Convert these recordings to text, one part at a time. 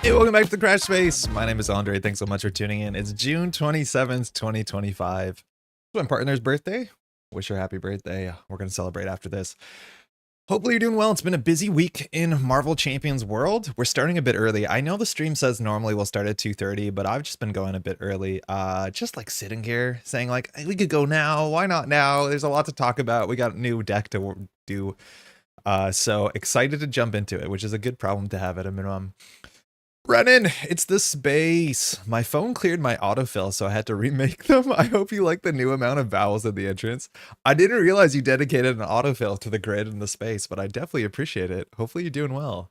Hey, welcome back to the Crash Space. My name is Andre. Thanks so much for tuning in. It's June 27th, 2025. It's my partner's birthday. Wish her happy birthday. We're going to celebrate after this. Hopefully you're doing well. It's been a busy week in Marvel Champions World. We're starting a bit early. I know the stream says normally we'll start at 2:30, but I've just been going a bit early. Just like sitting here saying like, hey, we could go now. Why not now? There's a lot to talk about. We got a new deck to do. So excited to jump into it, which is a good problem to have at a minimum. Brennan, it's the space. My phone cleared my autofill, so I had to remake them. I hope you like the new amount of vowels in the entrance. I didn't realize you dedicated an autofill to the grid and the space, but I definitely appreciate it. Hopefully you're doing well.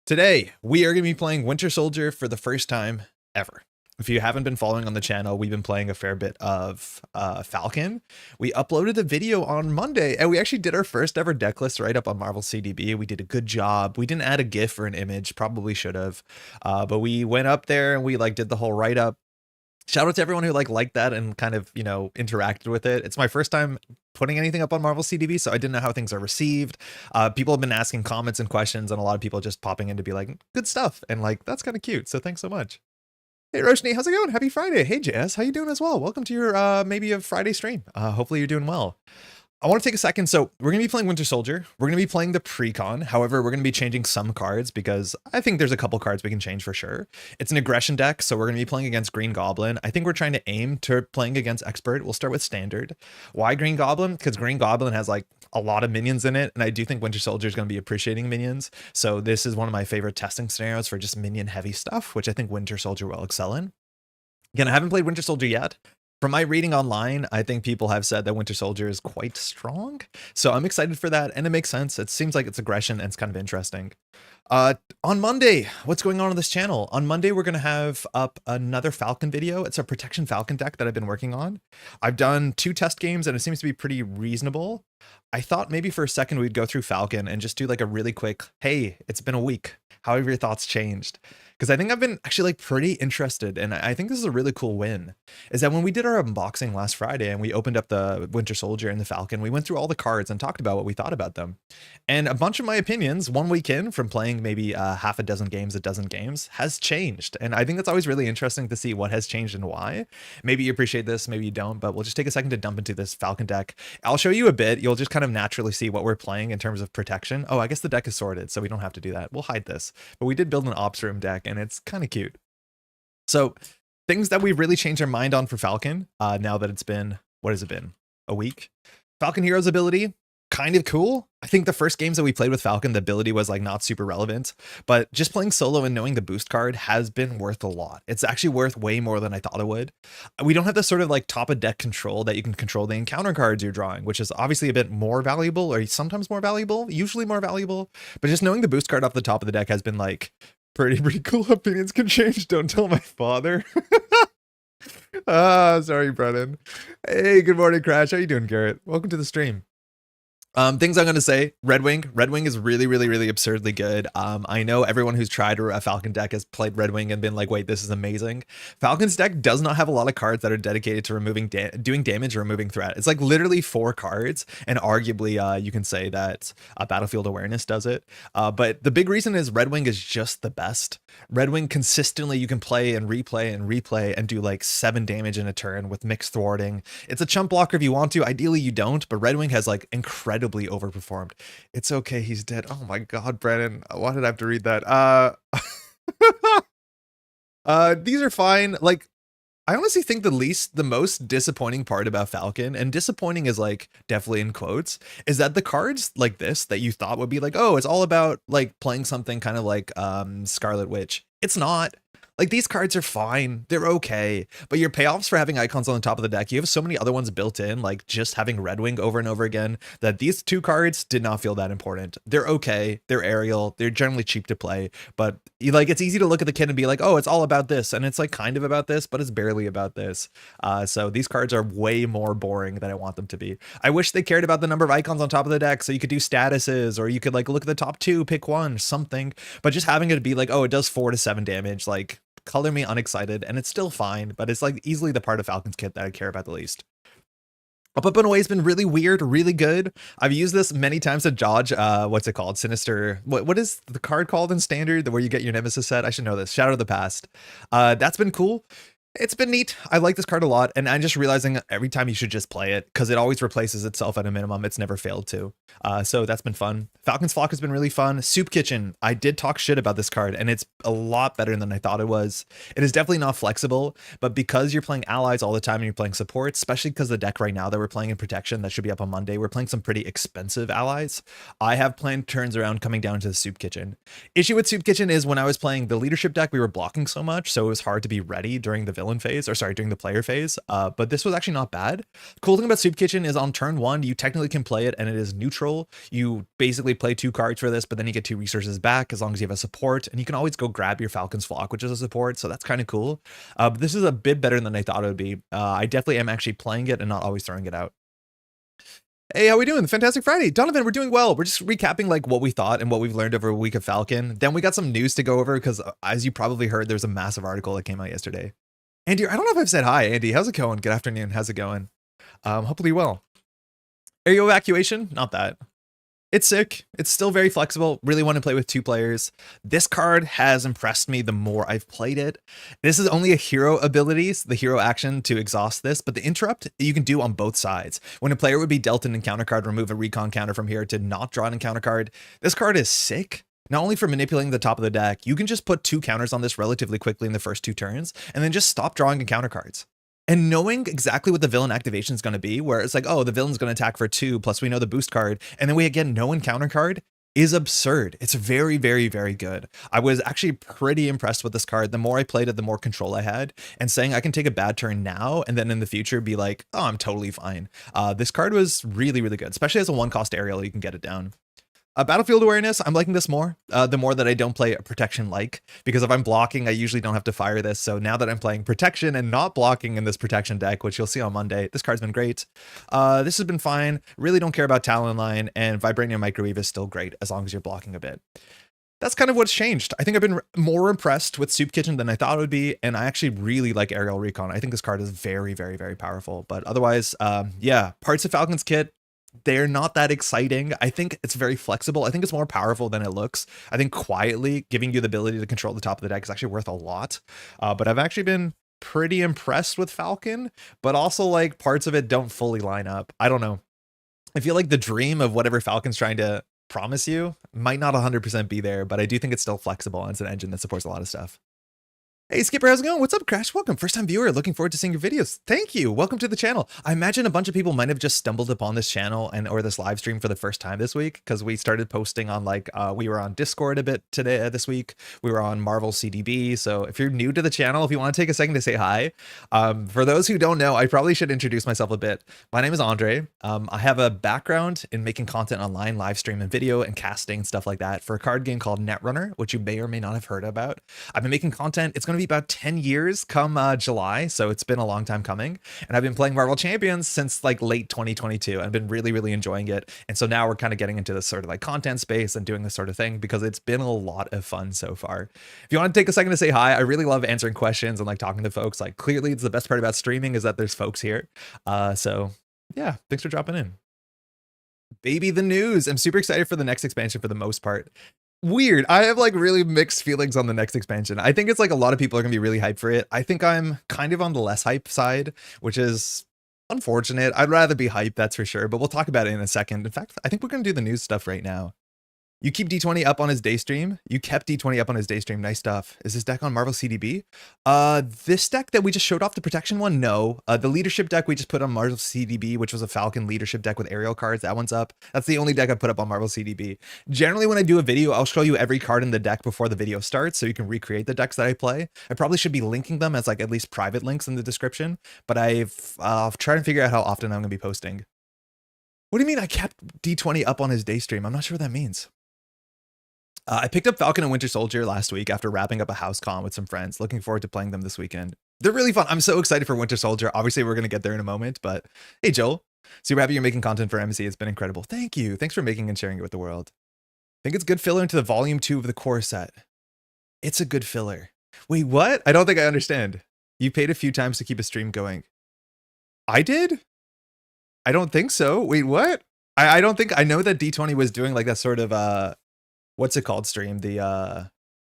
Today, we are going to be playing Winter Soldier for the first time ever. If you haven't been following on the channel, we've been playing a fair bit of Falcon. We uploaded a video on Monday, and we actually did our first ever deck list right up on Marvel CDB. We did a good job. We didn't add a GIF or an image, probably should have, but we went up there and we like did the whole write up. Shout out to everyone who liked that and kind of, you know, interacted with it. It's my first time putting anything up on Marvel CDB, so I didn't know how things are received. People have been asking comments and questions, and a lot of people just popping in to be like, good stuff, and like that's kind of cute. So thanks so much. Hey Roshni, how's it going? Happy Friday. Hey JS, how you doing as well? Welcome to your maybe a Friday stream. Hopefully you're doing well. I want to take a second. So we're going to be playing Winter Soldier. We're going to be playing the precon. However, we're going to be changing some cards because I think there's a couple cards we can change for sure. It's an aggression deck, so we're going to be playing against Green Goblin. I think we're trying to aim to playing against expert. We'll start with standard. Why Green Goblin? Because Green Goblin has like a lot of minions in it, and I do think Winter Soldier is going to be appreciating minions. So this is one of my favorite testing scenarios for just minion heavy stuff, which I think Winter Soldier will excel in. Again, I haven't played Winter Soldier yet. From my reading online, I think people have said that Winter Soldier is quite strong. So I'm excited for that, and it makes sense. It seems like it's aggression, and it's kind of interesting. On Monday, what's going on this channel? On Monday, we're going to have up another Falcon video. It's a Protection Falcon deck that I've been working on. I've done 2 test games, and it seems to be pretty reasonable. I thought maybe for a second we'd go through Falcon and just do like a really quick, hey, it's been a week. How have your thoughts changed? Because I think I've been actually like pretty interested, and I think this is a really cool win, is that when we did our unboxing last Friday and we opened up the Winter Soldier and the Falcon, we went through all the cards and talked about what we thought about them. And a bunch of my opinions 1 week in from playing playing maybe half a dozen games, a dozen games, has changed. And I think that's always really interesting to see what has changed and why. Maybe you appreciate this, maybe you don't, but we'll just take a second to dump into this Falcon deck. I'll show you a bit. You'll just kind of naturally see what we're playing in terms of protection. Oh, I guess the deck is sorted, so we don't have to do that. We'll hide this. But we did build an ops room deck, and it's kind of cute. So things that we've really changed our mind on for Falcon, now that it's been, what has it been? A week? Falcon Hero's ability, kind of cool. I think the first games that we played with Falcon, the ability was like not super relevant, but just playing solo and knowing the boost card has been worth a lot. It's actually worth way more than I thought it would. We don't have this sort of like top of deck control that you can control the encounter cards you're drawing, which is obviously a bit more valuable, or sometimes more valuable, usually more valuable, but just knowing the boost card off the top of the deck has been like pretty cool. Opinions can change. Don't tell my father. Sorry, Brennan. Hey, good morning, Crash. How you doing, Garrett? Welcome to the stream. Things I'm going to say, Red Wing is really absurdly good. I know everyone who's tried a Falcon deck has played Red Wing and been like, wait, this is amazing. Falcon's deck does not have a lot of cards that are dedicated to removing doing damage or removing threat. It's like literally 4 cards, and arguably you can say that Battlefield Awareness does it. But the big reason is Red Wing is just the best. Red Wing consistently you can play and replay and do like 7 damage in a turn with mixed thwarting. It's a chump blocker if you want to. Ideally you don't, but Red Wing has like incredibly overperformed. It's okay, he's dead. Oh my god, Brennan, why did I have to read that? These are fine. Like, I honestly think the most disappointing part about Falcon, and disappointing is like definitely in quotes, is that the cards like this that you thought would be like, oh, it's all about like playing something kind of like Scarlet Witch. It's not. Like, these cards are fine, they're okay, but your payoffs for having icons on the top of the deck, you have so many other ones built in, like just having Red Wing over and over again, that these 2 cards did not feel that important. They're okay, they're aerial, they're generally cheap to play, but like it's easy to look at the kit and be like, oh, it's all about this, and it's like kind of about this, but it's barely about this. So these cards are way more boring than I want them to be. I wish they cared about the number of icons on top of the deck, so you could do statuses, or you could like look at the top 2, pick one, something, but just having it be like, oh, it does 4 to 7 damage, like, color me unexcited, and it's still fine, but it's like easily the part of Falcon's kit that I care about the least. Up and away has been really weird, really good. I've used this many times to dodge, what's it called? Sinister, what is the card called in Standard, where you get your Nemesis set? I should know this. Shadow of the Past. That's been cool. It's been neat. I like this card a lot, and I'm just realizing every time you should just play it, because it always replaces itself at a minimum. It's never failed to. So that's been fun. Falcon's Flock has been really fun. Soup Kitchen, I did talk shit about this card, and it's a lot better than I thought it was. It is definitely not flexible, but because you're playing allies all the time and you're playing support, especially because the deck right now that we're playing in Protection, that should be up on Monday, we're playing some pretty expensive allies. I have planned turns around coming down to the Soup Kitchen. Issue with Soup Kitchen is when I was playing the leadership deck, we were blocking so much, so it was hard to be ready during the villain phase, or sorry, during the player phase, but this was actually not bad. Cool thing about Soup Kitchen is on turn 1, you technically can play it and it is neutral. You basically play 2 cards for this, but then you get 2 resources back as long as you have a support, and you can always go grab your Falcon's Flock, which is a support, so that's kind of cool. But this is a bit better than I thought it would be. I definitely am actually playing it and not always throwing it out. Hey, how we doing? Fantastic Friday. Donovan, we're doing well. We're just recapping like what we thought and what we've learned over a week of Falcon. Then we got some news to go over because, as you probably heard, there's a massive article that came out yesterday. Andy, I don't know if I've said hi. Andy, how's it going? Good afternoon. How's it going? Hopefully well. Area evacuation? Not that. It's sick. It's still very flexible. Really want to play with 2 players. This card has impressed me the more I've played it. This is only a hero abilities, the hero action to exhaust this, but the interrupt you can do on both sides. When a player would be dealt an encounter card, remove a recon counter from here to not draw an encounter card. This card is sick. Not only for manipulating the top of the deck, you can just put 2 counters on this relatively quickly in the first 2 turns, and then just stop drawing encounter cards. And knowing exactly what the villain activation is going to be, where it's like, oh, the villain's going to attack for 2, plus we know the boost card, and then we get no encounter card, is absurd. It's very good. I was actually pretty impressed with this card. The more I played it, the more control I had, and saying I can take a bad turn now and then in the future be like, oh, I'm totally fine. This card was really good, especially as a 1-cost aerial, you can get it down. Battlefield awareness, I'm liking this more, the more that I don't play protection because if I'm blocking, I usually don't have to fire this. So now that I'm playing protection and not blocking in this protection deck, which you'll see on Monday, this card's been great. This has been fine. Really don't care about Talon Line, and Vibranium Microwave is still great as long as you're blocking a bit. That's kind of what's changed. I think I've been more impressed with Soup Kitchen than I thought it would be, and I actually really like Aerial Recon. I think this card is very powerful, but otherwise, yeah, parts of Falcon's kit, they're not that exciting. I think it's very flexible. I think it's more powerful than it looks. I think quietly giving you the ability to control the top of the deck is actually worth a lot. But I've actually been pretty impressed with Falcon, but also like parts of it don't fully line up. I don't know. I feel like the dream of whatever Falcon's trying to promise you might not 100% be there, but I do think it's still flexible and it's an engine that supports a lot of stuff. Hey Skipper, how's it going? What's up, Crash? Welcome. First time viewer. Looking forward to seeing your videos. Thank you. Welcome to the channel. I imagine a bunch of people might have just stumbled upon this channel and or this live stream for the first time this week because we started posting on like we were on Discord a bit today this week. We were on Marvel CDB. So if you're new to the channel, if you want to take a second to say hi, for those who don't know, I probably should introduce myself a bit. My name is Andre. I have a background in making content online, live stream and video and casting and stuff like that for a card game called Netrunner, which you may or may not have heard about. I've been making content. It's going to be about 10 years come July, so it's been a long time coming, and I've been playing Marvel Champions since like late 2022. I've been really enjoying it, and so now we're kind of getting into this sort of like content space and doing this sort of thing because it's been a lot of fun so far. If you want to take a second to say hi, I really love answering questions and like talking to folks. Like clearly it's the best part about streaming is that there's folks here, so yeah, thanks for dropping in. Baby the news. I'm super excited for the next expansion for the most part. Weird. I have like really mixed feelings on the next expansion. I think it's like a lot of people are gonna be really hyped for it. I think I'm kind of on the less hype side, which is unfortunate. I'd rather be hyped, that's for sure, but we'll talk about it in a second. In fact, I think we're gonna do the news stuff right now. You keep D20 up on his day stream. You kept D20 up on his day stream. Nice stuff. Is this deck on Marvel CDB? This deck that we just showed off, the protection one, no. The leadership deck we just put on Marvel CDB, which was a Falcon leadership deck with aerial cards. That one's up. That's the only deck I put up on Marvel CDB. Generally, when I do a video, I'll show you every card in the deck before the video starts, so you can recreate the decks that I play. I probably should be linking them as like at least private links in the description, but I've tried to figure out how often I'm gonna be posting. What do you mean I kept D20 up on his day stream? I'm not sure what that means. I picked up Falcon and Winter Soldier last week after wrapping up a house con with some friends. Looking forward to playing them this weekend. They're really fun. I'm so excited for Winter Soldier. Obviously, we're going to get there in a moment, but hey, Joel. Super happy you're making content for MC. It's been incredible. Thank you. Thanks for making and sharing it with the world. I think it's good filler into the volume 2 of the core set. It's a good filler. Wait, what? I don't think I understand. You paid a few times to keep a stream going. I did? I don't think so. Wait, what? I don't think I know that D20 was doing like that sort of what's it called stream, the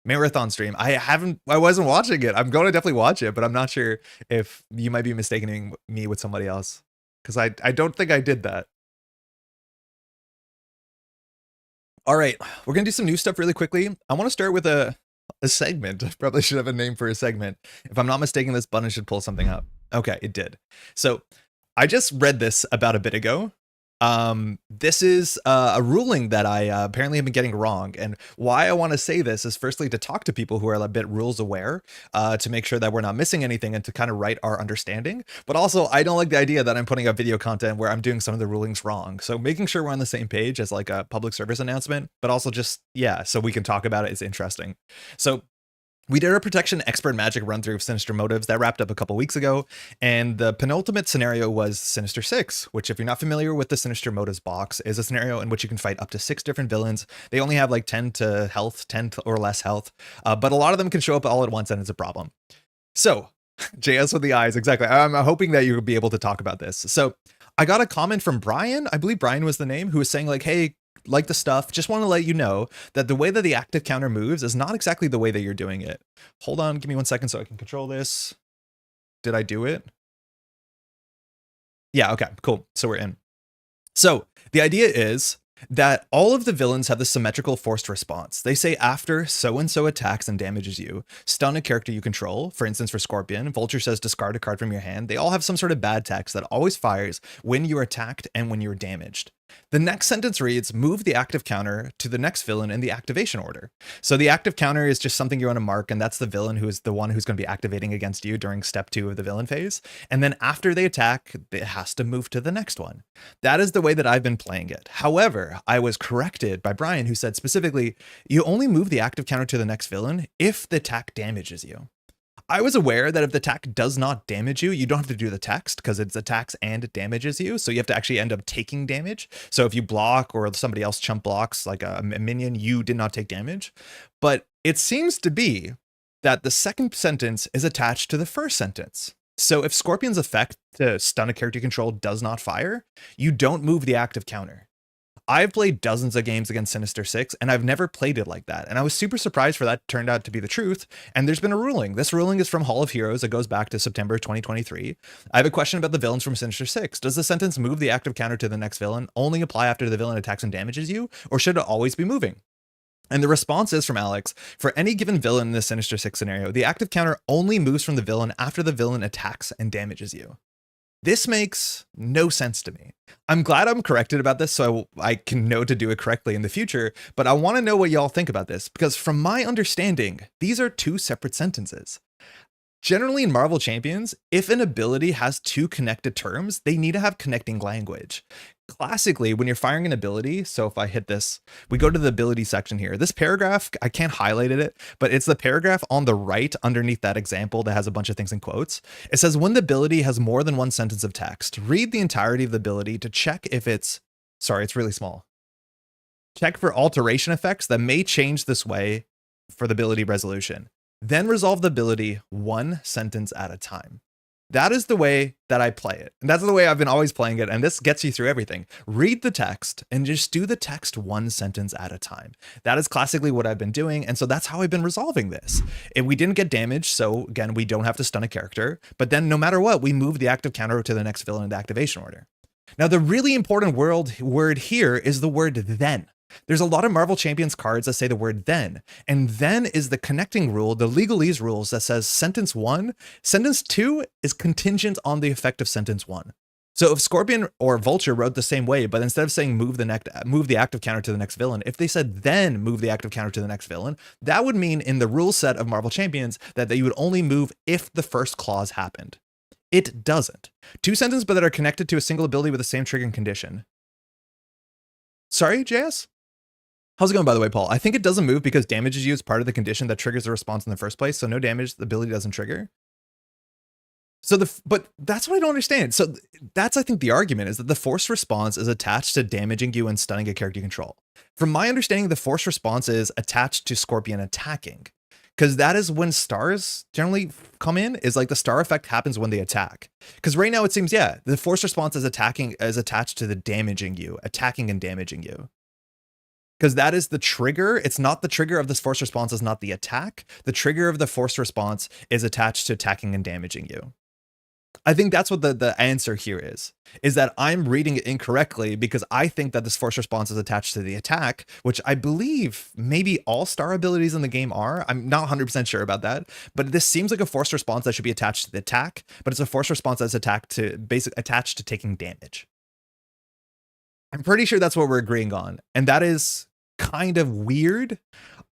marathon stream. I wasn't watching it. I'm going to definitely watch it, but I'm not sure if you might be mistaking me with somebody else because I don't think I did that. All right, we're gonna do some new stuff really quickly. I want to start with a segment. I probably should have a name for a segment. If I'm not mistaken, this button should pull something up. Okay, it did. So I just read this about a bit ago. This is a ruling that I apparently have been getting wrong, and why I want to say this is firstly to talk to people who are a bit rules aware, to make sure that we're not missing anything and to kind of write our understanding, but also I don't like the idea that I'm putting up video content where I'm doing some of the rulings wrong, so making sure we're on the same page as like a public service announcement, but also just, yeah, so we can talk about it is interesting. So we did our protection expert magic run through of Sinister Motives that wrapped up a couple weeks ago, and the penultimate scenario was Sinister Six, which if you're not familiar with the Sinister Motives box, is a scenario in which you can fight up to 6 different villains. They only have like 10 to health, 10 or less health, but a lot of them can show up all at once and it's a problem. So, JS with the eyes, exactly. I'm hoping that you'll be able to talk about this. So I got a comment from Brian, I believe Brian was the name, who was saying like, hey, like the stuff, just want to let you know that the way that the active counter moves is not exactly the way that you're doing it. Hold on, give me 1 second so I can control this. Did I do it? Yeah, okay, cool. So we're in. So the idea is that all of the villains have the symmetrical forced response. They say after so-and-so attacks and damages you, stun a character you control. For instance, for Scorpion, Vulture says discard a card from your hand. They all have some sort of bad text that always fires when you're attacked and when you're damaged. The next sentence reads, move the active counter to the next villain in the activation order. So the active counter is just something you want to mark, and that's the villain who is the one who's going to be activating against you during step 2 of the villain phase. And then after they attack, it has to move to the next one. That is the way that I've been playing it. However, I was corrected by Brian, who said specifically, you only move the active counter to the next villain if the attack damages you. I was aware that if the attack does not damage you, you don't have to do the text because it's attacks and it damages you. So you have to actually end up taking damage. So if you block or somebody else chump blocks like a minion, you did not take damage. But it seems to be that the second sentence is attached to the first sentence. So if Scorpion's effect to stun a character you control does not fire, you don't move the active counter. I've played dozens of games against Sinister Six, and I've never played it like that. And I was super surprised for that turned out to be the truth. And there's been a ruling. This ruling is from Hall of Heroes. It goes back to September 2023. I have a question about the villains from Sinister Six. Does the sentence move the active counter to the next villain only apply after the villain attacks and damages you, or should it always be moving? And the response is from Alex, for any given villain in the Sinister Six scenario, the active counter only moves from the villain after the villain attacks and damages you. This makes no sense to me. I'm glad I'm corrected about this so I can know to do it correctly in the future, but I want to know what y'all think about this, because from my understanding, these are two separate sentences. Generally in Marvel Champions, if an ability has two connected terms, they need to have connecting language. Classically, when you're firing an ability, so if I hit this, we go to the ability section here. This paragraph, I can't highlight it, but it's the paragraph on the right underneath that example that has a bunch of things in quotes. It says, when the ability has more than one sentence of text, read the entirety of the ability to check if it's, sorry, it's really small. Check for alteration effects that may change this way for the ability resolution. Then resolve the ability one sentence at a time. That is the way that I play it. And that's the way I've been always playing it. And this gets you through everything. Read the text and just do the text one sentence at a time. That is classically what I've been doing. And so that's how I've been resolving this. And we didn't get damaged. So again, we don't have to stun a character. But then no matter what, we move the active counter to the next villain in the activation order. Now, the really important word here is the word then. There's a lot of Marvel Champions cards that say the word then, and then is the connecting rule, the legalese rules that says sentence 1, sentence 2 is contingent on the effect of sentence 1. So if Scorpion or Vulture wrote the same way, but instead of saying move the active counter to the next villain, if they said then move the active counter to the next villain, that would mean in the rule set of Marvel Champions that you would only move if the first clause happened. It doesn't. Two sentences but that are connected to a single ability with the same triggering condition. Sorry, JS? How's it going, by the way, Paul? I think it doesn't move because damages you is part of the condition that triggers the response in the first place. So no damage, the ability doesn't trigger. So but that's what I don't understand. So that's, I think, the argument is that the force response is attached to damaging you and stunning a character you control. From my understanding, the force response is attached to Scorpion attacking, because that is when stars generally come in, is like the star effect happens when they attack. Because right now it seems, yeah, the force response is attached to the damaging you, attacking and damaging you. Because that is the trigger. It's not the trigger of this force response is not the attack. The trigger of the force response is attached to attacking and damaging you. I think that's what the answer here is that I'm reading it incorrectly because I think that this force response is attached to the attack, which I believe maybe all star abilities in the game are. I'm not 100% sure about that, but this seems like a force response that should be attached to the attack, but it's a force response that's attached to taking damage. I'm pretty sure that's what we're agreeing on. And that is kind of weird.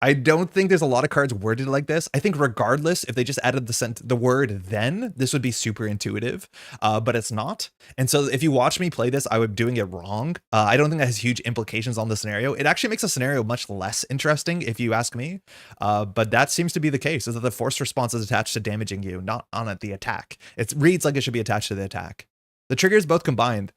I don't think there's a lot of cards worded like this. I think regardless, if they just added the word then, this would be super intuitive, but it's not. And so if you watch me play this, I would be doing it wrong. I don't think that has huge implications on the scenario. It actually makes a scenario much less interesting if you ask me. But that seems to be the case, is that the force response is attached to damaging you, not on the attack. It reads like it should be attached to the attack. The triggers both combined.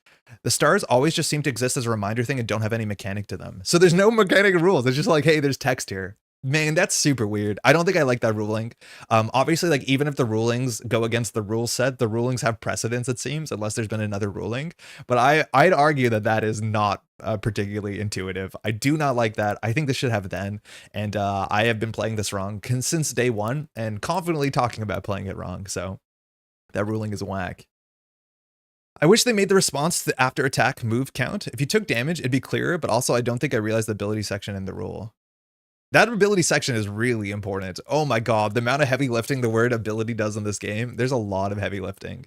The stars always just seem to exist as a reminder thing and don't have any mechanic to them. So there's no mechanic rules. It's just like, hey, there's text here. Man, that's super weird. I don't think I like that ruling. Obviously, like, even if the rulings go against the rule set, the rulings have precedence, it seems, unless there's been another ruling. But I'd argue that that is not particularly intuitive. I do not like that. I think this should have then. And I have been playing this wrong since day one and confidently talking about playing it wrong. So that ruling is whack. I wish they made the response to the after attack move count. If you took damage, it'd be clearer, but also I don't think I realized the ability section in the rule. That ability section is really important. Oh my god, the amount of heavy lifting the word ability does in this game. There's a lot of heavy lifting.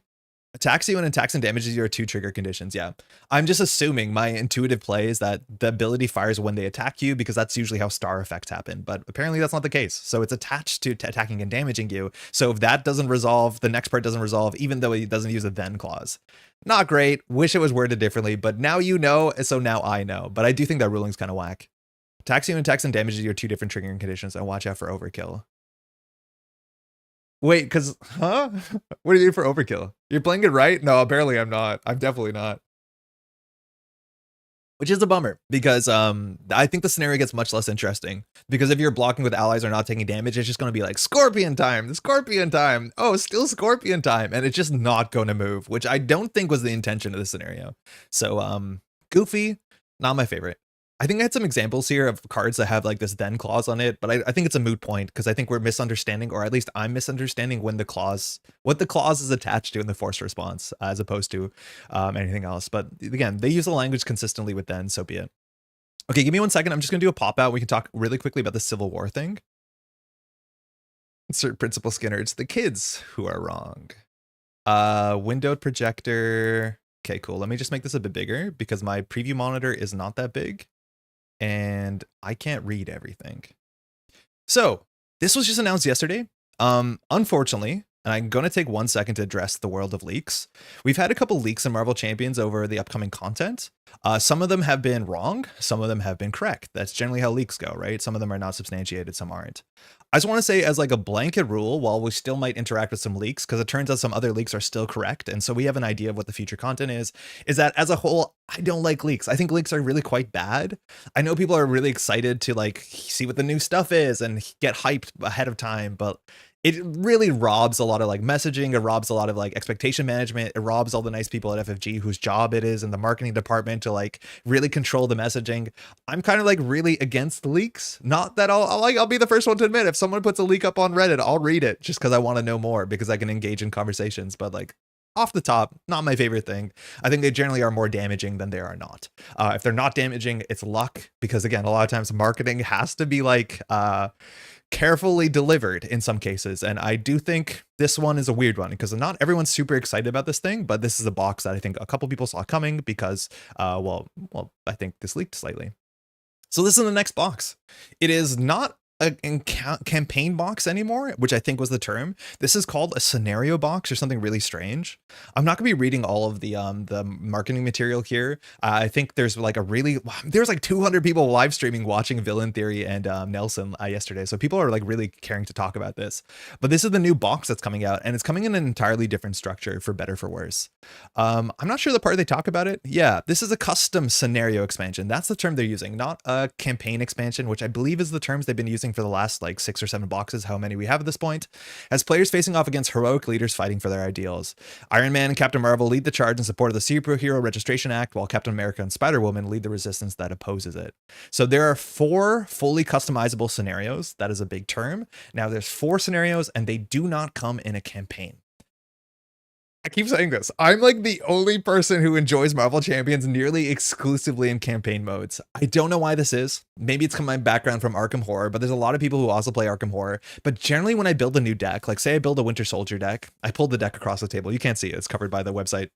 Attacks you and attacks and damages you are two trigger conditions. Yeah, I'm just assuming my intuitive play is that the ability fires when they attack you because that's usually how star effects happen. But apparently that's not the case. So it's attached to attacking and damaging you. So if that doesn't resolve, the next part doesn't resolve, even though it doesn't use a then clause. Not great. Wish it was worded differently, but now you know, so now I know. But I do think that ruling's kind of whack. Attacks you and attacks and damages you are two different triggering conditions, and watch out for overkill. Wait, because, huh? What do you do for overkill? You're playing it right? No, apparently I'm not. I'm definitely not. which is a bummer because I think the scenario gets much less interesting because if you're blocking with allies or not taking damage, it's just going to be like Scorpion time, the Scorpion time. Oh, still Scorpion time. And it's just not going to move, which I don't think was the intention of the scenario. So goofy, not my favorite. I think I had some examples here of cards that have like this then clause on it, but I think it's a moot point because I think we're misunderstanding, or at least I'm misunderstanding what the clause is attached to in the forced response as opposed to anything else. But again, they use the language consistently with then, so be it. Okay, give me 1 second. I'm just gonna do a pop out. We can talk really quickly about the Civil War thing. Insert Principal Skinner. It's the kids who are wrong. Windowed projector. Okay, cool. Let me just make this a bit bigger because my preview monitor is not that big and I can't read everything. So this was just announced yesterday. Unfortunately, and I'm going to take 1 second to address the world of leaks. We've had a couple leaks in Marvel Champions over the upcoming content. Some of them have been wrong. Some of them have been correct. That's generally how leaks go, right? Some of them are not substantiated. Some aren't. I just want to say as like a blanket rule, while we still might interact with some leaks, because it turns out some other leaks are still correct. And so we have an idea of what the future content is that as a whole, I don't like leaks. I think leaks are really quite bad. I know people are really excited to like see what the new stuff is and get hyped ahead of time, but it really robs a lot of like messaging. It robs a lot of like expectation management. It robs all the nice people at FFG whose job it is in the marketing department to like really control the messaging. I'm kind of like really against leaks. Not that I'll be the first one to admit if someone puts a leak up on Reddit, I'll read it just because I want to know more because I can engage in conversations. But like off the top, not my favorite thing. I think they generally are more damaging than they are not. If they're not damaging, it's luck because again, a lot of times marketing has to be like carefully delivered in some cases, and I do think this one is a weird one because not everyone's super excited about this thing, but this is a box that I think a couple people saw coming because well I think this leaked slightly. So this is the next box. It is not a campaign box anymore, which I think was the term. This is called a scenario box or something really strange. I'm not gonna be reading all of the marketing material here. I think there's like there's like 200 people live streaming watching Villain Theory and Nelson yesterday, so people are like really caring to talk about this. But this is the new box that's coming out, and it's coming in an entirely different structure, for better for worse. I'm not sure the part they talk about it. Yeah, this is a custom scenario expansion. That's the term they're using, not a campaign expansion, which I believe is the terms they've been using for the last like 6 or 7 boxes, how many we have at this point, as players facing off against heroic leaders fighting for their ideals. Iron Man and Captain Marvel lead the charge in support of the Superhero Registration Act, while Captain America and Spider-Woman lead the resistance that opposes it. So there are 4 fully customizable scenarios. That is a big term. Now there's 4 scenarios and they do not come in a campaign. I keep saying this. I'm like the only person who enjoys Marvel Champions nearly exclusively in campaign modes. I don't know why this is. Maybe it's my background from Arkham Horror, but there's a lot of people who also play Arkham Horror. But generally when I build a new deck, like say I build a Winter Soldier deck, I pulled the deck across the table. You can't see it. It's covered by the website.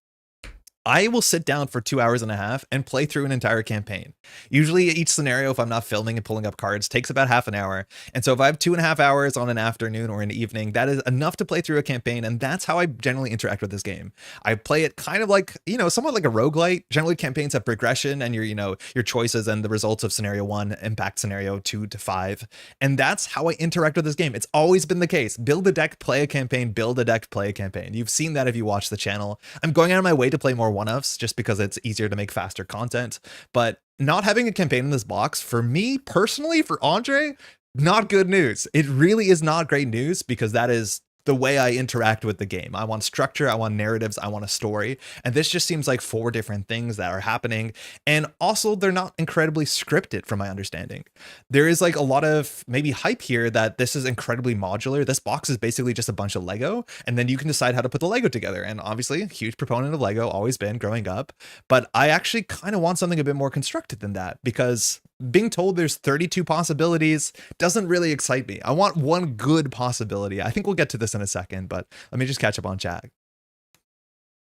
I will sit down for 2.5 hours and play through an entire campaign. Usually each scenario, if I'm not filming and pulling up cards, takes about half an hour. And so if I have 2.5 hours on an afternoon or an evening, that is enough to play through a campaign. And that's how I generally interact with this game. I play it kind of like, somewhat like a roguelite. Generally campaigns have progression and your choices and the results of scenario 1 impact scenario 2 to 5. And that's how I interact with this game. It's always been the case. Build a deck, play a campaign, build a deck, play a campaign. You've seen that if you watch the channel. I'm going out of my way to play more one-offs just because it's easier to make faster content, but not having a campaign in this box, for me personally, for Andre, not good news. It really is not great news because that is the way I interact with the game. I want structure, I want narratives, I want a story. And this just seems like 4 different things that are happening. And also they're not incredibly scripted from my understanding. There is like a lot of maybe hype here that this is incredibly modular. This box is basically just a bunch of Lego, and then you can decide how to put the Lego together. And obviously a huge proponent of Lego, always been growing up, but I actually kind of want something a bit more constructed than that because being told there's 32 possibilities doesn't really excite me. I want one good possibility. I think we'll get to this in a second, but let me just catch up on chat.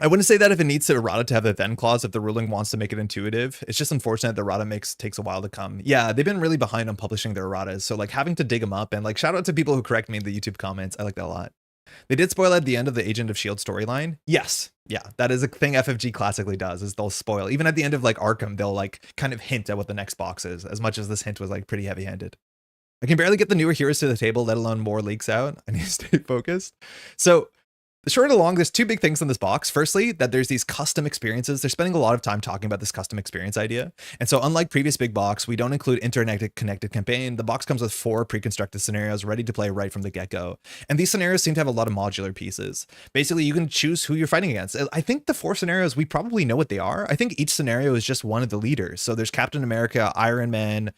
I wouldn't say that if it needs to errata to have the then clause, if the ruling wants to make it intuitive. It's just unfortunate the errata takes a while to come. Yeah, they've been really behind on publishing their erratas, so like having to dig them up, and like shout out to people who correct me in the YouTube comments. I like that a lot. They did spoil at the end of the Agent of S.H.I.E.L.D. storyline. Yes. Yeah, that is a thing FFG classically does, is they'll spoil. Even at the end of like Arkham, they'll like kind of hint at what the next box is, as much as this hint was like pretty heavy-handed. I can barely get the newer heroes to the table, let alone more leaks out. I need to stay focused. So Short and long, there's two big things in this box. Firstly, that there's these custom experiences. They're spending a lot of time talking about this custom experience idea. And so unlike previous big box, we don't include internet connected campaign. The box comes with 4 pre-constructed scenarios ready to play right from the get-go. And these scenarios seem to have a lot of modular pieces. Basically, you can choose who you're fighting against. I think the 4 scenarios, we probably know what they are. I think each scenario is just one of the leaders. So there's Captain America, Iron Man,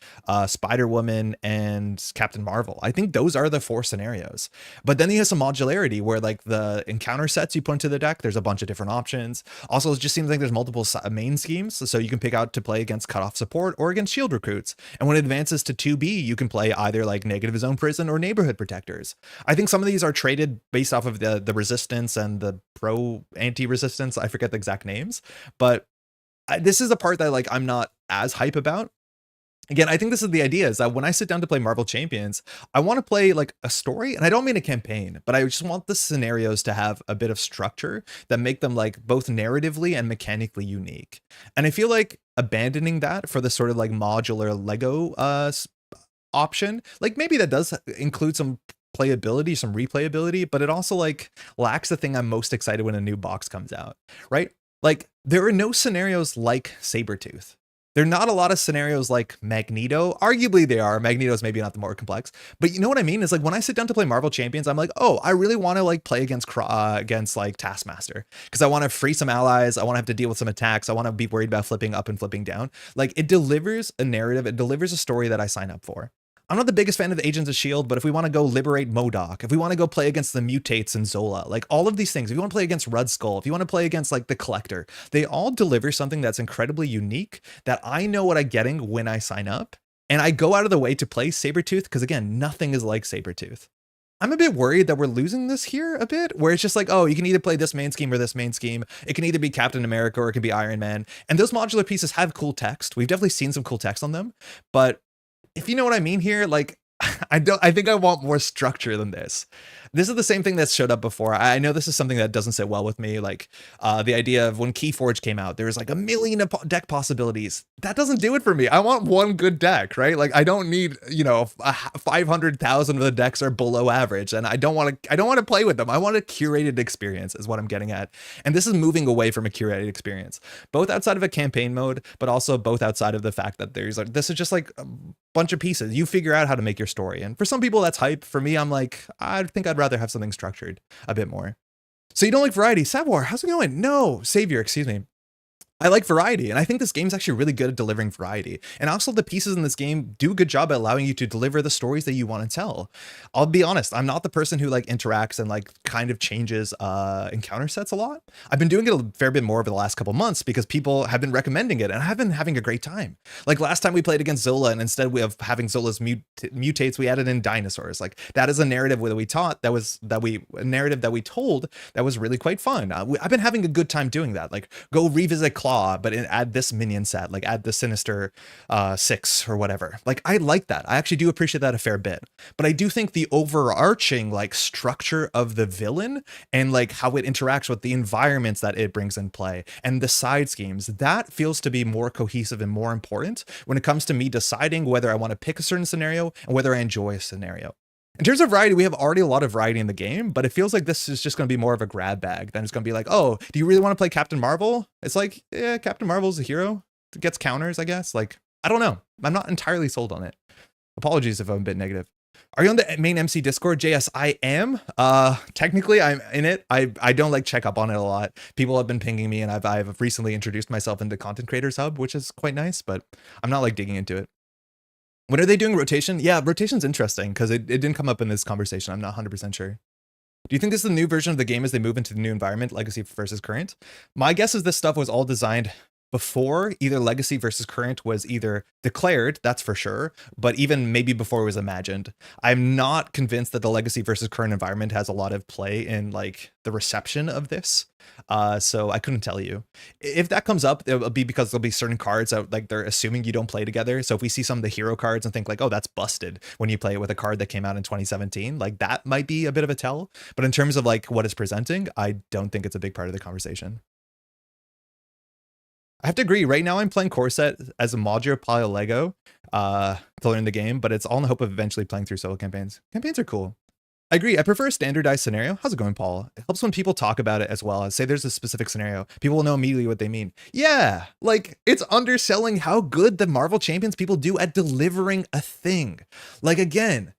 Spider-Woman, and Captain Marvel. I think those are the 4 scenarios. But then he has some modularity where like the encounter sets you put into the deck, there's a bunch of different options. Also, it just seems like there's multiple main schemes, so you can pick out to play against cutoff support or against shield recruits. And when it advances to 2B, you can play either like negative zone prison or neighborhood protectors. I think some of these are traded based off of the resistance and the pro anti-resistance. I forget the exact names, but this is a part that like I'm not as hype about. Again, I think this is the idea, is that when I sit down to play Marvel Champions, I want to play like a story, and I don't mean a campaign, but I just want the scenarios to have a bit of structure that make them like both narratively and mechanically unique. And I feel like abandoning that for the sort of like modular Lego option, like maybe that does include some playability, some replayability, but it also like lacks the thing I'm most excited when a new box comes out, right? Like there are no scenarios like Sabretooth. There are not a lot of scenarios like Magneto. Arguably they are. Magneto's maybe not the more complex. But you know what I mean? Is like when I sit down to play Marvel Champions, I'm like, oh, I really want to like play against like Taskmaster. Because I want to free some allies. I want to have to deal with some attacks. I want to be worried about flipping up and flipping down. Like it delivers a narrative. It delivers a story that I sign up for. I'm not the biggest fan of the Agents of S.H.I.E.L.D., but if we want to go liberate MODOK, if we want to go play against the Mutates and Zola, like all of these things, if you want to play against Red Skull, if you want to play against like the Collector, they all deliver something that's incredibly unique that I know what I'm getting when I sign up. And I go out of the way to play Sabretooth because, again, nothing is like Sabretooth. I'm a bit worried that we're losing this here a bit, where it's just like, oh, you can either play this main scheme or this main scheme. It can either be Captain America or it can be Iron Man. And those modular pieces have cool text. We've definitely seen some cool text on them. But if you know what I mean here, like, I think I want more structure than this. This is the same thing that showed up before. I know this is something that doesn't sit well with me. Like the idea of when Keyforge came out, there was like a million deck possibilities. That doesn't do it for me. I want one good deck, right? Like I don't need, 500,000 of the decks are below average, and I don't want to play with them. I want a curated experience is what I'm getting at. And this is moving away from a curated experience, both outside of a campaign mode, but also both outside of the fact that there's like, this is just like a bunch of pieces. You figure out how to make your story. And for some people that's hype. For me, I'm like, I think I'd rather have something structured a bit more. So you don't like variety. Savoir, how's it going? No, Savior, excuse me. I like variety, and I think this game's actually really good at delivering variety. And also the pieces in this game do a good job at allowing you to deliver the stories that you want to tell. I'll be honest, I'm not the person who like interacts and like kind of changes encounter sets a lot. I've been doing it a fair bit more over the last couple months because people have been recommending it, and I've been having a great time. Like last time we played against Zola, and instead of having Zola's mutates, we added in dinosaurs. Like that is a narrative that we taught, a narrative that we told that was really quite fun. I've been having a good time doing that. Like go revisit Claw, but add this minion set, like add the Sinister Six or whatever. Like I like that. I actually do appreciate that a fair bit. But I do think the overarching like structure of the villain and like how it interacts with the environments that it brings in play and the side schemes, that feels to be more cohesive and more important when it comes to me deciding whether I want to pick a certain scenario and whether I enjoy a scenario. In terms of variety, we have already a lot of variety in the game, but it feels like this is just going to be more of a grab bag. Then it's going to be like, oh, do you really want to play Captain Marvel? It's like, yeah, Captain Marvel's a hero. It gets counters, I guess. Like, I don't know. I'm not entirely sold on it. Apologies if I'm a bit negative. Are you on the main MC Discord? JS, I am. Technically, I'm in it. I don't like check up on it a lot. People have been pinging me, and I've recently introduced myself into Content Creators Hub, which is quite nice, but I'm not like digging into it. When are they doing rotation? Yeah, rotation's interesting because it didn't come up in this conversation. I'm not 100% sure. Do you think this is the new version of the game as they move into the new environment, Legacy versus Current? My guess is this stuff was all designed before either Legacy versus Current was either declared, that's for sure, but even maybe before it was imagined. I'm not convinced that the Legacy versus Current environment has a lot of play in like the reception of this. So I couldn't tell you. If that comes up, it'll be because there'll be certain cards that like they're assuming you don't play together. So if we see some of the hero cards and think like, oh, that's busted when you play it with a card that came out in 2017, like that might be a bit of a tell. But in terms of like what it's presenting, I don't think it's a big part of the conversation. I have to agree. Right now, I'm playing Core Set as a modular pile of Lego to learn the game, but it's all in the hope of eventually playing through solo campaigns. Campaigns are cool. I agree. I prefer a standardized scenario. How's it going, Paul? It helps when people talk about it as well. As say there's a specific scenario. People will know immediately what they mean. Yeah, like it's underselling how good the Marvel Champions people do at delivering a thing. Like again,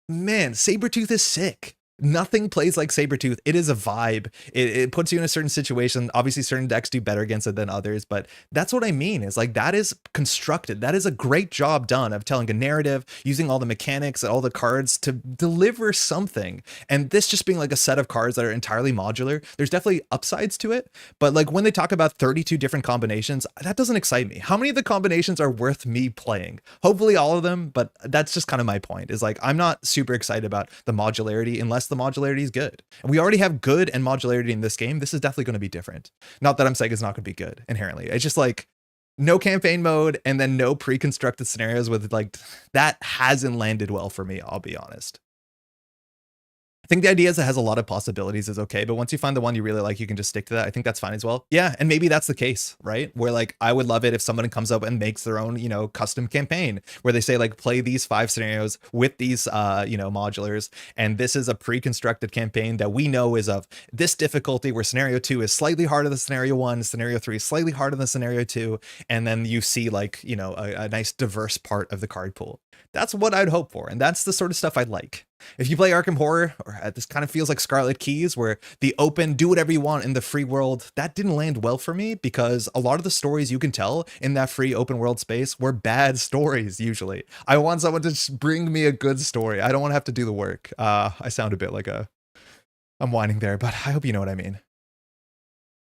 man, Sabretooth is sick. Nothing plays like Sabretooth. It is a vibe. It puts you in a certain situation. Obviously, certain decks do better against it than others, but that's what I mean is like that is constructed. That is a great job done of telling a narrative, using all the mechanics and all the cards to deliver something. And this just being like a set of cards that are entirely modular, there's definitely upsides to it. But like when they talk about 32 different combinations, that doesn't excite me. How many of the combinations are worth me playing? Hopefully all of them, but that's just kind of my point is like, I'm not super excited about the modularity unless the modularity is good. And we already have good and modularity in this game. This is definitely going to be different. Not that I'm saying it's not going to be good inherently. It's just like no campaign mode and then no pre-constructed scenarios with like that hasn't landed well for me. I'll be honest. I think the idea is it has a lot of possibilities is okay, but once you find the one you really like, you can just stick to that. I think that's fine as well. Yeah, and maybe that's the case, right? Where like I would love it if someone comes up and makes their own, you know, custom campaign where they say like play these 5 scenarios with these you know, modulars, and this is a pre-constructed campaign that we know is of this difficulty where scenario 2 is slightly harder than scenario 1, scenario 3 is slightly harder than scenario 2, and then you see like, you know, a nice diverse part of the card pool. That's what I'd hope for, and that's the sort of stuff I'd like. If you play Arkham Horror, or this kind of feels like Scarlet Keys, where the open, do whatever you want in the free world, that didn't land well for me because a lot of the stories you can tell in that free open world space were bad stories, usually. I want someone to just bring me a good story. I don't want to have to do the work. I sound a bit like I'm whining there, but I hope you know what I mean.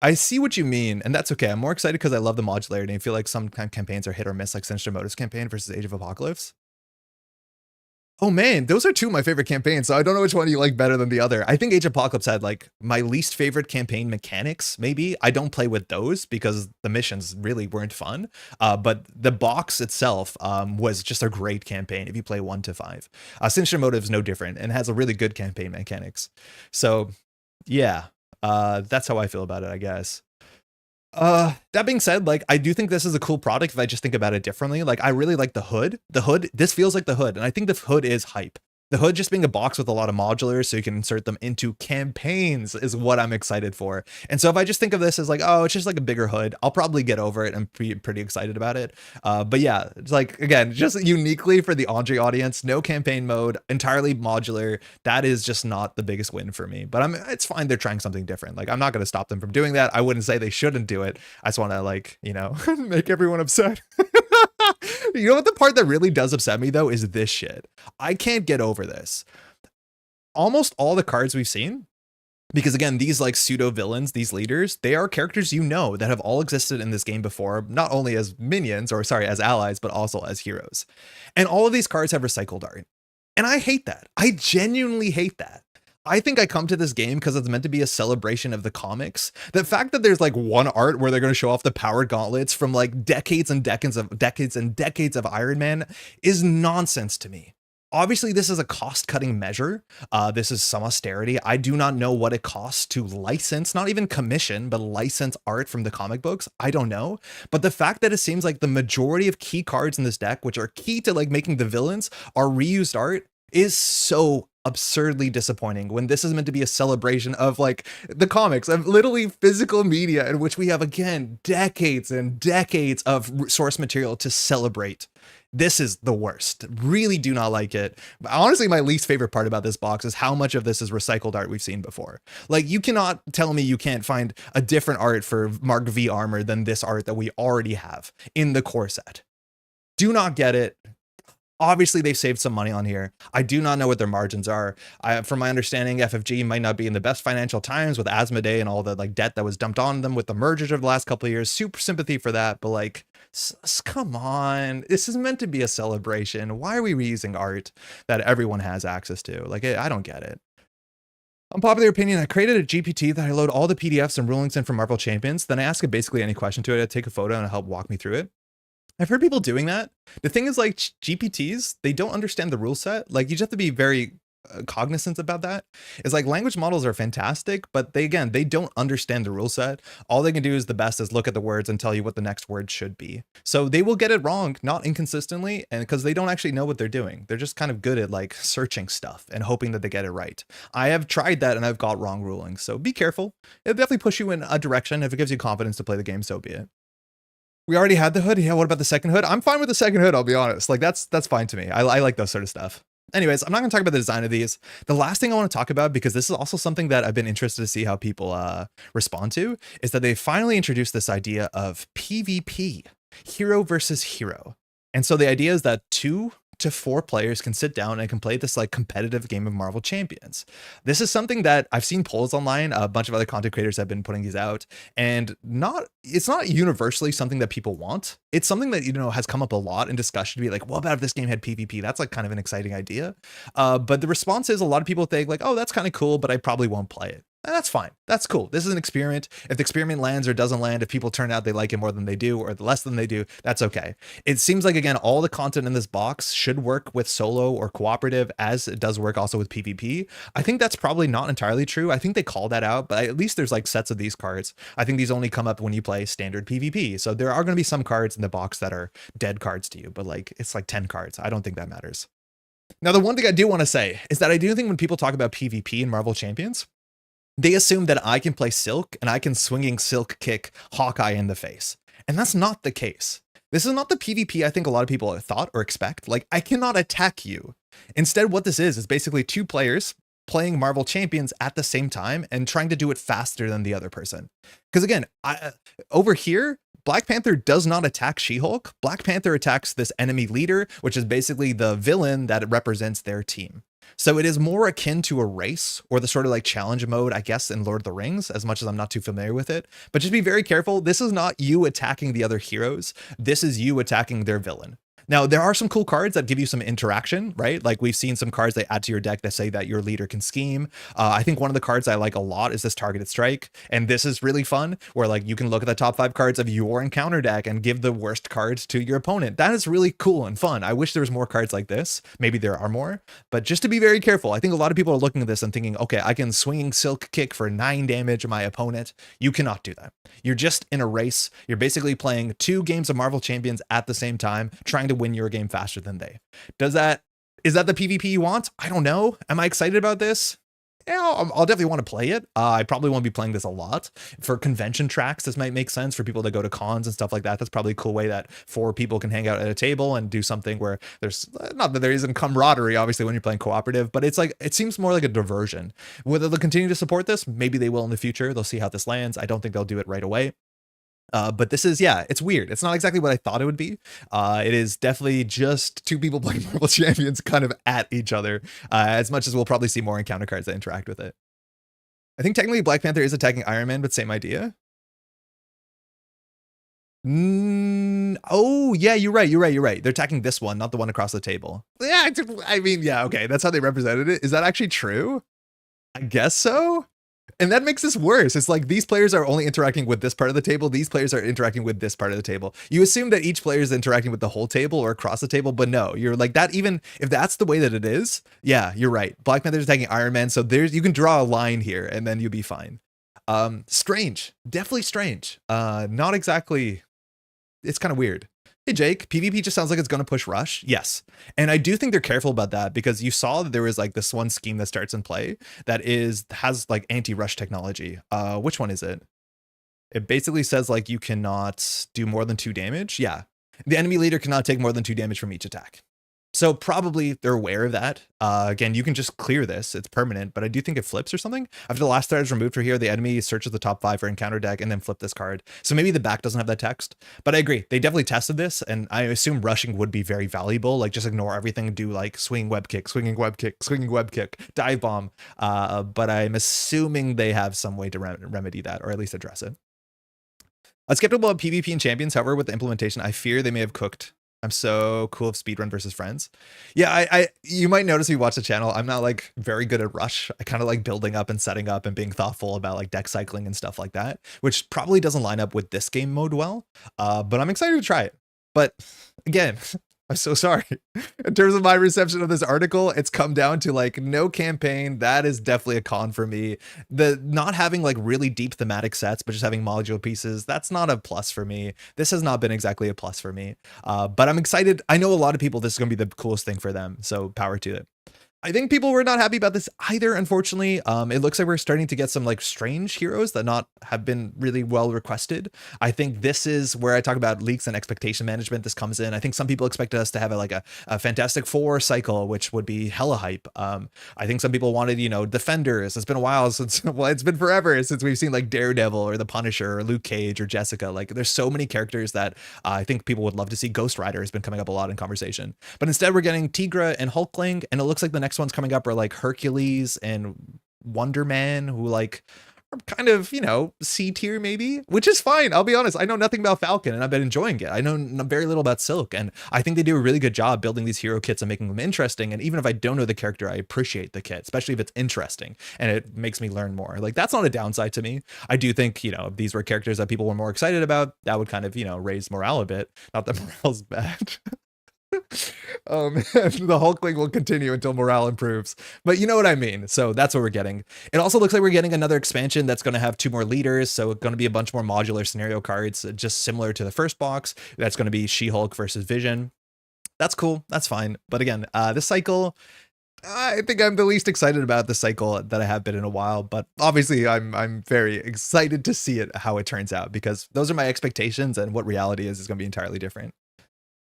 I see what you mean, and that's okay. I'm more excited because I love the modularity and feel like some campaigns are hit or miss, like Sinister Motive's campaign versus Age of Apocalypse. Oh man, those are two of my favorite campaigns, so I don't know which one you like better than the other. I think Age of Apocalypse had like my least favorite campaign mechanics, maybe. I don't play with those because the missions really weren't fun, but the box itself was just a great campaign if you play 1 to 5. Sinister Motive is no different and has a really good campaign mechanics. So yeah, that's how I feel about it, I guess. That being said, like I do think this is a cool product if I just think about it differently. Like I really like the hood. This feels like the hood, and I think the hood is hype. The hood just being a box with a lot of modulars so you can insert them into campaigns is what I'm excited for. And so if I just think of this as like, oh, it's just like a bigger hood, I'll probably get over it and be pretty excited about it. But yeah, it's like, again, just uniquely for the Andre audience, no campaign mode, entirely modular. That is just not the biggest win for me, but it's fine. They're trying something different. Like I'm not going to stop them from doing that. I wouldn't say they shouldn't do it. I just want to like, you know, make everyone upset. You know what the part that really does upset me though is this shit. I can't get over this. Almost all the cards we've seen, because again, these like pseudo villains, these leaders, they are characters you know that have all existed in this game before, not only as minions or sorry, as allies, but also as heroes. And all of these cards have recycled art. And I hate that. I genuinely hate that. I think I come to this game because it's meant to be a celebration of the comics. The fact that there's like one art where they're going to show off the power gauntlets from like decades and decades of Iron Man is nonsense to me. Obviously, this is a cost-cutting measure. This is some austerity. I do not know what it costs to license, not even commission, but license art from the comic books. I don't know. But the fact that it seems like the majority of key cards in this deck, which are key to like making the villains, are reused art is so absurdly disappointing when this is meant to be a celebration of like the comics, of literally physical media in which we have again decades and decades of source material to celebrate. This is the worst. Really do not like it. Honestly, my least favorite part about this box is how much of this is recycled art we've seen before. Like you cannot tell me you can't find a different art for Mark V armor than this art that we already have in the core set. Do not get it. Obviously, they've saved some money on here. I do not know what their margins are. From my understanding, FFG might not be in the best financial times with Asmodee and all the like debt that was dumped on them with the mergers of the last couple of years. Super sympathy for that, but like, come on. This is meant to be a celebration. Why are we reusing art that everyone has access to? Like, I don't get it. Unpopular opinion, I created a GPT that I load all the PDFs and rulings in from Marvel Champions. Then I ask it basically any question to it. I take a photo and it help walk me through it. I've heard people doing that. The thing is like GPTs, they don't understand the rule set. Like you just have to be very cognizant about that is like language models are fantastic, but they don't understand the rule set. All they can do is the best is look at the words and tell you what the next word should be. So they will get it wrong, not inconsistently, and because they don't actually know what they're doing. They're just kind of good at like searching stuff and hoping that they get it right. I have tried that and I've got wrong rulings. So be careful. It'll definitely push you in a direction. If it gives you confidence to play the game, so be it. We already had the hood. Yeah, what about the second hood? I'm fine with the second hood, I'll be honest. Like that's fine to me. I like those sort of stuff. Anyways, I'm not going to talk about the design of these. The last thing I want to talk about, because this is also something that I've been interested to see how people respond to, is that they finally introduced this idea of PvP, hero versus hero. And so the idea is that 2 to 4 players can sit down and can play this like competitive game of Marvel Champions. This is something that I've seen polls online. A bunch of other content creators have been putting these out, and it's not universally something that people want. It's something that, you know, has come up a lot in discussion to be like, well, about if this game had PvP, that's like kind of an exciting idea. But the response is a lot of people think like, oh, that's kind of cool, but I probably won't play it. And that's fine. That's cool. This is an experiment. If the experiment lands or doesn't land, if people turn out they like it more than they do or less than they do, that's okay. It seems like, again, all the content in this box should work with solo or cooperative, as it does work also with PvP. I think that's probably not entirely true. I think they call that out, but at least there's like sets of these cards. I think these only come up when you play standard PvP. So there are going to be some cards in the box that are dead cards to you, but like it's like 10 cards. I don't think that matters. Now, the one thing I do want to say is that I do think when people talk about PvP in Marvel Champions, they assume that I can play Silk and I can swinging Silk kick Hawkeye in the face. And that's not the case. This is not the PvP I think a lot of people thought or expect. Like, I cannot attack you. Instead, what this is basically 2 players playing Marvel Champions at the same time and trying to do it faster than the other person. Because again, over here, Black Panther does not attack She-Hulk. Black Panther attacks this enemy leader, which is basically the villain that represents their team. So it is more akin to a race or the sort of like challenge mode, I guess, in Lord of the Rings, as much as I'm not too familiar with it. But just be very careful. This is not you attacking the other heroes. This is you attacking their villain. Now, there are some cool cards that give you some interaction, right? Like we've seen some cards that add to your deck that say that your leader can scheme. I think one of the cards I like a lot is this Targeted Strike. And this is really fun, where like you can look at the top 5 cards of your encounter deck and give the worst cards to your opponent. That is really cool and fun. I wish there was more cards like this. Maybe there are more, but just to be very careful. I think a lot of people are looking at this and thinking, okay, I can swinging Silk kick for 9 damage of my opponent. You cannot do that. You're just in a race. You're basically playing 2 games of Marvel Champions at the same time, trying to win your game faster than they. Is that the PvP you want? I don't know. Am I excited about this? Yeah, I'll definitely want to play it. I probably won't be playing this a lot. For convention tracks, this might make sense for people that go to cons and stuff like that. That's probably a cool way that 4 people can hang out at a table and do something where there's not that there isn't camaraderie, obviously, when you're playing cooperative, but it's like, it seems more like a diversion. Whether they'll continue to support this, maybe they will in the future. They'll see how this lands. I don't think they'll do it right away. But this is, yeah, it's weird. It's not exactly what I thought it would be. It is definitely just 2 people playing Marvel Champions kind of at each other, as much as we'll probably see more encounter cards that interact with it. I think technically Black Panther is attacking Iron Man, but same idea. Oh, yeah, you're right. They're attacking this one, not the one across the table. Yeah, I mean, yeah, okay, that's how they represented it. Is that actually true? I guess so. And that makes this worse. It's like these players are only interacting with this part of the table. These players are interacting with this part of the table. You assume that each player is interacting with the whole table or across the table, but no, you're like that. Even if that's the way that it is, yeah, you're right. Black Panther's attacking Iron Man. So you can draw a line here and then you'll be fine. Strange, definitely strange. Not exactly. It's kind of weird. Hey, Jake, PvP just sounds like it's going to push rush. Yes. And I do think they're careful about that because you saw that there was like this one scheme that starts in play that has like anti-rush technology. Which one is it? It basically says like you cannot do more than 2 damage. Yeah. The enemy leader cannot take more than 2 damage from each attack. So probably they're aware of that. Again, you can just clear this. It's permanent, but I do think it flips or something. After the last threat is removed for here, the enemy searches the top 5 for encounter deck and then flip this card. So maybe the back doesn't have that text, but I agree. They definitely tested this, and I assume rushing would be very valuable. Like just ignore everything and do like swinging web kick, dive bomb. But I'm assuming they have some way to remedy that, or at least address it. I'm skeptical about PvP and champions. However, with the implementation, I fear they may have cooked. I'm so cool of speedrun versus friends. Yeah, you might notice if you watch the channel, I'm not like very good at rush. I kind of like building up and setting up and being thoughtful about like deck cycling and stuff like that, which probably doesn't line up with this game mode well. But I'm excited to try it. But again, I'm so sorry. In terms of my reception of this article, it's come down to like no campaign. That is definitely a con for me. The not having like really deep thematic sets, but just having module pieces, that's not a plus for me. This has not been exactly a plus for me. But I'm excited. I know a lot of people, this is going to be the coolest thing for them. So power to it. I think people were not happy about this either, unfortunately. It looks like we're starting to get some like strange heroes that not have been really well requested. I think this is where I talk about leaks and expectation management. This comes in. I think some people expected us to have a Fantastic Four cycle, which would be hella hype. I think some people wanted, you know, Defenders. It's been a while since, well, it's been forever since we've seen like Daredevil or the Punisher or Luke Cage or Jessica. Like there's so many characters that I think people would love to see. Ghost Rider has been coming up a lot in conversation, but instead we're getting Tigra and Hulkling, and it looks like the next ones coming up are like Hercules and Wonder Man, who like are kind of, you know, C tier maybe, which is fine. I'll be honest. I know nothing about Falcon and I've been enjoying it. I know very little about Silk, and I think they do a really good job building these hero kits and making them interesting. And even if I don't know the character, I appreciate the kit, especially if it's interesting and it makes me learn more. Like that's not a downside to me. I do think, you know, if these were characters that people were more excited about, that would kind of, you know, raise morale a bit. Not that morale's bad. The Hulkling will continue until morale improves, but you know what I mean. So that's what we're getting. It also looks like we're getting another expansion that's going to have 2 more leaders, so it's going to be a bunch more modular scenario cards, just similar to the first box. That's going to be She-Hulk versus Vision. That's cool, that's fine. But again, this cycle, I think I'm the least excited about the cycle that I have been in a while, but obviously I'm very excited to see it, how it turns out, because those are my expectations, and what reality is going to be entirely different.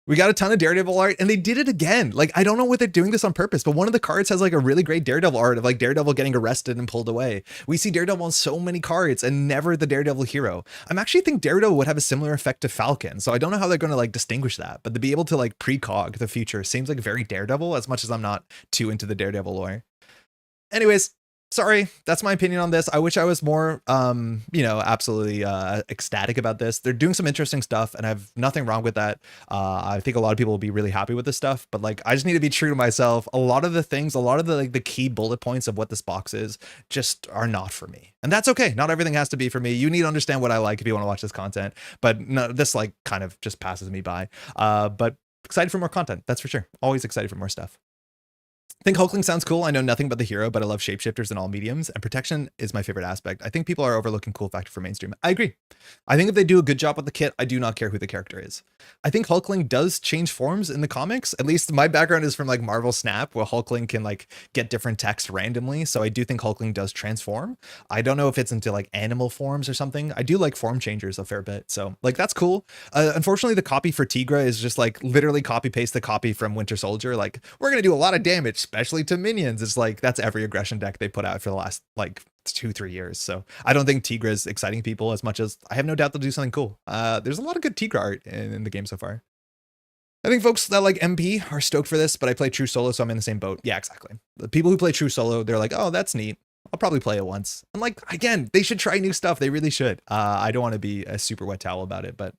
We got a ton of Daredevil art, and they did it again. Like, I don't know what they're doing this on purpose, but one of the cards has like a really great Daredevil art of like Daredevil getting arrested and pulled away. We see Daredevil on so many cards and never the Daredevil hero. I'm actually think Daredevil would have a similar effect to Falcon, so I don't know how they're going to like distinguish that, but to be able to like precog the future seems like very Daredevil, as much as I'm not too into the Daredevil lore. Anyways, sorry, that's my opinion on this. I wish I was more, you know, absolutely ecstatic about this. They're doing some interesting stuff, and I have nothing wrong with that. I think a lot of people will be really happy with this stuff, but like, I just need to be true to myself. A lot of the things, a lot of the like the key bullet points of what this box is, just are not for me, and that's okay. Not everything has to be for me. You need to understand what I like if you want to watch this content, but no, this like kind of just passes me by. But excited for more content, that's for sure. Always excited for more stuff. I think Hulkling sounds cool. I know nothing about the hero, but I love shapeshifters in all mediums, and protection is my favorite aspect. I think people are overlooking cool factor for mainstream. I agree. I think if they do a good job with the kit, I do not care who the character is. I think Hulkling does change forms in the comics. At least my background is from like Marvel Snap, where Hulkling can like get different text randomly. So I do think Hulkling does transform. I don't know if it's into like animal forms or something. I do like form changers a fair bit. So like, that's cool. Unfortunately, the copy for Tigra is just like literally copy paste the copy from Winter Soldier. Like, we're going to do a lot of damage, especially to minions. It's like, that's every aggression deck they put out for the last like 2-3 years. So I don't think Tigra is exciting people as much as I have no doubt they'll do something cool. There's a lot of good Tigra art in the game so far. I think folks that like MP are stoked for this, but I play True Solo, so I'm in the same boat. Yeah, exactly. The people who play True Solo, they're like, oh, that's neat. I'll probably play it once. And like, again, they should try new stuff. They really should. I don't want to be a super wet towel about it, but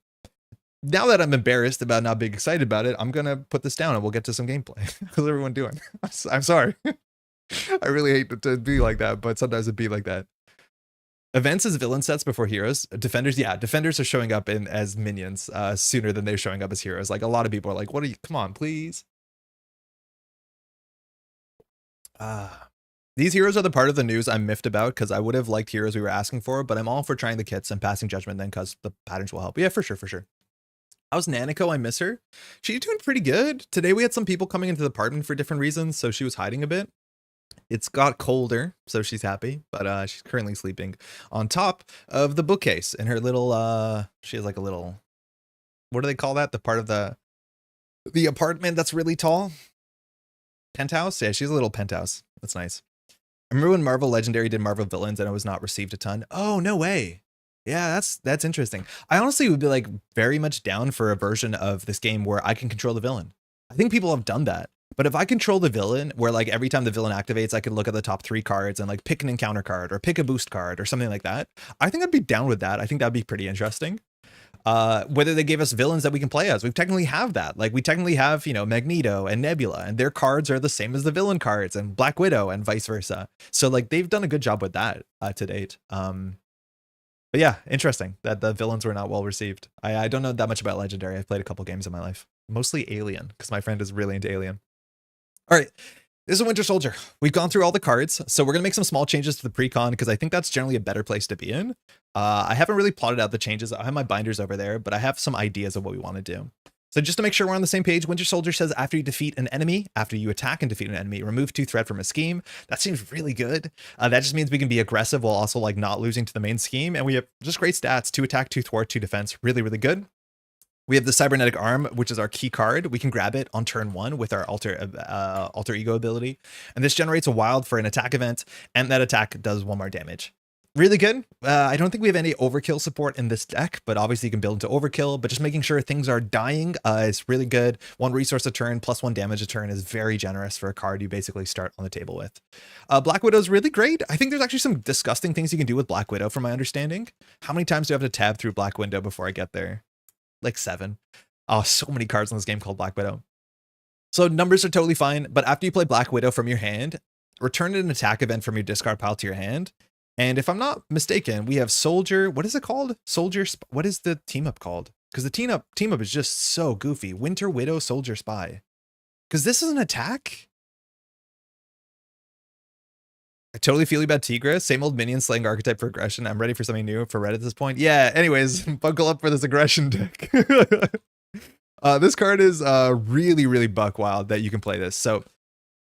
now that I'm embarrassed about not being excited about it, I'm going to put this down and we'll get to some gameplay. How's everyone doing? I'm sorry. I really hate to be like that, but sometimes it'd be like that. Events as villain sets before heroes. Defenders, yeah, defenders are showing up in as minions sooner than they're showing up as heroes. Like, a lot of people are like, what are you, come on, please. These heroes are the part of the news I'm miffed about, because I would have liked heroes we were asking for, but I'm all for trying the kits and passing judgment then, because the patterns will help. Yeah, for sure, for sure. How's Nanako? I miss her. She's doing pretty good. Today we had some people coming into the apartment for different reasons, so she was hiding a bit. It's got colder, so she's happy, but she's currently sleeping on top of the bookcase in her little, she has like a little, what do they call that? The part of the apartment that's really tall? Penthouse? Yeah, she's a little penthouse. That's nice. I remember when Marvel Legendary did Marvel Villains and it was not received a ton. Oh, no way. Yeah, that's interesting. I honestly would be like very much down for a version of this game where I can control the villain. I think people have done that. But if I control the villain, where like every time the villain activates, I could look at the top 3 cards and like pick an encounter card or pick a boost card or something like that, I think I'd be down with that. I think that'd be pretty interesting. Whether they gave us villains that we can play as, we technically have that. Like, we technically have, you know, Magneto and Nebula, and their cards are the same as the villain cards, and Black Widow and vice versa. So like, they've done a good job with that to date. But yeah, interesting that the villains were not well received. I don't know that much about Legendary. I've played a couple games in my life, mostly Alien, because my friend is really into Alien. All right, this is a Winter Soldier. We've gone through all the cards, so we're gonna make some small changes to the pre-con because I think that's generally a better place to be in. I haven't really plotted out the changes. I have my binders over there, but I have some ideas of what we want to do. So just to make sure we're on the same page, Winter Soldier says after you defeat an enemy, after you attack and defeat an enemy, remove 2 threat from a scheme. That seems really good. That just means we can be aggressive while also like not losing to the main scheme. And we have just great stats: 2 attack, 2 thwart, 2 defense. Really, really good. We have the cybernetic arm, which is our key card. We can grab it on turn 1 with our alter ego ability. And this generates a wild for an attack event. And that attack does 1 more damage. Really good. I don't think we have any overkill support in this deck, but obviously you can build into overkill, but just making sure things are dying is really good. 1 resource a turn plus 1 damage a turn is very generous for a card you basically start on the table with. Black Widow is really great. I think there's actually some disgusting things you can do with Black Widow from my understanding. How many times do I have to tab through Black Widow before I get there? Like 7. Oh, so many cards in this game called Black Widow. So numbers are totally fine, but after you play Black Widow from your hand, return an attack event from your discard pile to your hand. And if I'm not mistaken, we have Soldier. What is it called? Soldier. What is the team up called? Because the team up is just so goofy. Winter Widow, Soldier Spy. Because this is an attack. I totally feel you about Tigra. Same old minion slaying archetype for aggression. I'm ready for something new for Red at this point. Yeah. Anyways, buckle up for this aggression deck. This card is really, really buck wild that you can play this. So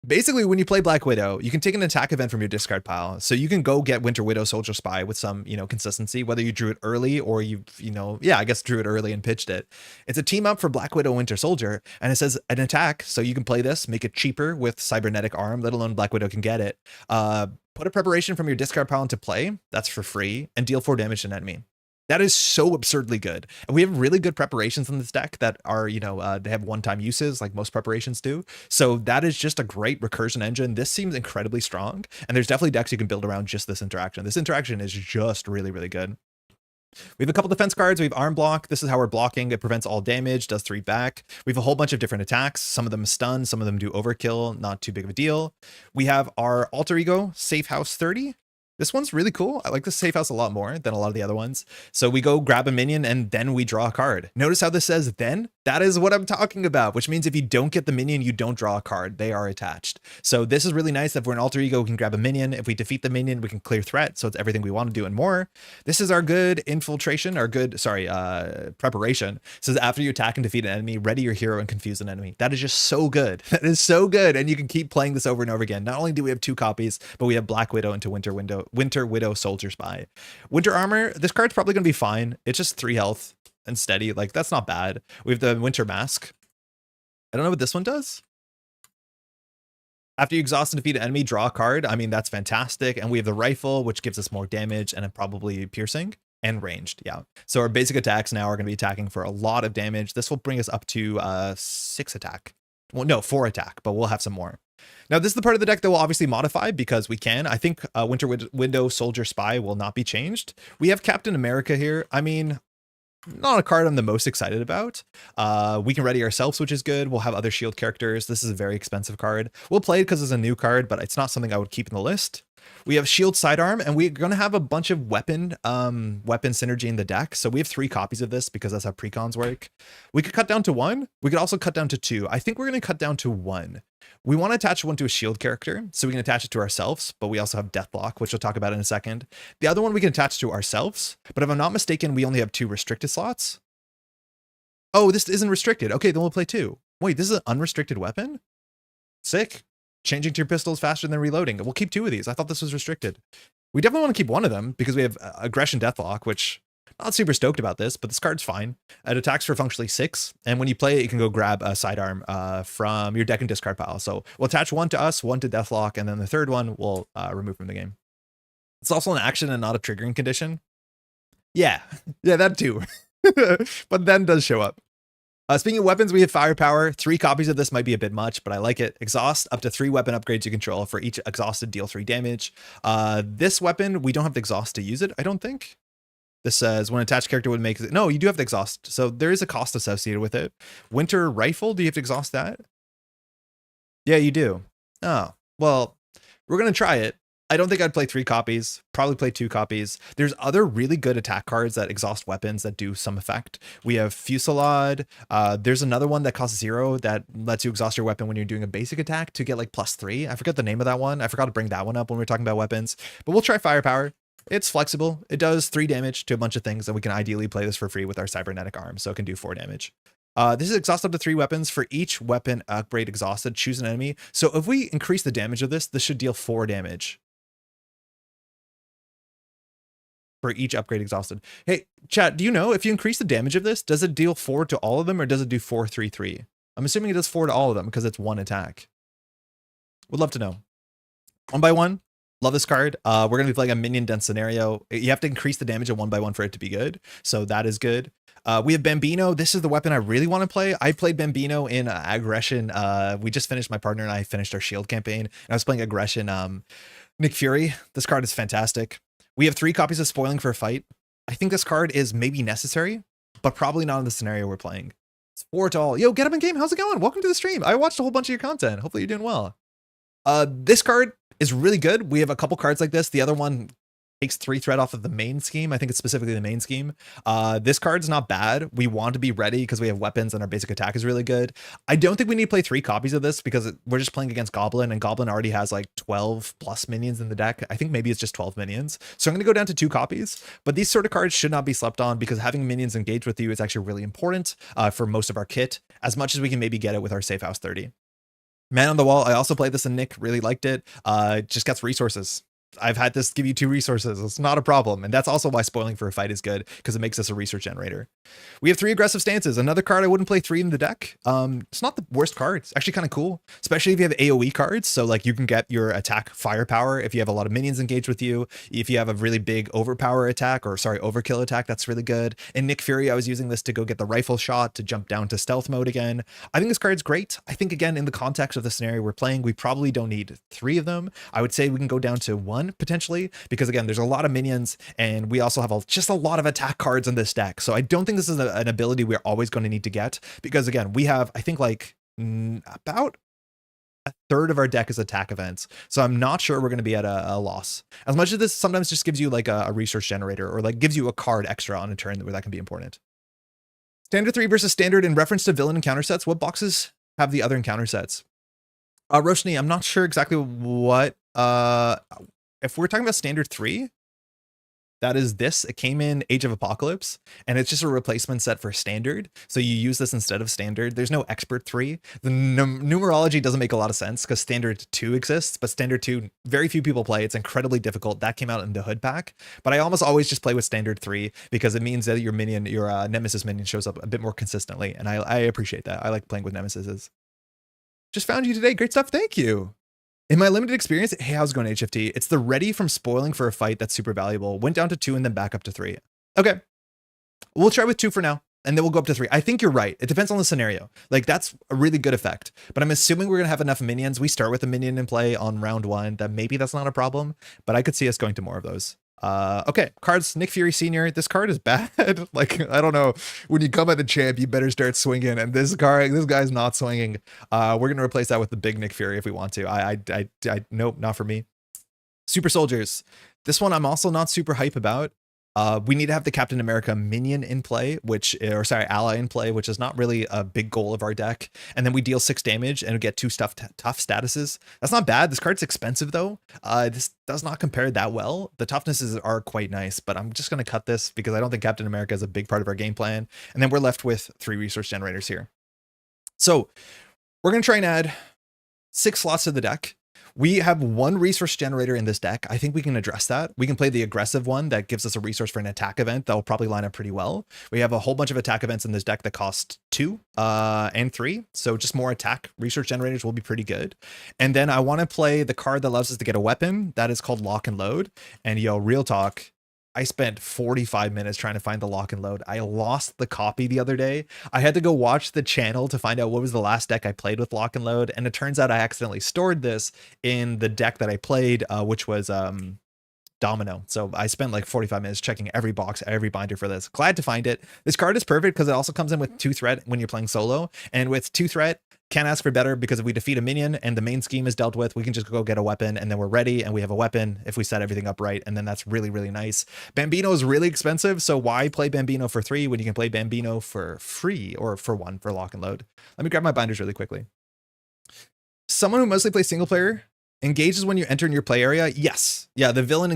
basically, when you play Black Widow, you can take an attack event from your discard pile. So you can go get Winter Widow, Soldier Spy with some, consistency, whether you drew it early or I guess drew it early and pitched it. It's a team up for Black Widow, Winter Soldier, and it says an attack. So you can play this, make it cheaper with cybernetic arm, let alone Black Widow can get it. Put a preparation from your discard pile into play. That's for free, and deal 4 damage to an enemy. That is so absurdly good. And we have really good preparations in this deck that are, they have one-time uses like most preparations do. So that is just a great recursion engine. This seems incredibly strong. And there's definitely decks you can build around just this interaction. This interaction is just really, really good. We have a couple defense cards. We have Arm Block. This is how we're blocking. It prevents all damage, does 3 back. We have a whole bunch of different attacks. Some of them stun, some of them do overkill. Not too big of a deal. We have our Alter Ego, Safe House 30. This one's really cool. I like the safe house a lot more than a lot of the other ones. So we go grab a minion and then we draw a card. Notice how this says then? That is what I'm talking about, which means if you don't get the minion, you don't draw a card. They are attached. So this is really nice. If we're an alter ego, we can grab a minion. If we defeat the minion, we can clear threat. So it's everything we want to do and more. This is our good infiltration, preparation. It says after you attack and defeat an enemy, ready your hero and confuse an enemy. That is just so good. That is so good. And you can keep playing this over and over again. Not only do we have 2 copies, but we have Black Widow into Winter Widow, Soldier Spy. Winter Armor, this card's probably going to be fine. It's just 3 health and steady. Like, that's not bad. We have the Winter Mask. I don't know what this one does. After you exhaust and defeat an enemy, draw a card. I mean, that's fantastic. And we have the rifle, which gives us more damage and probably piercing and ranged. Yeah. So our basic attacks now are going to be attacking for a lot of damage. This will bring us up to 6 attack. Well, no, 4 attack, but we'll have some more. Now, this is the part of the deck that will obviously modify because we can. I think Winter Widow, Soldier Spy will not be changed. We have Captain America here. I mean, not a card I'm the most excited about. We can ready ourselves, which is good. We'll have other shield characters. This is a very expensive card. We'll play it because it's a new card, but it's not something I would keep in the list. We have shield sidearm, and we're going to have a bunch of weapon synergy in the deck. So we have 3 copies of this because that's how precons work. We could cut down to 1. We could also cut down to 2. I think we're going to cut down to 1. We want to attach one to a shield character, so we can attach it to ourselves, but we also have Deathlock, which we'll talk about in a second. The other one we can attach to ourselves, but if I'm not mistaken, we only have 2 restricted slots. Oh, this isn't restricted. Okay, then we'll play 2. Wait, this is an unrestricted weapon? Sick. Changing to your pistols faster than reloading. We'll keep 2 of these. I thought this was restricted. We definitely want to keep one of them because we have Aggression Deathlock, which not super stoked about this, but this card's fine. It attacks for functionally 6. And when you play it, you can go grab a sidearm from your deck and discard pile. So we'll attach 1 to us, 1 to Deathlock, and then the 3rd one we'll remove from the game. It's also an action and not a triggering condition. Yeah, that too. But then does show up. Speaking of weapons, we have Firepower. 3 copies of this might be a bit much, but I like it. Exhaust, up to 3 weapon upgrades you control. For each exhausted, deal 3 damage. This weapon, we don't have the exhaust to use it, I don't think. This says when attached character would make... No, you do have the exhaust. So there is a cost associated with it. Winter Rifle, do you have to exhaust that? Yeah, you do. Oh, well, we're going to try it. I don't think I'd play 3 copies, probably play 2 copies. There's other really good attack cards that exhaust weapons that do some effect. We have Fusillade. There's another one that costs 0 that lets you exhaust your weapon when you're doing a basic attack to get like +3. I forgot the name of that one. I forgot to bring that one up when we were talking about weapons, but we'll try Firepower. It's flexible. It does 3 damage to a bunch of things, and we can ideally play this for free with our cybernetic arm, so it can do 4 damage. This is exhaust up to 3 weapons. For each weapon upgrade exhausted, choose an enemy. So if we increase the damage of this should deal 4 damage. For each upgrade exhausted. Hey, chat, do you know if you increase the damage of this, does it deal 4 to all of them or does it do 4, 3, 3? I'm assuming it does 4 to all of them because it's 1 attack. Would love to know. 1 by 1. Love this card. We're going to be playing a minion dense scenario. You have to increase the damage of 1 by 1 for it to be good. So that is good. We have Bambino. This is the weapon I really want to play. I played Bambino in Aggression. We just finished, my partner and I finished our shield campaign. And I was playing Aggression. Nick Fury. This card is fantastic. We have 3 copies of Spoiling for a Fight. I think this card is maybe necessary, but probably not in the scenario we're playing. It's 4 to all. Yo, Get Up in Game, how's it going? Welcome to the stream. I watched a whole bunch of your content. Hopefully you're doing well. This card is really good. We have a couple cards like this. The other one takes 3 threat off of the main scheme. I think it's specifically the main scheme. This card's not bad. We want to be ready because we have weapons and our basic attack is really good. I don't think we need to play 3 copies of this because we're just playing against Goblin, and Goblin already has like 12 plus minions in the deck. I think maybe it's just 12 minions. So I'm going to go down to 2 copies, but these sort of cards should not be slept on because having minions engage with you is actually really important for most of our kit, as much as we can maybe get it with our Safe House 30. Man on the Wall, I also played this and Nick really liked it. Just gets resources. I've had this give you 2 resources. It's not a problem. And that's also why Spoiling for a Fight is good, because it makes us a research generator. We have 3 aggressive stances. Another card I wouldn't play 3 in the deck. It's not the worst card. It's actually kind of cool, especially if you have AoE cards. So like you can get your attack firepower if you have a lot of minions engaged with you. If you have a really big overpower attack, or sorry, overkill attack, that's really good. In Nick Fury, I was using this to go get the rifle shot to jump down to stealth mode again. I think this card's great. I think, again, in the context of the scenario we're playing, we probably don't need 3 of them. I would say we can go down to 1 potentially, because again, there's a lot of minions and we also have just a lot of attack cards in this deck. So I don't think this is an ability we're always going to need to get, because again, we have, I think, like about a third of our deck is attack events. So I'm not sure we're going to be at a loss. As much as this sometimes just gives you like a research generator, or like gives you a card extra on a turn where that can be important. Standard 3 versus standard. In reference to villain encounter sets, what boxes have the other encounter sets? Roshni, I'm not sure exactly what, if we're talking about standard 3, that is this. It came in Age of Apocalypse, and it's just a replacement set for standard. So you use this instead of standard. There's no expert 3. The numerology doesn't make a lot of sense because standard 2 exists, but standard 2, very few people play. It's incredibly difficult. That came out in the hood pack, but I almost always just play with standard 3 because it means that your minion, your nemesis minion, shows up a bit more consistently. And I appreciate that. I like playing with nemesises. Just found you today. Great stuff. Thank you. In my limited experience, hey, how's it going, HFT? It's the ready from Spoiling for a Fight that's super valuable. Went down to 2 and then back up to 3. Okay. We'll try with 2 for now, and then we'll go up to 3. I think you're right. It depends on the scenario. Like, that's a really good effect. But I'm assuming we're going to have enough minions. We start with a minion in play on round 1. That maybe that's not a problem, but I could see us going to more of those. Okay, cards. Nick Fury Sr. This card is bad. Like, I don't know. When you come at the champ, you better start swinging. And this guy's not swinging. We're gonna replace that with the big Nick Fury if we want to. I nope, not for me. Super Soldiers. This one I'm also not super hype about. We need to have the Captain America minion in play, ally in play, which is not really a big goal of our deck. And then we deal 6 damage and we get 2 tough statuses. That's not bad. This card's expensive though. This does not compare that well. The toughnesses are quite nice, but I'm just going to cut this because I don't think Captain America is a big part of our game plan. And then we're left with 3 resource generators here. So we're going to try and add 6 slots to the deck. We have 1 resource generator in this deck. I think we can address that. We can play the aggressive one that gives us a resource for an attack event that will probably line up pretty well. We have a whole bunch of attack events in this deck that cost 2 and 3. So just more attack resource generators will be pretty good. And then I want to play the card that allows us to get a weapon that is called Lock and Load. And yo, real talk, I spent 45 minutes trying to find the Lock and Load. I lost the copy the other day. I had to go watch the channel to find out what was the last deck I played with Lock and Load. And it turns out I accidentally stored this in the deck that I played, which was Domino. So I spent like 45 minutes checking every box, every binder for this. Glad to find it. This card is perfect because it also comes in with 2 threat when you're playing solo. And with 2 threat, Can't ask for better, because if we defeat a minion and the main scheme is dealt with, we can just go get a weapon and then we're ready and we have a weapon if we set everything up right. And then that's really, really nice. Bambino is really expensive. So why play Bambino for 3 when you can play Bambino for free or for 1 for lock and load? Let me grab my binders really quickly. Someone who mostly plays single player engages when you enter in your play area. Yes. Yeah, the villain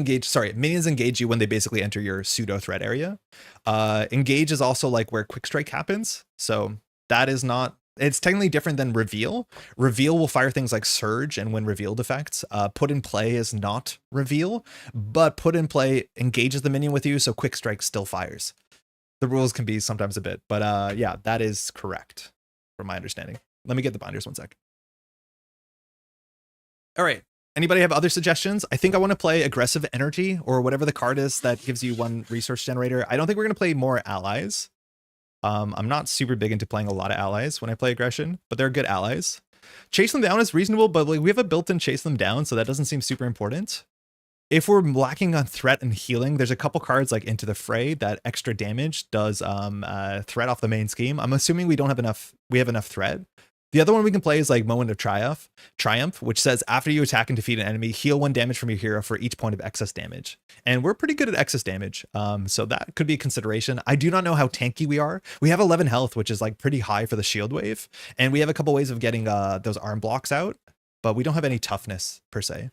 minions engage you when they basically enter your pseudo threat area. Engage is also like where quick strike happens. So that is not, it's technically different than reveal. Reveal will fire things like surge and when revealed effects. Put in play is not reveal, but put in play engages the minion with you. So quick strike still fires. The rules can be sometimes a bit, but yeah, that is correct from my understanding. Let me get the binders 1 sec. All right. Anybody have other suggestions? I think I want to play Aggressive Energy or whatever the card is that gives you 1 resource generator. I don't think we're going to play more allies. I'm not super big into playing a lot of allies when I play Aggression, but they're good allies. Chase them down is reasonable, but like we have a built-in chase them down, so that doesn't seem super important. If we're lacking on threat and healing, there's a couple cards like Into the Fray that extra damage does threat off the main scheme. I'm assuming we have enough threat. The other one we can play is like Moment of Triumph, which says after you attack and defeat an enemy, heal 1 damage from your hero for each point of excess damage. And we're pretty good at excess damage, so that could be a consideration. I do not know how tanky we are. We have 11 health, which is like pretty high for the shield wave. And we have a couple ways of getting those arm blocks out, but we don't have any toughness per se.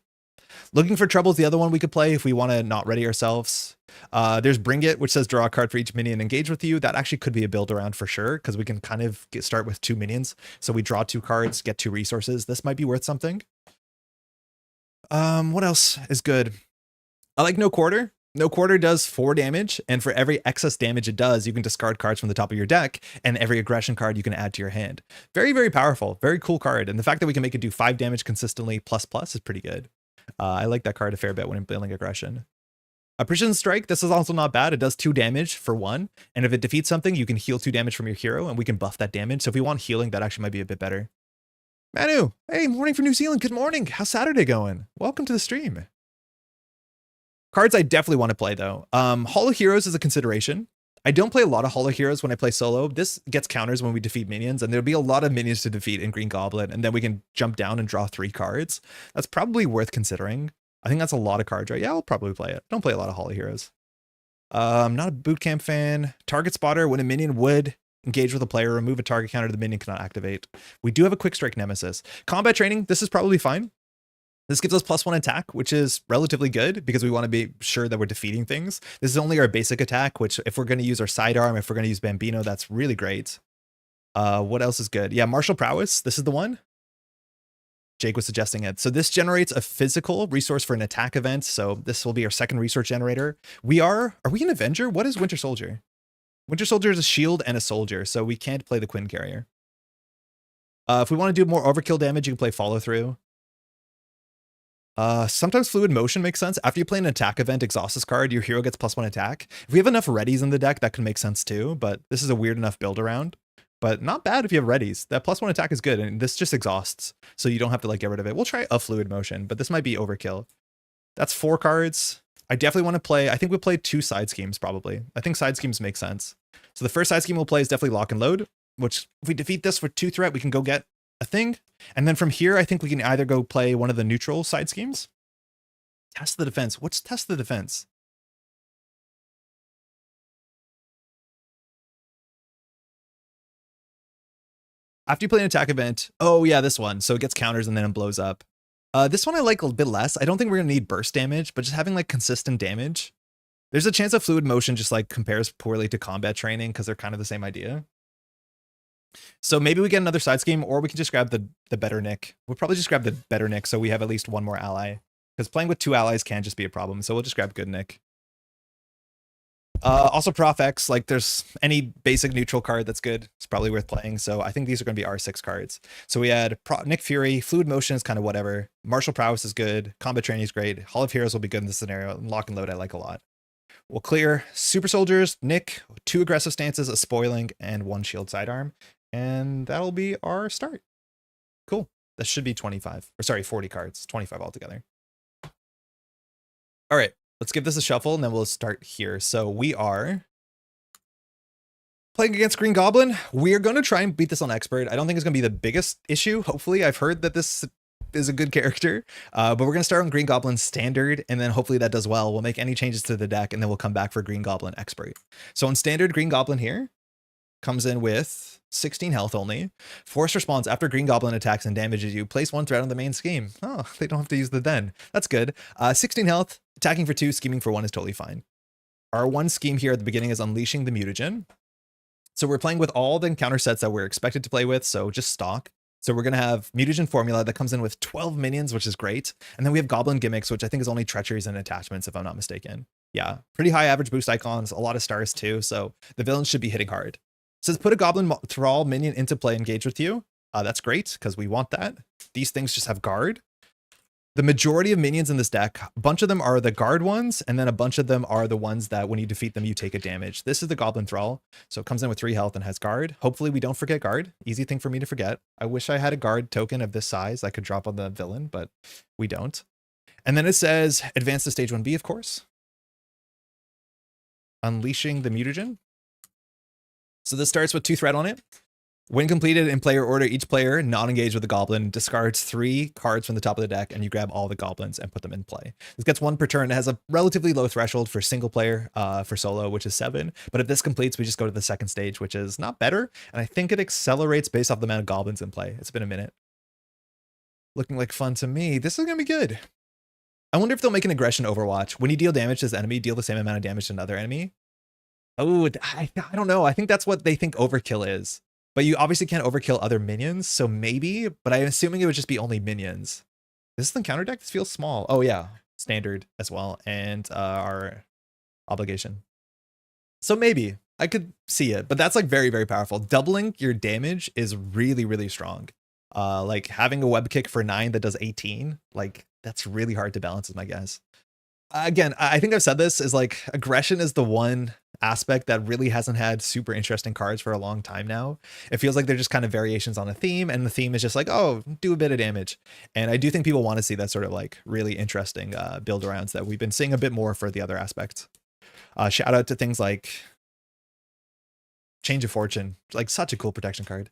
Looking for Trouble is the other one we could play if we want to not ready ourselves. There's Bring It, which says draw a card for each minion engage with you. That actually could be a build around for sure, because we can kind of start with 2 minions. So we draw 2 cards, get 2 resources. This might be worth something. What else is good? I like No Quarter. No Quarter does 4 damage, and for every excess damage it does, you can discard cards from the top of your deck, and every aggression card you can add to your hand. Very, very powerful. Very cool card. And the fact that we can make it do 5 damage consistently plus is pretty good. I like that card a fair bit when I'm building Aggression. A Precision Strike, this is also not bad. It does 2 damage for 1, and if it defeats something, you can heal 2 damage from your hero, and we can buff that damage. So if we want healing, that actually might be a bit better. Manu, hey, morning from New Zealand. Good morning. How's Saturday going? Welcome to the stream. Cards I definitely want to play, though. Hollow Heroes is a consideration. I don't play a lot of Hollow Heroes when I play solo. This gets counters when we defeat minions, and there'll be a lot of minions to defeat in Green Goblin, and then we can jump down and draw 3 cards. That's probably worth considering. I think that's a lot of cards, right? Yeah, I'll probably play it. Don't play a lot of Hollow Heroes. I'm not a boot camp fan. Target Spotter, when a minion would engage with a player, remove a target counter the minion cannot activate. We do have a Quick Strike Nemesis. Combat Training, this is probably fine. This gives us +1 attack, which is relatively good because we want to be sure that we're defeating things. This is only our basic attack, which if we're going to use our sidearm, if we're going to use Bambino, that's really great. What else is good? Yeah, Martial Prowess. This is the one. Jake was suggesting it. So this generates a physical resource for an attack event. So this will be our 2nd resource generator. Are we an Avenger? What is Winter Soldier? Winter Soldier is a shield and a soldier, so we can't play the Quinn Carrier. If we want to do more overkill damage, you can play Follow Through. Sometimes Fluid Motion makes sense. After you play an attack event, exhaust this card, your hero gets +1 attack. If we have enough readies in the deck, that can make sense too, but this is a weird enough build around. But not bad if you have readies. That +1 attack is good, and this just exhausts, so you don't have to like get rid of it. We'll try a Fluid Motion, but this might be overkill. That's 4 cards. I definitely want to play, I think we'll play 2 side schemes probably. I think side schemes make sense. So the first side scheme we'll play is definitely Lock and Load, which if we defeat this for 2 threat, we can go get a thing. And then from here, I think we can either go play one of the neutral side schemes. Test the Defense. What's Test the Defense? After you play an attack event, oh yeah, this one. So it gets counters and then it blows up. This one I like a bit less. I don't think we're gonna need burst damage, but just having like consistent damage. There's a chance that Fluid Motion just like compares poorly to Combat Training because they're kind of the same idea. So maybe we get another side scheme, or we can just grab the better Nick. We'll probably just grab the better Nick so we have at least 1 more ally. Because playing with 2 allies can just be a problem, so we'll just grab good Nick. Also Prof X, like there's any basic neutral card that's good. It's probably worth playing. So I think these are going to be our 6 cards. So we had Nick Fury, Fluid Motion is kind of whatever. Martial Prowess is good. Combat Training is great. Hall of Heroes will be good in this scenario. And Lock and Load I like a lot. We'll clear Super Soldiers, Nick, 2 aggressive stances, a spoiling, and 1 shield sidearm. And that'll be our start. Cool. That should be 25. Or sorry, 40 cards. 25 altogether. All right. Let's give this a shuffle and then we'll start here. So we are Playing against Green Goblin, we're going to try and beat this on Expert. I don't think it's going to be the biggest issue. Hopefully, I've heard that this is a good character, but we're going to start on Green Goblin Standard, and then hopefully that does well. We'll make any changes to the deck, and then we'll come back for Green Goblin Expert. So on Standard, Green Goblin here comes in with 16 health only. Force response after Green Goblin attacks and damages you. Place 1 threat on the main scheme. Oh, they don't have to use the then. That's good. 16 health, attacking for 2, scheming for 1 is totally fine. Our 1 scheme here at the beginning is Unleashing the Mutagen. So we're playing with all the encounter sets that we're expected to play with, so just stock. So we're going to have Mutagen Formula that comes in with 12 minions, which is great. And then we have Goblin Gimmicks, which I think is only Treacheries and Attachments, if I'm not mistaken. Yeah, pretty high average boost icons, a lot of stars too, so the villains should be hitting hard. It says put a Goblin Thrall minion into play, engage with you. That's great, because we want that. These things just have guard. The majority of minions in this deck, a bunch of them are the guard ones, and then a bunch of them are the ones that when you defeat them, you take a damage. This is the Goblin Thrall, so it comes in with 3 health and has guard. Hopefully we don't forget guard. Easy thing for me to forget. I wish I had a guard token of this size I could drop on the villain, but we don't. And then it says advance to stage 1B, of course. Unleashing the Mutagen. So this starts with 2 threat on it. When completed in player order, each player not engaged with the goblin discards 3 cards from the top of the deck, and you grab all the goblins and put them in play. This gets 1 per turn. It has a relatively low threshold for single player, for solo, which is 7. But if this completes, we just go to the second stage, which is not better. And I think it accelerates based off the amount of goblins in play. It's been a minute. Looking like fun to me. This is going to be good. I wonder if they'll make an aggression Overwatch. When you deal damage to this enemy, deal the same amount of damage to another enemy. Oh, I don't know. I think that's what they think overkill is. But you obviously can't overkill other minions, so maybe, but I'm assuming it would just be only minions. This is the counter deck. This feels small. Oh yeah, standard as well, and our obligation. So maybe I could see it, but that's like very, very powerful. Doubling your damage is really, really strong. Like having a web kick for 9 that does 18, like that's really hard to balance is my guess. Again, I think I've said this, is like aggression is the one aspect that really hasn't had super interesting cards for a long time now. It feels like they're just kind of variations on a theme, and the theme is just like, oh, do a bit of damage. And I do think people want to see that sort of like really interesting build arounds that we've been seeing a bit more for the other aspects. Shout out to things like Change of Fortune, like such a cool protection card.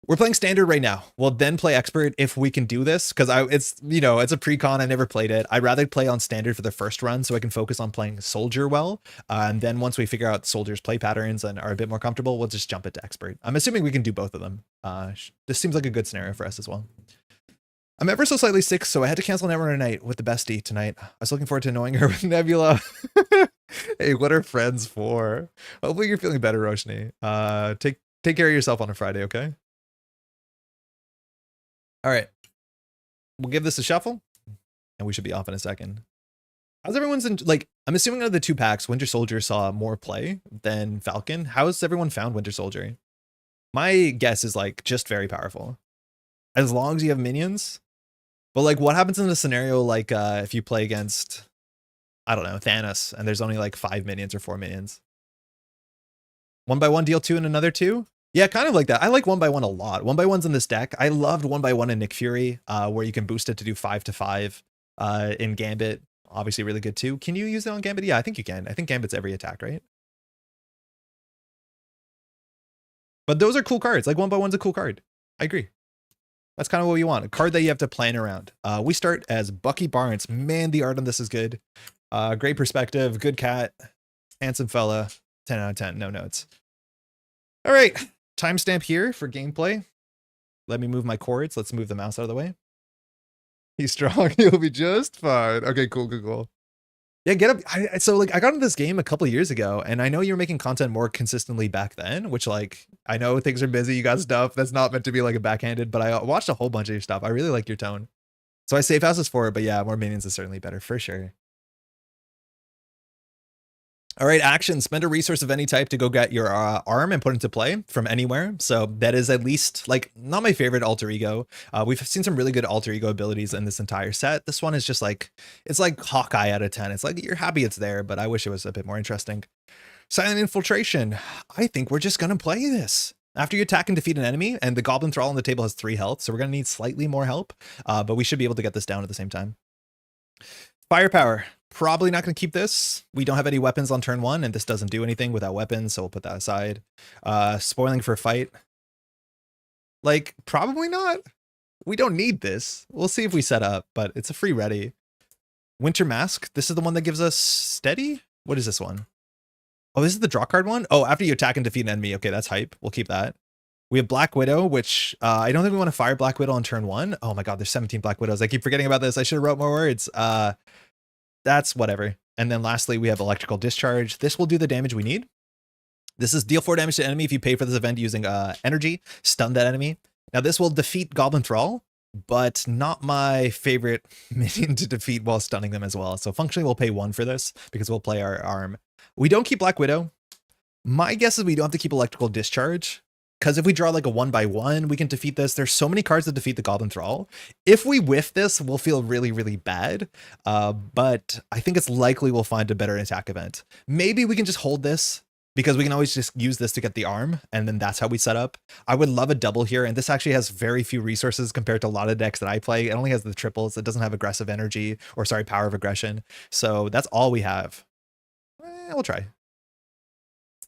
We're playing standard right now. We'll then play expert if we can do this, because it's, you know, it's a pre-con. I never played it. I'd rather play on standard for the first run so I can focus on playing soldier well. And then once we figure out soldiers' play patterns and are a bit more comfortable, we'll just jump into expert. I'm assuming we can do both of them. This seems like a good scenario for us as well. I'm ever so slightly sick, so I had to cancel Neverwinter Night with the bestie tonight. I was looking forward to annoying her with Nebula. Hey, what are friends for? Hopefully you're feeling better, Roshni. Take care of yourself on a Friday, okay? All right, we'll give this a shuffle, and we should be off in a second. How's everyone's like? I'm assuming out of the 2 packs, Winter Soldier saw more play than Falcon. How's everyone found Winter Soldier? My guess is like just very powerful, as long as you have minions. But like, what happens in a scenario like if you play against, I don't know, Thanos, and there's only like 5 minions or 4 minions? 1 by 1 deal 2 and another 2. Yeah, kind of like that. I like 1 by 1 a lot. 1 by 1's in this deck. I loved 1 by 1 in Nick Fury, where you can boost it to do 5 to 5 in Gambit. Obviously really good too. Can you use it on Gambit? Yeah, I think you can. I think Gambit's every attack, right? But those are cool cards. Like 1 by 1's a cool card. I agree. That's kind of what you want. A card that you have to plan around. We start as Bucky Barnes. Man, the art on this is good. Great perspective. Good cat. Handsome fella. 10 out of 10. No notes. All right. Timestamp here for gameplay. Let me move my cords. Let's move the mouse out of the way. He's strong. He'll be just fine. Okay, cool. Yeah, get up. So like I got into this game a couple of years ago, and I know you're making content more consistently back then, which like I know things are busy. You got stuff that's not meant to be like a backhanded, but I watched a whole bunch of your stuff. I really like your tone. So I save houses for it, but yeah, more minions is certainly better for sure. All right, action. Spend a resource of any type to go get your arm and put into play from anywhere. So that is at least like not my favorite alter ego. We've seen some really good alter ego abilities in this entire set. This one is just like, it's like Hawkeye out of 10. It's like you're happy it's there, but I wish it was a bit more interesting. Silent Infiltration. I think we're just going to play this. After you attack and defeat an enemy, and the Goblin Thrall on the table has 3 health, so we're going to need slightly more help, but we should be able to get this down at the same time. Firepower. Probably not going to keep this. We don't have any weapons on turn 1, and this doesn't do anything without weapons, so we'll put that aside. Spoiling for a fight. Like, probably not. We don't need this. We'll see if we set up, but it's a free ready. Winter Mask. This is the one that gives us steady? What is this one? Oh, this is the draw card one? Oh, after you attack and defeat an enemy. Okay, that's hype. We'll keep that. We have Black Widow, which I don't think we want to fire Black Widow on turn 1. Oh my god, there's 17 Black Widows. I keep forgetting about this. I should have wrote more words. That's whatever. And then lastly, we have Electrical Discharge. This will do the damage we need. This is deal 4 damage to enemy if you pay for this event using energy. Stun that enemy. Now this will defeat Goblin Thrall, but not my favorite minion to defeat while stunning them as well. So functionally we'll pay 1 for this because we'll play our arm. We don't keep Black Widow. My guess is we don't have to keep Electrical Discharge, because if we draw like a 1/1, we can defeat this. There's so many cards that defeat the Goblin Thrall. If we whiff this, we'll feel really, really bad. But I think it's likely we'll find a better attack event. Maybe we can just hold this, because we can always just use this to get the arm, and then that's how we set up. I would love a double here, and this actually has very few resources compared to a lot of decks that I play. It only has the triples. It doesn't have aggressive energy, or sorry, power of aggression. So that's all we have. We'll try.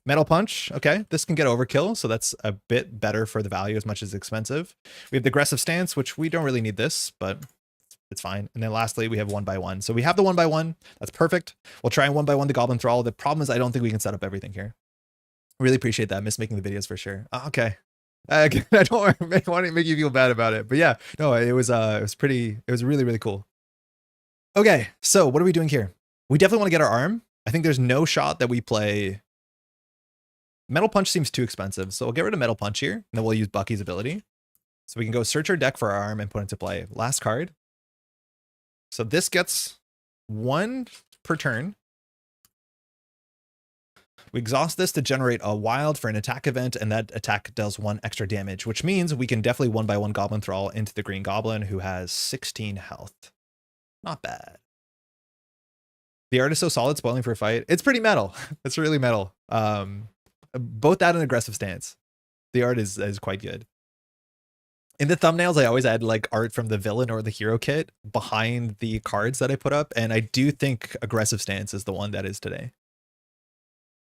Metal Punch. Okay, this can get overkill, so that's a bit better for the value as much as expensive. We have the Aggressive Stance, which we don't really need this, but it's fine. And then lastly, we have 1/1. So we have the 1/1. That's perfect. We'll try and 1/1 the Goblin Thrall. The problem is I don't think we can set up everything here. Really appreciate that. Miss making the videos for sure. Okay. I don't want to make you feel bad about it, but yeah, no, it was really, really cool. Okay, so what are we doing here? We definitely want to get our arm. I think there's no shot that we play. Metal Punch seems too expensive, so we'll get rid of Metal Punch here, and then we'll use Bucky's ability. So we can go search our deck for our arm and put it into play. Last card. So this gets 1 per turn. We exhaust this to generate a wild for an attack event, and that attack does 1 extra damage, which means we can definitely 1/1 Goblin Thrall into the Green Goblin, who has 16 health. Not bad. The art is so solid, spoiling for a fight. It's pretty metal. It's really metal. Both that and Aggressive Stance. The art is quite good. In the thumbnails, I always add like art from the villain or the hero kit behind the cards that I put up, and I do think Aggressive Stance is the one that is today.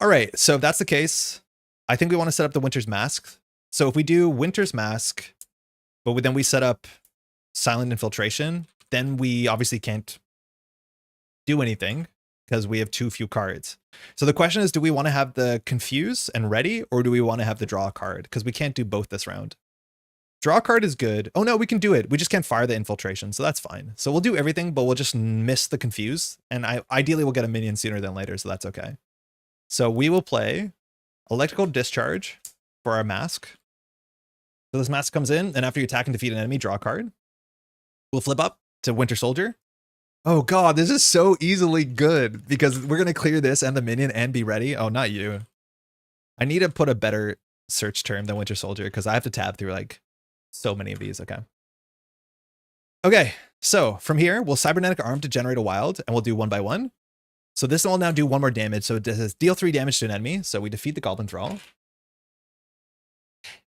All right, so if that's the case, I think we want to set up the Winter's Mask. So if we do Winter's Mask, but then we set up Silent Infiltration, then we obviously can't do anything because we have too few cards. So the question is, do we want to have the Confuse and Ready, or do we want to have the Draw card? Because we can't do both this round. Draw card is good. Oh no, we can do it. We just can't fire the Infiltration, so that's fine. So we'll do everything, but we'll just miss the Confuse, and ideally we'll get a minion sooner than later, so that's okay. So we will play Electrical Discharge for our mask. So this mask comes in, and after you attack and defeat an enemy, draw a card. We'll flip up to Winter Soldier. Oh god, this is so easily good, because we're going to clear this and the minion and be ready. Oh, not you. I need to put a better search term than Winter Soldier, because I have to tab through like so many of these. Okay, so from here, we'll Cybernetic Arm to generate a wild, and we'll do 1/1. So this will now do 1 more damage. So it does deal 3 damage to an enemy. So we defeat the Goblin Thrall.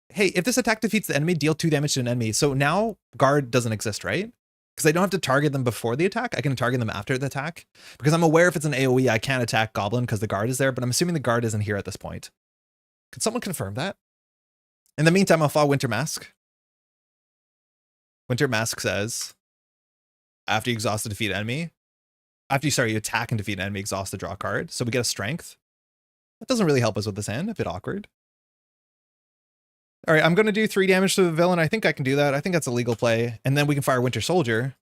Hey, if this attack defeats the enemy, deal 2 damage to an enemy. So now guard doesn't exist, right? Because I don't have to target them before the attack. I can target them after the attack. Because I'm aware if it's an AoE, I can't attack Goblin because the guard is there. But I'm assuming the guard isn't here at this point. Can someone confirm that? In the meantime, I'll follow Winter Mask. Winter Mask says, after you exhaust the defeat enemy, you attack and defeat an enemy, exhaust the draw card. So we get a strength. That doesn't really help us with this hand. A bit awkward. All right, I'm going to do 3 damage to the villain. I think I can do that. I think that's a legal play. And then we can fire Winter Soldier.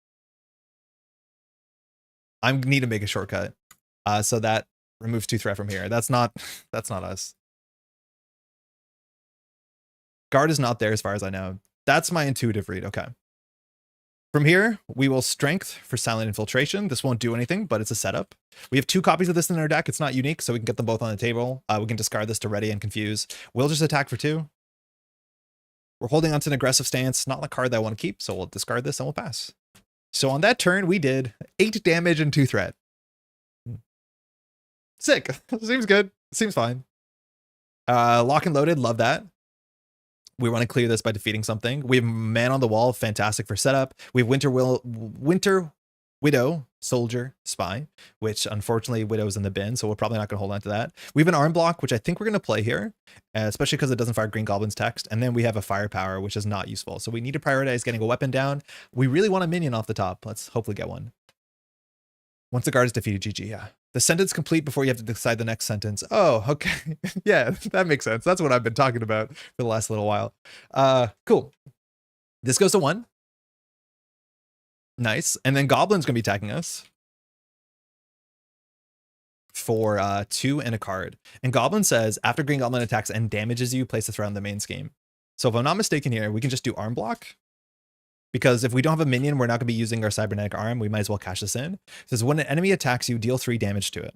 I need to make a shortcut. So that removes 2 threat from here. That's not us. Guard is not there as far as I know. That's my intuitive read. Okay. From here, we will Strength for Silent Infiltration. This won't do anything, but it's a setup. We have 2 copies of this in our deck. It's not unique, so we can get them both on the table. We can discard this to Ready and Confuse. We'll just attack for 2. We're holding onto an Aggressive Stance, not the card that I want to keep, so we'll discard this and we'll pass. So on that turn, we did 8 damage and 2 threat. Sick. Seems good. Seems fine. Lock and Loaded, love that. We want to clear this by defeating something. We have Man on the Wall, fantastic for setup. We have Winter Widow, Soldier, Spy, which unfortunately Widow's in the bin, so we're probably not going to hold on to that. We have an arm block, which I think we're going to play here, especially because it doesn't fire Green Goblin's text. And then we have a firepower, which is not useful. So we need to prioritize getting a weapon down. We really want a minion off the top. Let's hopefully get one. Once the guard is defeated, GG, yeah. The sentence complete before you have to decide the next sentence. Oh, okay. Yeah, that makes sense. That's what I've been talking about for the last little while. Cool. This goes to 1. Nice. And then Goblin's going to be attacking us for 2 and a card. And Goblin says, after Green Goblin attacks and damages you, place a threat on the main scheme. So if I'm not mistaken here, we can just do arm block. Because if we don't have a minion, we're not going to be using our cybernetic arm. We might as well cash this in. It says, when an enemy attacks you, deal 3 damage to it.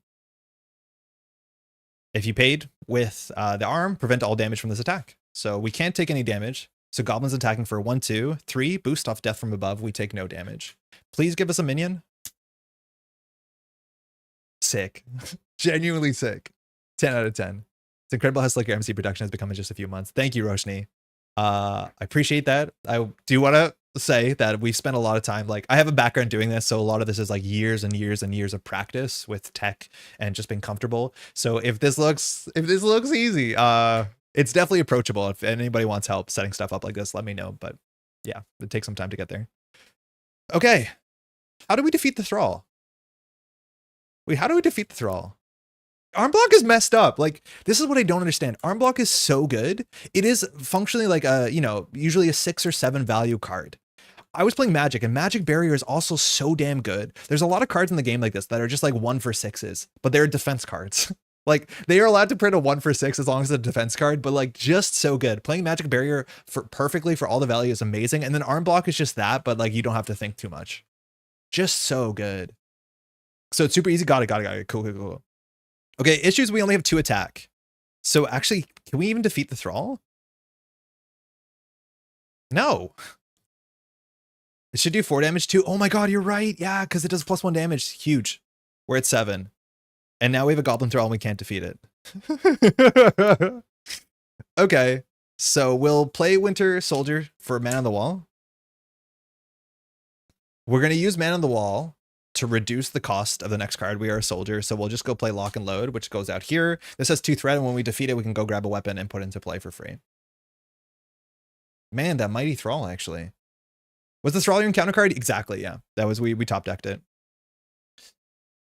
If you paid with the arm, prevent all damage from this attack. So we can't take any damage. So Goblin's attacking for 1, 2, 3, boost off death from above. We take no damage. Please give us a minion. Sick. Genuinely sick. 10 out of 10. It's incredible how slick your MC production has become in just a few months. Thank you, Roshni. I appreciate that. I do want to say that we spent a lot of time, like I have a background doing this, so a lot of this is like years and years and years of practice with tech and just being comfortable. So if this looks easy, it's definitely approachable. If anybody wants help setting stuff up like this, let me know. But yeah, it takes some time to get there. Okay. How do we defeat the Thrall? Wait, how do we defeat the Thrall? Arm block is messed up. Like, this is what I don't understand. Arm block is so good. It is functionally like a, usually a 6 or 7 value card. I was playing Magic, and Magic Barrier is also so damn good. There's a lot of cards in the game like this that are just like 1 for 6s, but they're defense cards. Like, they are allowed to print a 1 for 6 as long as it's a defense card, but like just so good. Playing Magic Barrier perfectly for all the value is amazing. And then Arm Block is just that, but like you don't have to think too much. Just so good. So it's super easy. Got it. Cool. Okay, issues, we only have 2 attack. So actually, can we even defeat the Thrall? No. It should do 4 damage too. Oh my god, you're right. Yeah, because it does +1 damage. Huge. We're at 7. And now we have a Goblin Thrall and we can't defeat it. Okay, so we'll play Winter Soldier for Man on the Wall. We're going to use Man on the Wall to reduce the cost of the next card. We are a soldier, so we'll just go play Lock and Load, which goes out here. This has 2 threat, and when we defeat it, we can go grab a weapon and put it into play for free. Man, that Mighty Thrall, actually. Was the Thrall your encounter card? Exactly, yeah. That was, we top decked it.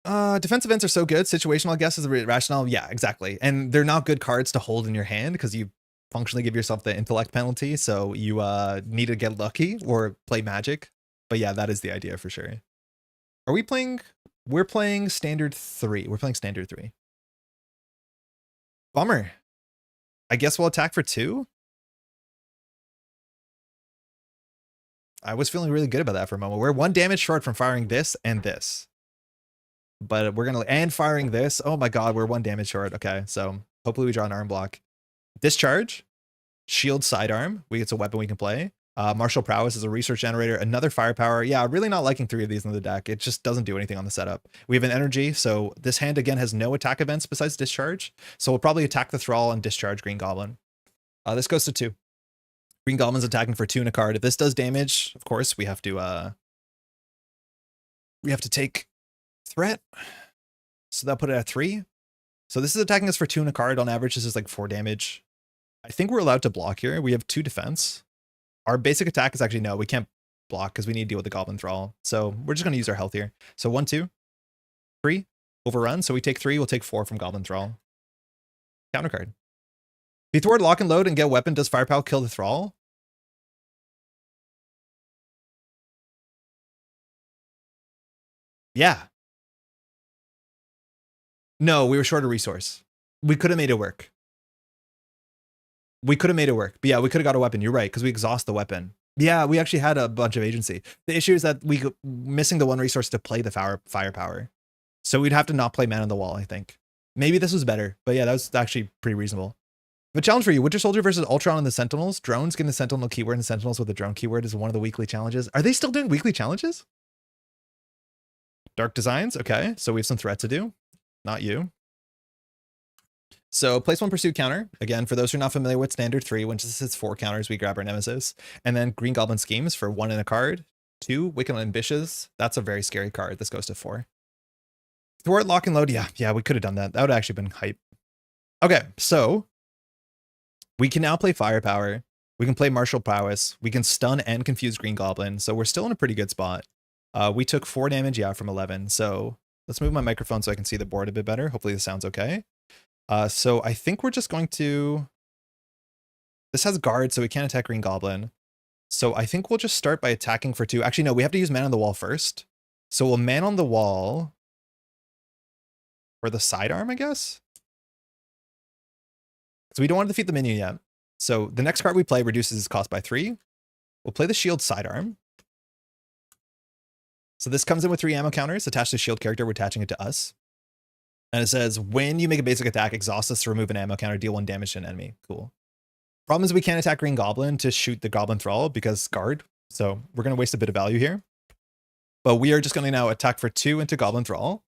Defense events are so good. Situational, I guess, is rational. Yeah, exactly. And they're not good cards to hold in your hand because you functionally give yourself the intellect penalty. So you need to get lucky or play Magic. But yeah, that is the idea for sure. Are we playing? We're playing standard 3. We're playing standard 3. Bummer. I guess we'll attack for 2. I was feeling really good about that for a moment. We're 1 damage short from firing this and this. But we're going to, and firing this. Oh my god, we're 1 damage short. Okay, so hopefully we draw an arm block. Discharge. Shield sidearm. It's a weapon we can play. Martial Prowess is a research generator. Another firepower. Yeah, really not liking 3 of these in the deck. It just doesn't do anything on the setup. We have an energy, so this hand again has no attack events besides discharge. So we'll probably attack the Thrall and discharge Green Goblin. This goes to 2. Green Goblin's attacking for 2 and a card. If this does damage, of course, we have to take threat. So that'll put it at 3. So this is attacking us for 2 and a card. On average, this is like 4 damage. I think we're allowed to block here. We have 2 defense. Our basic attack is actually no, we can't block because we need to deal with the Goblin Thrall. So we're just going to use our health here. So 1, 2, 3, overrun. So we take 3, we'll take 4 from Goblin Thrall. Counter card. If you thwart Lock and Load and get a weapon, does Firepower kill the Thrall? Yeah. No, we were short a resource. We could have made it work. But yeah, we could have got a weapon. You're right, because we exhaust the weapon. Yeah, we actually had a bunch of agency. The issue is that missing the 1 resource to play the firepower. So we'd have to not play Man on the Wall, I think. Maybe this was better, but yeah, that was actually pretty reasonable. But challenge for you, Winter Soldier versus Ultron and the Sentinels. Drones getting the Sentinel keyword and Sentinels with the drone keyword is one of the weekly challenges. Are they still doing weekly challenges? Dark Designs, okay. So we have some threat to do. Not you. So place 1 pursuit counter. Again, for those who are not familiar with standard 3, when this is 4 counters, we grab our Nemesis. And then Green Goblin Schemes for 1 in a card. 2, Wicked Ambitious. That's a very scary card. This goes to 4. Thwart, lock, and load. Yeah, we could have done that. That would have actually been hype. Okay, so we can now play Firepower. We can play Martial Prowess. We can stun and confuse Green Goblin. So we're still in a pretty good spot. We took 4 damage, from 11. So let's move my microphone so I can see the board a bit better. Hopefully this sounds okay. So I think we're just going to... This has guard, so we can't attack Green Goblin. So I think we'll just start by attacking for 2. Actually, no, we have to use Man on the Wall first. So we'll Man on the Wall for the sidearm, I guess? So we don't want to defeat the minion yet. So the next card we play reduces its cost by 3. We'll play the shield sidearm. So this comes in with 3 ammo counters attached to the shield character. We're attaching it to us. And it says, when you make a basic attack, exhaust this to remove an ammo counter, deal 1 damage to an enemy. Cool. Problem is we can't attack Green Goblin to shoot the Goblin Thrall because guard. So we're going to waste a bit of value here. But we are just going to now attack for 2 into Goblin Thrall.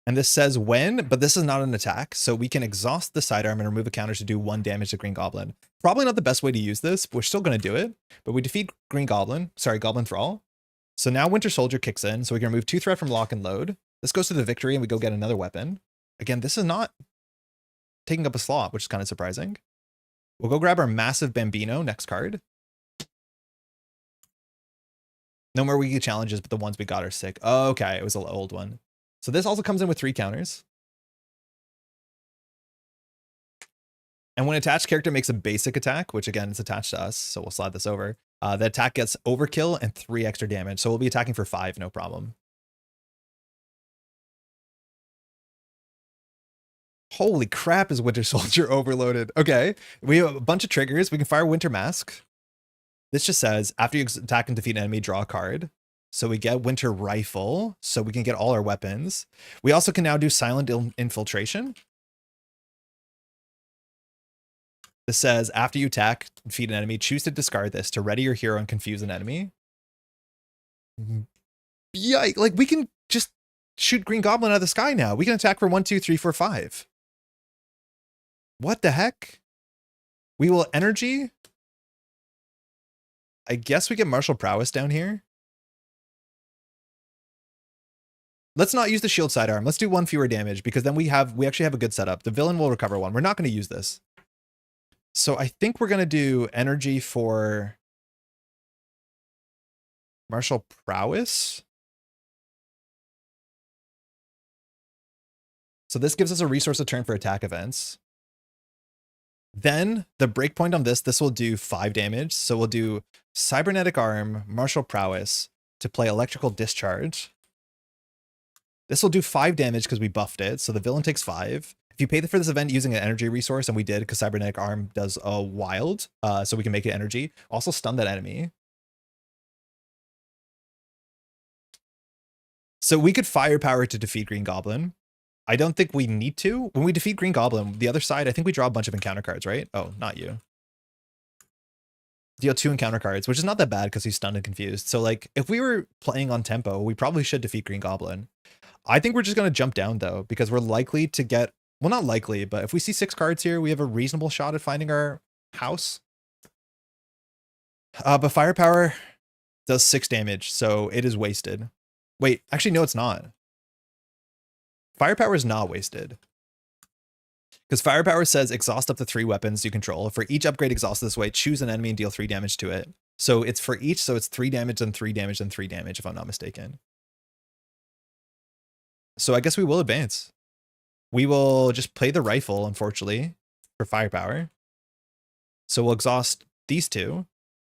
And this says when, but this is not an attack. So we can exhaust the sidearm and remove a counter to do 1 damage to Green Goblin. Probably not the best way to use this, but we're still going to do it. But we defeat Goblin Thrall. So now Winter Soldier kicks in. So we can remove 2 threat from lock and load. This goes to the victory and we go get another weapon. Again, this is not taking up a slot, which is kind of surprising. We'll go grab our Massive Bambino next card. No more weekly challenges, but the ones we got are sick. Oh, okay, it was an old one. So this also comes in with 3 counters. And when attached character makes a basic attack, which again is attached to us, so we'll slide this over, the attack gets overkill and 3 extra damage. So we'll be attacking for 5, no problem. Holy crap, is Winter Soldier overloaded. Okay, we have a bunch of triggers. We can fire Winter Mask. This just says, after you attack and defeat an enemy, draw a card. So we get Winter Rifle, so we can get all our weapons. We also can now do Silent Infiltration. This says, after you attack, defeat an enemy, choose to discard this to ready your hero and confuse an enemy. Yeah, like we can just shoot Green Goblin out of the sky now. We can attack for 1, 2, 3, 4, 5. What the heck? We will energy. I guess we get Martial Prowess down here. Let's not use the shield sidearm. Let's do 1 fewer damage because then we actually have a good setup. The villain will recover 1. We're not going to use this. So I think we're going to do energy for Martial Prowess. So this gives us a resource a turn for attack events. Then the breakpoint on this will do 5 damage. So we'll do Cybernetic Arm, Martial Prowess to play Electrical Discharge. This will do 5 damage because we buffed it. So the villain takes 5. If you pay for this event using an energy resource, and we did because Cybernetic Arm does a wild, so we can make it energy. Also stun that enemy. So we could firepower to defeat Green Goblin. I don't think we need to. When we defeat Green Goblin, the other side, I think we draw a bunch of encounter cards, right? Oh, not you. Deal 2 encounter cards, which is not that bad because he's stunned and confused. So like, if we were playing on tempo, we probably should defeat Green Goblin. I think we're just going to jump down though, because we're likely to get, well, not likely, but if we see 6 cards here, we have a reasonable shot at finding our house. But firepower does 6 damage, so it is wasted. Wait, actually, no, it's not. Firepower is not wasted. Because Firepower says exhaust up to 3 weapons you control. For each upgrade exhausted this way, choose an enemy and deal 3 damage to it. So it's for each, so it's 3 damage and 3 damage and 3 damage, if I'm not mistaken. So I guess we will advance. We will just play the rifle, unfortunately, for Firepower. So we'll exhaust these 2.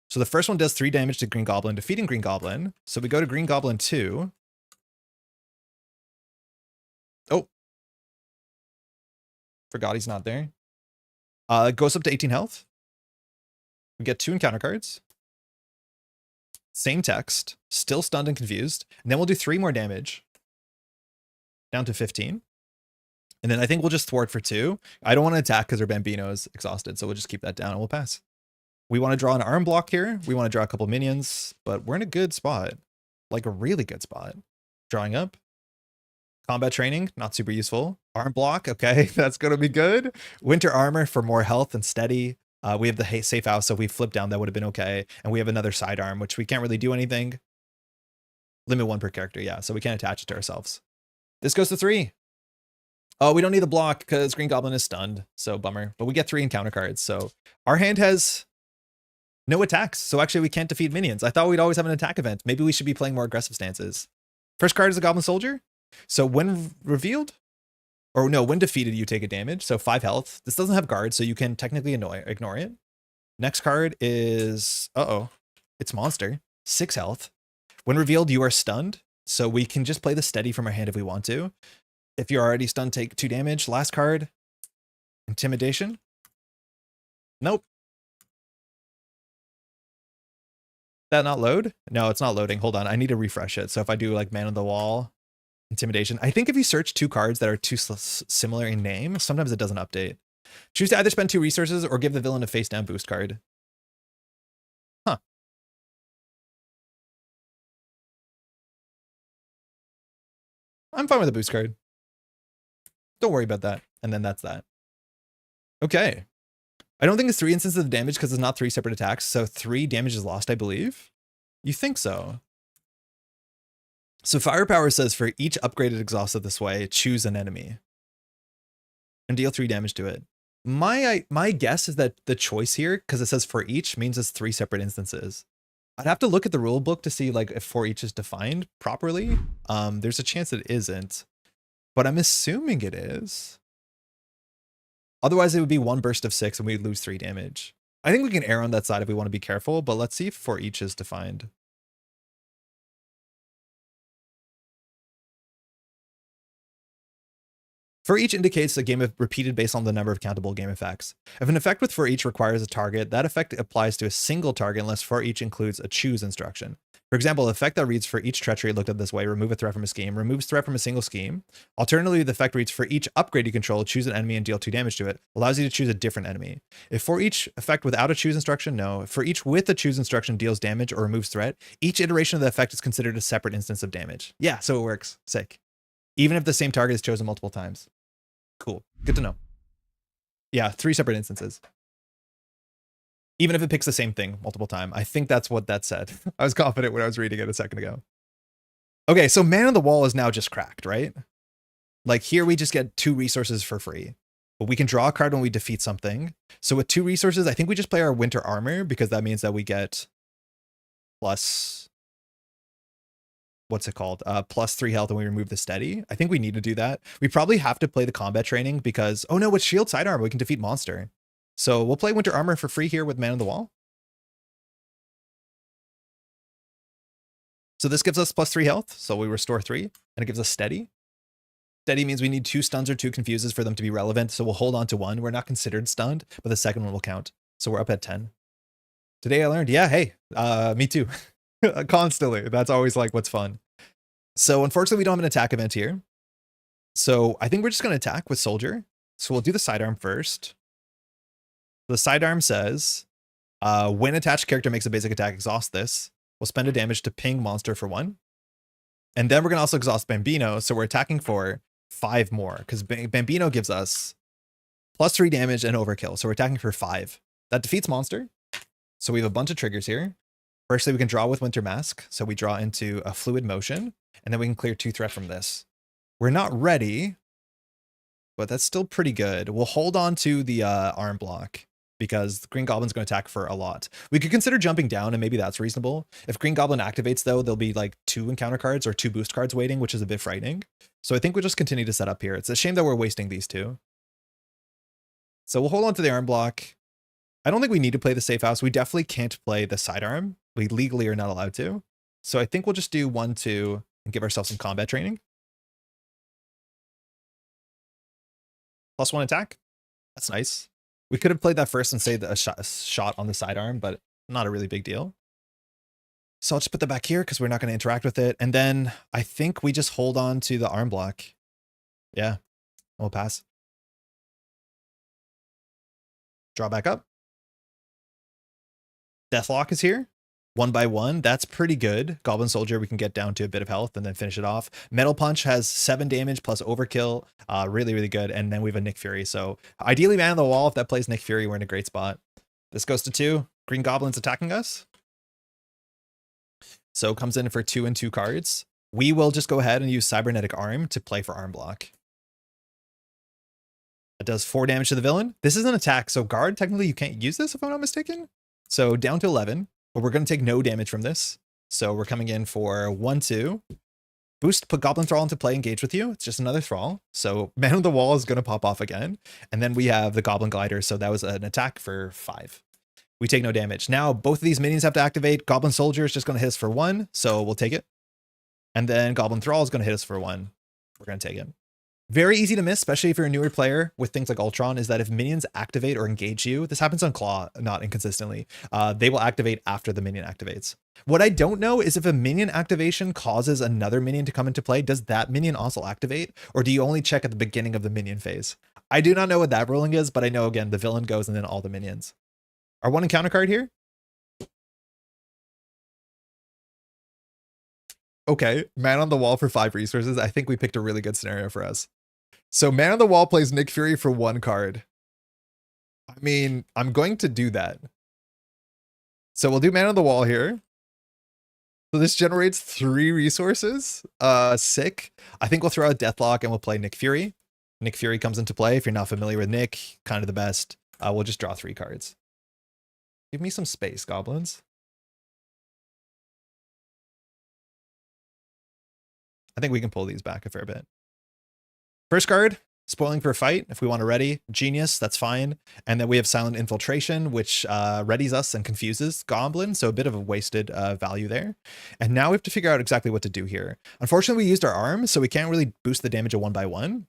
So the first one does 3 damage to Green Goblin, defeating Green Goblin. So we go to Green Goblin 2. Oh. Forgot he's not there. It goes up to 18 health. We get 2 encounter cards. Same text. Still stunned and confused. And then we'll do 3 more damage. Down to 15. And then I think we'll just thwart for 2. I don't want to attack because our Bambino is exhausted. So we'll just keep that down and we'll pass. We want to draw an arm block here. We want to draw a couple minions. But we're in a good spot. Like a really good spot. Drawing up. Combat training, not super useful. Arm block, okay, that's going to be good. Winter armor for more health and steady. We have the safe house, so if we flip down, that would have been okay. And we have another sidearm, which we can't really do anything. Limit 1 per character, yeah. So we can't attach it to ourselves. This goes to 3. Oh, we don't need the block because Green Goblin is stunned. So bummer. But we get 3 encounter cards. So our hand has no attacks. So actually we can't defeat minions. I thought we'd always have an attack event. Maybe we should be playing more aggressive stances. First card is the Goblin Soldier. So when revealed, or no, when defeated, you take a damage. So 5 health. This doesn't have guards, so you can technically ignore it. Next card is, it's Monster. 6 health. When revealed, you are stunned. So we can just play the steady from our hand if we want to. If you're already stunned, take 2 damage. Last card, Intimidation. Nope. That not load? No, it's not loading. Hold on. I need to refresh it. So if I do like Man on the Wall, Intimidation. I think if you search 2 cards that are too similar in name, sometimes it doesn't update. Choose to either spend 2 resources or give the villain a face down boost card. Huh. I'm fine with a boost card. Don't worry about that. And then that's that. Okay. I don't think it's 3 instances of damage because it's not 3 separate attacks. So 3 damage is lost, I believe. You think so? So Firepower says for each upgraded exhausted this way, choose an enemy and deal 3 damage to it. My guess is that the choice here, because it says for each, means it's 3 separate instances. I'd have to look at the rule book to see like if for each is defined properly. There's a chance it isn't, but I'm assuming it is. Otherwise, it would be 1 burst of 6 and we'd lose 3 damage. I think we can err on that side if we want to be careful, but let's see if for each is defined. For each indicates a game repeated based on the number of countable game effects. If an effect with for each requires a target, that effect applies to a single target unless for each includes a choose instruction. For example, an effect that reads for each treachery looked at this way, remove a threat from a scheme, removes threat from a single scheme. Alternatively, the effect reads for each upgrade you control, choose an enemy and deal 2 damage to it, allows you to choose a different enemy. If for each effect without a choose instruction, no. If for each with a choose instruction deals damage or removes threat, each iteration of the effect is considered a separate instance of damage. Yeah, so it works. Sick. Even if the same target is chosen multiple times. Cool. Good to know. Yeah, 3 separate instances. Even if it picks the same thing multiple times. I think that's what that said. I was confident when I was reading it a second ago. Okay, so Man on the Wall is now just cracked, right? Like here we just get 2 resources for free. But we can draw a card when we defeat something. So with 2 resources, I think we just play our Winter Armor because that means that we get plus... what's it called? Plus 3 health and we remove the steady. I think we need to do that. We probably have to play the combat training because, oh no, with shield sidearm, we can defeat monster. So we'll play Winter Armor for free here with Man on the Wall. So this gives us plus 3 health. So we restore 3 and it gives us steady. Steady means we need 2 stuns or 2 confuses for them to be relevant. So we'll hold on to 1. We're not considered stunned, but the second one will count. So we're up at 10. Today I learned, yeah, hey, me too. Constantly. That's always like what's fun. So unfortunately, we don't have an attack event here. So I think we're just going to attack with Soldier. So we'll do the sidearm first. The sidearm says, when attached character makes a basic attack, exhaust this. We'll spend a damage to ping monster for 1. And then we're going to also exhaust Bambino. So we're attacking for 5 more because Bambino gives us plus 3 damage and overkill. So we're attacking for 5. That defeats monster. So we have a bunch of triggers here. Firstly, we can draw with Winter Mask. So we draw into a fluid motion, and then we can clear 2 threat from this. We're not ready, but that's still pretty good. We'll hold on to the arm block because Green Goblin's going to attack for a lot. We could consider jumping down, and maybe that's reasonable. If Green Goblin activates, though, there'll be like 2 encounter cards or 2 boost cards waiting, which is a bit frightening. So I think we'll just continue to set up here. It's a shame that we're wasting these 2. So we'll hold on to the arm block. I don't think we need to play the safe house. We definitely can't play the sidearm. We legally are not allowed to. So I think we'll just do 1, 2, and give ourselves some combat training. Plus 1 attack. That's nice. We could have played that first and say a shot on the sidearm, but not a really big deal. So I'll just put that back here because we're not going to interact with it. And then I think we just hold on to the arm block. Yeah, we'll pass. Draw back up. Deathlock is here. 1 by 1. That's pretty good. Goblin Soldier, we can get down to a bit of health and then finish it off. Metal Punch has 7 damage plus overkill. Really, really good. And then we have a Nick Fury. So ideally, Man on the Wall, if that plays Nick Fury, we're in a great spot. This goes to 2. Green Goblin's attacking us. So it comes in for 2 and 2 cards. We will just go ahead and use Cybernetic Arm to play for arm block. It does 4 damage to the villain. This is an attack, so guard, technically you can't use this if I'm not mistaken. So down to 11, but we're going to take no damage from this. So we're coming in for 1-2. Boost, put Goblin Thrall into play, engage with you. It's just another Thrall. So Man on the Wall is going to pop off again. And then we have the Goblin Glider, so that was an attack for 5. We take no damage. Now both of these minions have to activate. Goblin Soldier is just going to hit us for 1, so we'll take it. And then Goblin Thrall is going to hit us for 1. We're going to take it. Very easy to miss, especially if you're a newer player with things like Ultron, is that if minions activate or engage you, this happens on Claw, not inconsistently, they will activate after the minion activates. What I don't know is if a minion activation causes another minion to come into play, does that minion also activate? Or do you only check at the beginning of the minion phase? I do not know what that ruling is, but I know, again, the villain goes and then all the minions. Our 1 encounter card here. Okay, Man on the Wall for 5 resources. I think we picked a really good scenario for us. So Man on the Wall plays Nick Fury for 1 card. I mean, I'm going to do that. So we'll do Man on the Wall here. So this generates 3 resources. Sick. I think we'll throw out Deathlock and we'll play Nick Fury. Nick Fury comes into play. If you're not familiar with Nick, kind of the best. We'll just draw 3 cards. Give me some space, goblins. I think we can pull these back a fair bit. First card, spoiling for a fight. If we want to ready, Genius, that's fine. And then we have Silent Infiltration, which readies us and confuses Goblin. So a bit of a wasted value there. And now we have to figure out exactly what to do here. Unfortunately, we used our arm, so we can't really boost the damage of 1 by 1.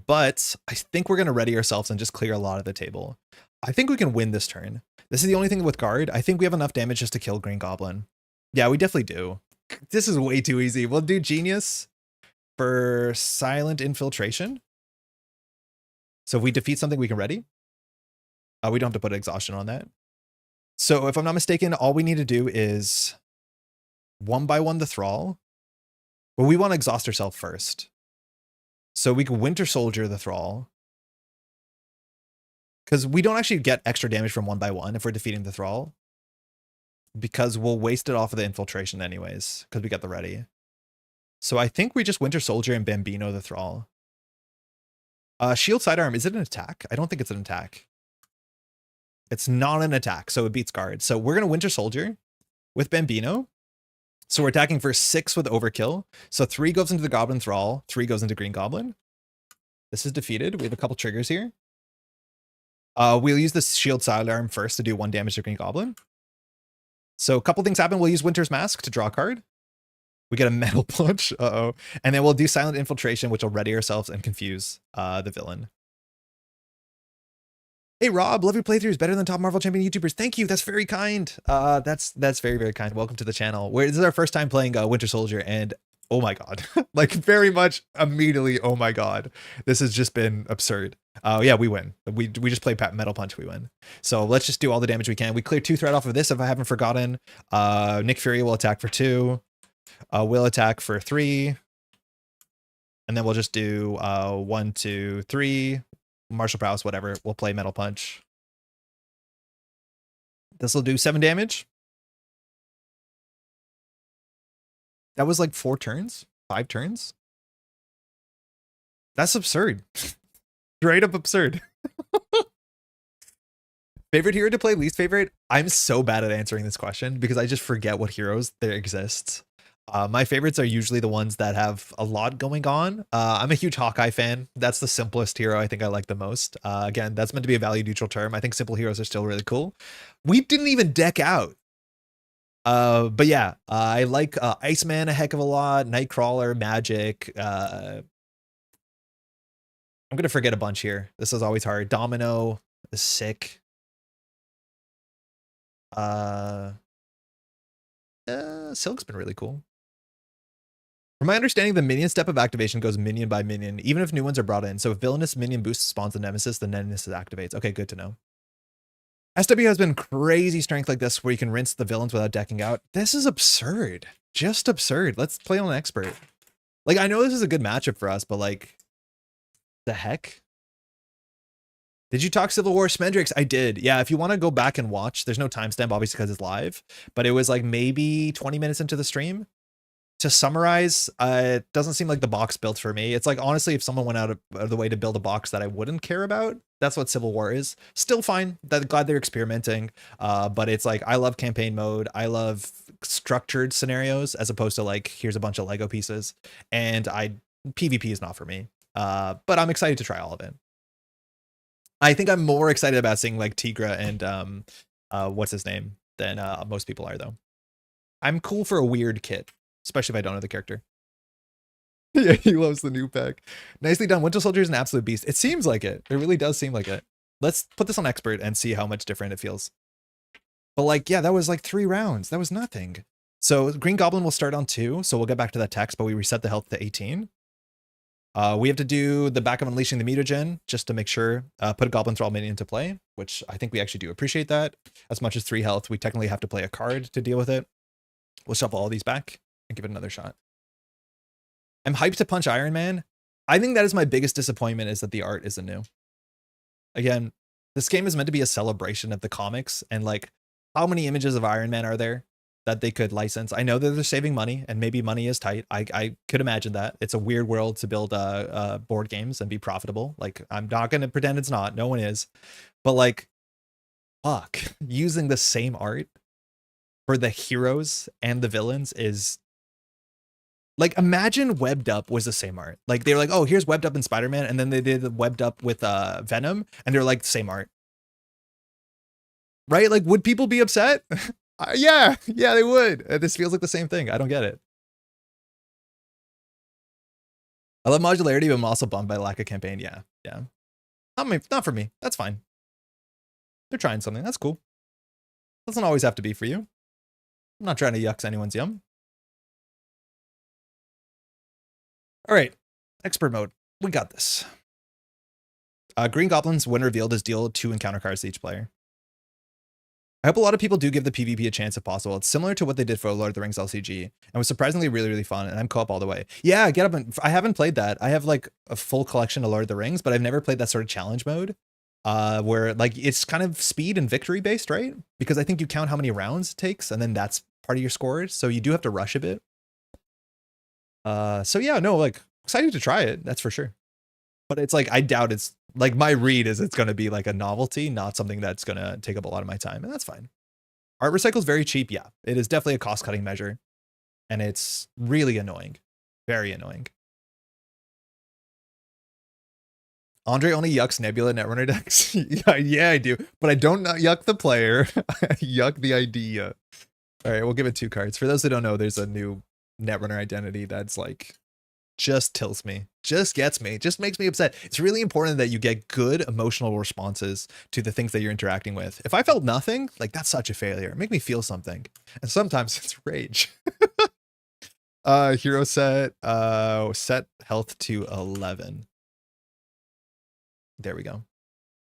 But I think we're going to ready ourselves and just clear a lot of the table. I think we can win this turn. This is the only thing with guard. I think we have enough damage just to kill Green Goblin. Yeah, we definitely do. This is way too easy. We'll do Genius for Silent Infiltration. So if we defeat something, we can ready. We don't have to put exhaustion on that. So if I'm not mistaken, all we need to do is 1 by 1 the Thrall. But we want to exhaust ourselves first. So we can Winter Soldier the Thrall. Because we don't actually get extra damage from 1 by 1 if we're defeating the Thrall. Because we'll waste it off of the Infiltration anyways, because we got the ready. So I think we just Winter Soldier and Bambino the Thrall. Shield Sidearm, is it an attack? I don't think it's an attack. It's not an attack, so it beats guard. So we're going to Winter Soldier with Bambino. So we're attacking for 6 with Overkill. So 3 goes into the Goblin Thrall, 3 goes into Green Goblin. This is defeated. We have a couple triggers here. We'll use the Shield Sidearm first to do 1 damage to Green Goblin. So a couple things happen. We'll use Winter's Mask to draw a card. We get a Metal Punch. Uh-oh. And then we'll do Silent Infiltration, which will ready ourselves and confuse the villain. Hey, Rob, love your playthroughs. Better than top Marvel Champion YouTubers. Thank you. That's very kind. That's very, very kind. Welcome to the channel. This is our first time playing Winter Soldier, and oh my god. Like, very much immediately, oh my god. This has just been absurd. Yeah, we win. We just play Metal Punch, we win. So let's just do all the damage we can. We clear 2 threat off of this if I haven't forgotten. Nick Fury will attack for 2. We'll attack for 3. And then we'll just do 1, 2, 3. Martial Prowess, whatever. We'll play Metal Punch. This will do 7 damage. That was like 4 turns? 5 turns? That's absurd. Straight up absurd. Favorite hero to play, least favorite? I'm so bad at answering this question because I just forget what heroes there exists. My favorites are usually the ones that have a lot going on. I'm a huge Hawkeye fan. That's the simplest hero I think I like the most. Again, that's meant to be a value neutral term. I think simple heroes are still really cool. We didn't even deck out. But yeah, I like Iceman a heck of a lot. Nightcrawler, Magic. I'm gonna forget a bunch here. This is always hard. Domino is sick. Silk's been really cool. From my understanding, the minion step of activation goes minion by minion, even if new ones are brought in. So if villainous minion boost spawns the nemesis, the nemesis activates. Okay, good to know. SW has been crazy strength like this where you can rinse the villains without decking out. This is absurd. Just absurd. Let's play on an expert. Like, I know this is a good matchup for us, but like, the heck? Did you talk Civil War Smendrix? I did. Yeah, if you want to go back and watch, there's no timestamp obviously because it's live, but it was like maybe 20 minutes into the stream. To summarize, it doesn't seem like the box built for me. It's like, honestly, if someone went out of the way to build a box that I wouldn't care about, that's what Civil War is. Still fine. Glad they're experimenting. But it's like, I love campaign mode. I love structured scenarios as opposed to like, here's a bunch of Lego pieces. And PvP is not for me. But I'm excited to try all of it. I think I'm more excited about seeing like Tigra and what's his name than most people are, though. I'm cool for a weird kit, especially if I don't know the character. Yeah, he loves the new pack. Nicely done. Winter Soldier is an absolute beast. It seems like it. It really does seem like it. Let's put this on expert and see how much different it feels. But like, yeah, that was like 3 rounds. That was nothing. So Green Goblin will start on 2. So we'll get back to that text, but we reset the health to 18. We have to do the back of Unleashing the Mutagen just to make sure, put a Goblin Thrall minion into play, which I think we actually do appreciate that. As much as 3 health, we technically have to play a card to deal with it. We'll shuffle all these back and give it another shot. I'm hyped to punch Iron Man. I think that is my biggest disappointment, is that the art isn't new. Again, this game is meant to be a celebration of the comics, and like, how many images of Iron Man are there that they could license? I know that they're saving money, and maybe money is tight. I could imagine that. It's a weird world to build board games and be profitable. Like, I'm not going to pretend it's not. No one is. But like, fuck, using the same art for the heroes and the villains is... Like, imagine Webbed Up was the same art. Like, they were like, oh, here's Webbed Up in Spider-Man, and then they did Webbed Up with Venom, and they're like, same art. Right? Like, would people be upset? Yeah, they would. This feels like the same thing. I don't get it. I love modularity, but I'm also bummed by lack of campaign. Yeah. Not for me. That's fine. They're trying something. That's cool. Doesn't always have to be for you. I'm not trying to yuck anyone's yum. All right, expert mode. We got this. Green Goblins, when revealed, is deal 2 encounter cards to each player. I hope a lot of people do give the PvP a chance if possible. It's similar to what they did for Lord of the Rings LCG, and was surprisingly really, really fun, and I'm co-op all the way. Yeah, get up and... I haven't played that. I have like a full collection of Lord of the Rings, but I've never played that sort of challenge mode, where like it's kind of speed and victory based, right? Because I think you count how many rounds it takes, and then that's part of your scores, so you do have to rush a bit. So yeah, no, like, excited to try it, that's for sure. But it's like, I doubt it's, like, my read is it's going to be like a novelty, not something that's going to take up a lot of my time, and that's fine. Art recycle is very cheap, yeah. It is definitely a cost-cutting measure, and it's really annoying. Very annoying. Andre only yucks Nebula Netrunner decks. Yeah, I do. But I don't yuck the player. I yuck the idea. All right, we'll give it 2 cards. For those that don't know, there's a new Netrunner identity that's like, just tilts me, just gets me, just makes me upset. It's really important that you get good emotional responses to the things that you're interacting with. If I felt nothing, like, that's such a failure. Make me feel something. And sometimes it's rage. Hero set health to 11. There we go.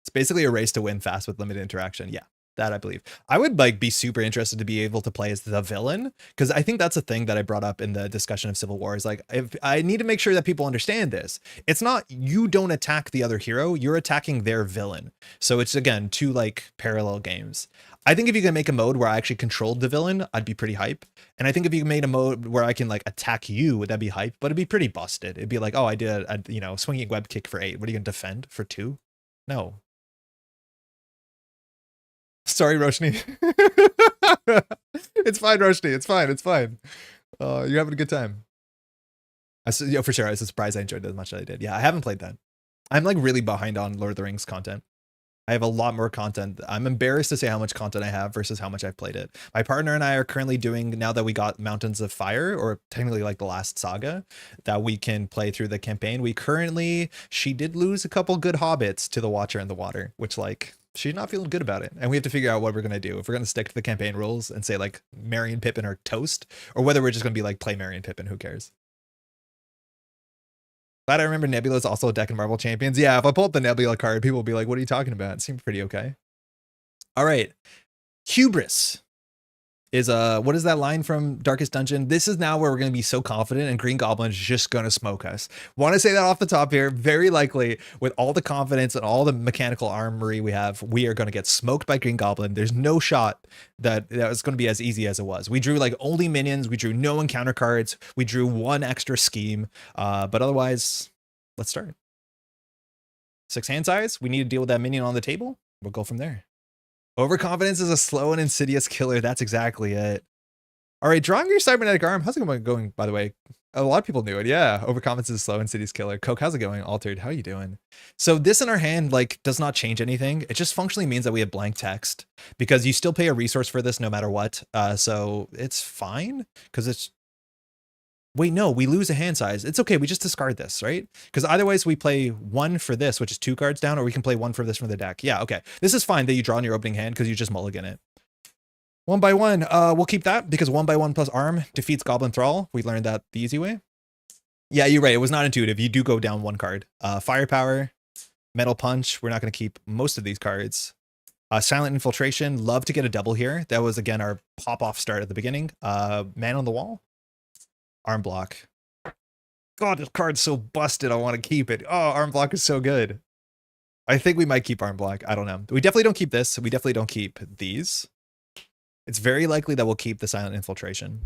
It's basically a race to win fast with limited interaction. Yeah, that I believe. I would like be super interested to be able to play as the villain, because I think that's a thing that I brought up in the discussion of Civil War, is like, if I need to make sure that people understand this. It's not, you don't attack the other hero, you're attacking their villain. So it's, again, 2 like parallel games. I think if you can make a mode where I actually controlled the villain, I'd be pretty hype. And I think if you made a mode where I can like attack you, that'd be hype, but it'd be pretty busted. It'd be like, oh, I did a you know, swinging web kick for 8. What are you gonna defend for 2? No. Sorry, Roshni. It's fine, Roshni. It's fine. It's fine. You're having a good time. Yeah, for sure. I was surprised I enjoyed it as much as I did. Yeah, I haven't played that. I'm like really behind on Lord of the Rings content. I have a lot more content. I'm embarrassed to say how much content I have versus how much I've played it. My partner and I are currently doing, now that we got Mountains of Fire, or technically like the last saga, that we can play through the campaign. She did lose a couple good hobbits to the Watcher and the Water, which like, she's not feeling good about it. And we have to figure out what we're going to do. If we're going to stick to the campaign rules and say like Merry and Pippin are toast, or whether we're just going to be like, play Merry and Pippin, who cares? Glad I remember Nebula is also a deck in Marvel Champions. Yeah, if I pull up the Nebula card, people will be like, what are you talking about? It seemed pretty okay. All right. Hubris. is what is that line from Darkest Dungeon? This is now where we're going to be so confident and Green Goblin is just going to smoke us. Want to say that off the top here. Very likely, with all the confidence and all the mechanical armory we have, we are going to get smoked by Green Goblin. There's no shot that it's going to be as easy as it was. We drew like only minions. We drew no encounter cards. We drew one extra scheme. But otherwise, let's start. 6 hand size. We need to deal with that minion on the table. We'll go from there. Overconfidence is a slow and insidious killer. That's exactly it. All right, drawing your cybernetic arm. How's it going, by the way? A lot of people knew it. Yeah, overconfidence is a slow and insidious killer. Coke, how's it going? Altered, how are you doing? So this in our hand, like, does not change anything. It just functionally means that we have blank text because you still pay a resource for this no matter what. So it's fine because it's... Wait, no, we lose a hand size. It's okay. We just discard this, right? Because either ways we play 1 for this, which is 2 cards down, or we can play 1 for this from the deck. Yeah, okay. This is fine that you draw in your opening hand because you just mulligan it. 1 by 1. We'll keep that because 1 by 1 plus arm defeats Goblin Thrall. We learned that the easy way. Yeah, you're right. It was not intuitive. You do go down 1 card. Firepower, Metal Punch. We're not going to keep most of these cards. Silent Infiltration. Love to get a double here. That was, again, our pop-off start at the beginning. Man on the Wall. Arm block. God, this card's so busted. I want to keep it. Oh, arm block is so good. I think we might keep arm block. I don't know. We definitely don't keep this. We definitely don't keep these. It's very likely that we'll keep the silent infiltration.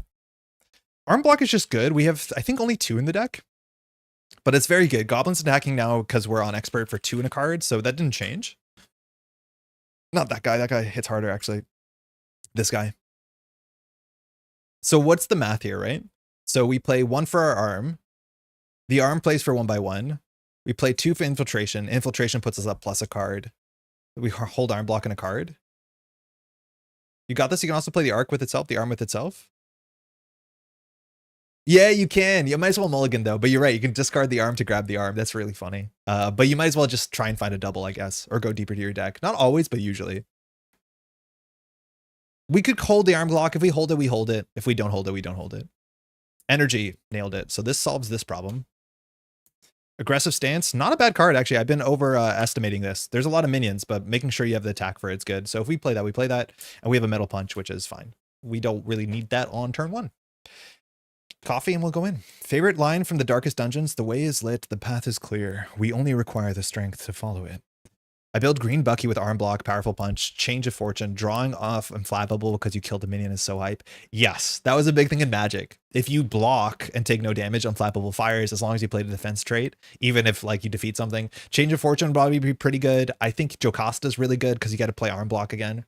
Arm block is just good. We have, I think, only 2 in the deck, but it's very good. Goblin's attacking now because we're on expert for 2 in a card, so that didn't change. Not that guy. That guy hits harder, actually. This guy. So what's the math here, right? So we play 1 for our arm. The arm plays for 1 by 1. We play 2 for infiltration. Infiltration puts us up plus a card. We hold arm block in a card. You got this. You can also play the arc with itself, the arm with itself. Yeah, you can. You might as well mulligan though, but you're right. You can discard the arm to grab the arm. That's really funny. But you might as well just try and find a double, I guess, or go deeper to your deck. Not always, but usually. We could hold the arm block. If we hold it, we hold it. If we don't hold it, we don't hold it. Energy, nailed it. So this solves this problem. Aggressive stance, not a bad card, actually. I've been overestimating this. There's a lot of minions, but making sure you have the attack for it's good. So if we play that, we play that. And we have a Metal Punch, which is fine. We don't really need that on turn 1. Coffee and we'll go in. Favorite line from the Darkest Dungeons: the way is lit, the path is clear. We only require the strength to follow it. I build green Bucky with arm block, powerful punch, change of fortune, drawing off inflammable because you killed a minion is so hype. Yes, that was a big thing in Magic. If you block and take no damage on flappable fires, as long as you play the defense trait, even if like you defeat something, change of fortune would probably be pretty good. I think Jocasta's really good because you got to play arm block again.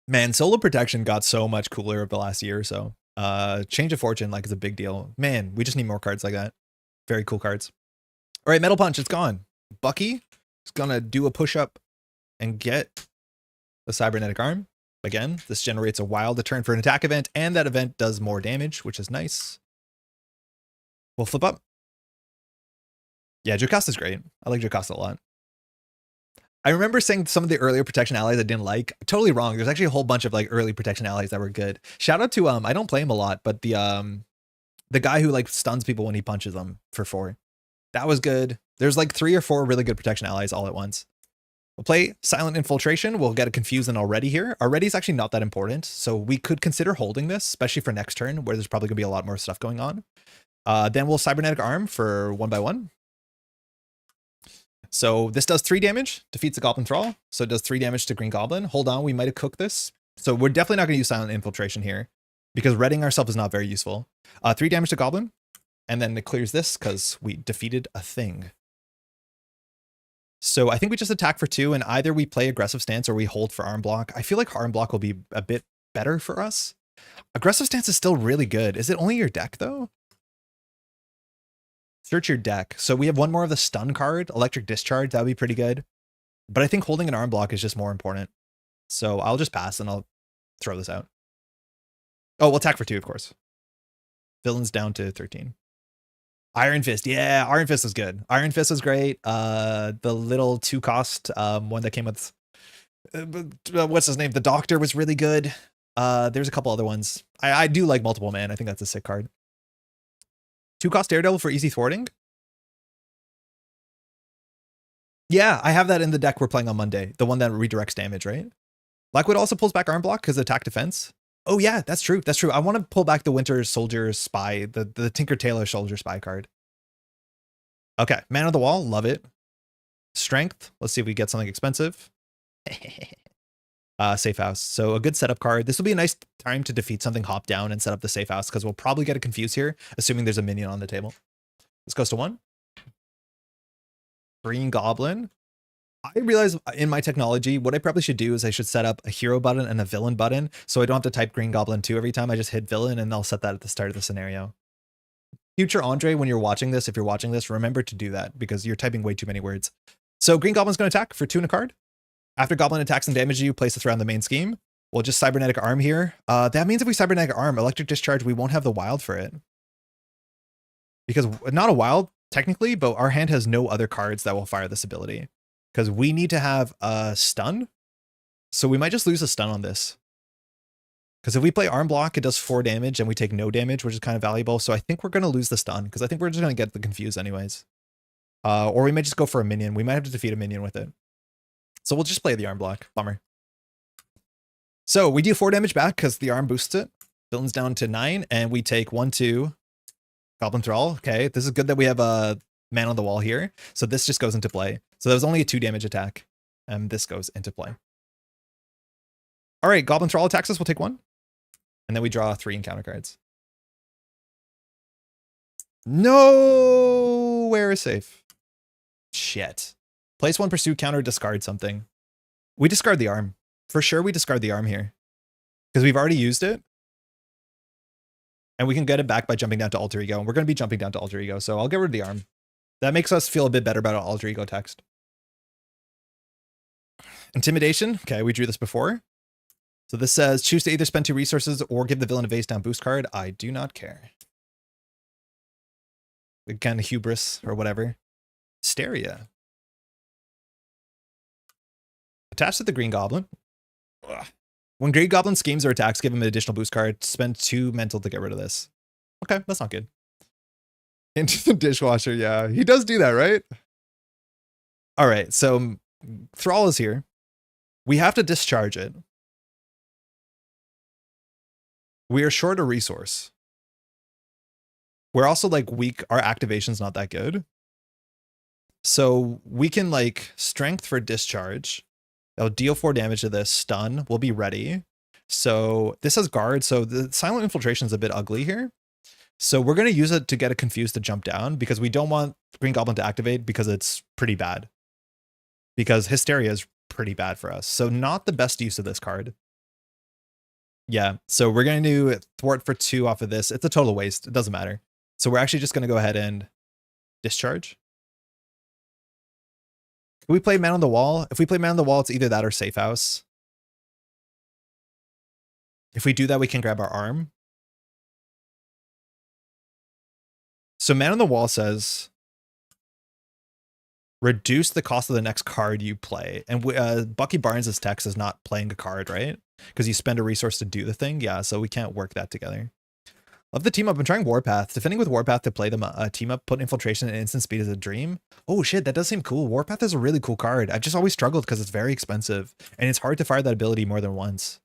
Man, solo protection got so much cooler over the last year or so. Change of fortune like is a big deal. Man, we just need more cards like that. Very cool cards. All right, Metal Punch, it's gone. Bucky is gonna do a push-up and get the cybernetic arm. Again, this generates a wild turn for an attack event, and that event does more damage, which is nice. We'll flip up. Yeah, Jocasta's great. I like Jocasta a lot. I remember saying some of the earlier protection allies I didn't like. Totally wrong. There's actually a whole bunch of like early protection allies that were good. Shout out to I don't play him a lot, but the guy who like stuns people when he punches them for 4. That was good. There's like 3 or 4 really good protection allies all at once. We'll play Silent Infiltration. We'll get confused and already here. Already is actually not that important. So we could consider holding this, especially for next turn where there's probably gonna be a lot more stuff going on. Then we'll Cybernetic Arm for 1 by 1. So this does 3 damage, defeats the Goblin Thrall. So it does 3 damage to Green Goblin. Hold on, we might have cooked this. So we're definitely not gonna use Silent Infiltration here because readying ourselves is not very useful. 3 damage to Goblin. And then it clears this because we defeated a thing. So I think we just attack for 2 and either we play aggressive stance or we hold for arm block. I feel like arm block will be a bit better for us. Aggressive stance is still really good. Is it only your deck though? Search your deck. So we have 1 more of the stun card, Electric Discharge. That would be pretty good. But I think holding an arm block is just more important. So I'll just pass and I'll throw this out. Oh, we'll attack for 2, of course. Villains down to 13. Iron Fist, yeah, Iron Fist is good. Iron Fist is great. The little 2-cost one that came with what's his name? The Doctor was really good. There's a couple other ones. I do like Multiple Man. I think that's a sick card. 2-cost Daredevil for easy thwarting. Yeah, I have that in the deck we're playing on Monday. The one that redirects damage, right? Blackwood also pulls back arm block because attack defense. Oh yeah, that's true. That's true. I want to pull back the Winter Soldier Spy, the Tinker Tailor Soldier Spy card. Okay, Man on the Wall, love it. Strength, let's see if we get something expensive. Safe House. So a good setup card. This will be a nice time to defeat something hop down and set up the Safe House because we'll probably get it confused here, assuming there's a minion on the table. This goes to 1. Green Goblin. I realize in my technology, what I probably should do is I should set up a hero button and a villain button so I don't have to type Green Goblin 2 every time. I just hit villain and I'll set that at the start of the scenario. Future Andre, when you're watching this, if you're watching this, remember to do that because you're typing way too many words. So Green Goblin's going to attack for 2 and a card. After Goblin attacks and damages you, place it around the main scheme. We'll just Cybernetic Arm here. That means if we Cybernetic Arm, Electric Discharge, we won't have the wild for it. Because not a wild, technically, but our hand has no other cards that will fire this ability. Because we need to have a stun. So we might just lose a stun on this. Because if we play Arm Block, it does 4 damage and we take no damage, which is kind of valuable. So I think we're going to lose the stun because I think we're just going to get the confused anyways. Or we might just go for a minion. We might have to defeat a minion with it. So we'll just play the Arm Block. Bummer. So we do 4 damage back because the arm boosts it. Villain's down to 9 and we take 1, 2. Goblin Thrall. Okay, this is good that we have a Man on the Wall here. So this just goes into play. So that was only a 2 damage attack. And this goes into play. All right, Goblin Thrall attacks us. We'll take 1. And then we draw 3 encounter cards. Nowhere is safe. Shit. Place 1 pursuit counter, discard something. We discard the arm. For sure we discard the arm here. Because we've already used it. And we can get it back by jumping down to Alter Ego. And we're going to be jumping down to Alter Ego. So I'll get rid of the arm. That makes us feel a bit better about our Alter Ego text. Intimidation. Okay, we drew this before. So this says, choose to either spend 2 resources or give the villain a face down boost card. I do not care. Again, hubris or whatever. Hysteria. Attached to the Green Goblin. Ugh. When Green Goblin schemes or attacks, give him an additional boost card. Spend 2 mental to get rid of this. Okay, that's not good. Into the dishwasher, yeah. He does do that, right? All right, so Thrall is here. We have to discharge it. We are short a resource. We're also like weak. Our activation's not that good. So we can like strength for discharge. That'll deal 4 damage to this. Stun. We'll be ready. So this has guard. So the silent infiltration is a bit ugly here. So we're going to use it to get it confused to jump down because we don't want Green Goblin to activate because it's pretty bad. Because Hysteria is pretty bad for us. So not the best use of this card. Yeah, so we're going to thwart for 2 off of this. It's a total waste. It doesn't matter. So we're actually just going to go ahead and discharge. Can we play Man on the Wall? If we play Man on the Wall, it's either that or Safe House. If we do that, we can grab our arm. So Man on the Wall says, reduce the cost of the next card you play. And Bucky Barnes' text is not playing a card, right? Because you spend a resource to do the thing. Yeah, so we can't work that together. Love the team up. I'm trying Warpath. Defending with Warpath to play them team up, put infiltration and instant speed as a dream. Oh shit, that does seem cool. Warpath is a really cool card. I've just always struggled because it's very expensive. And it's hard to fire that ability more than once.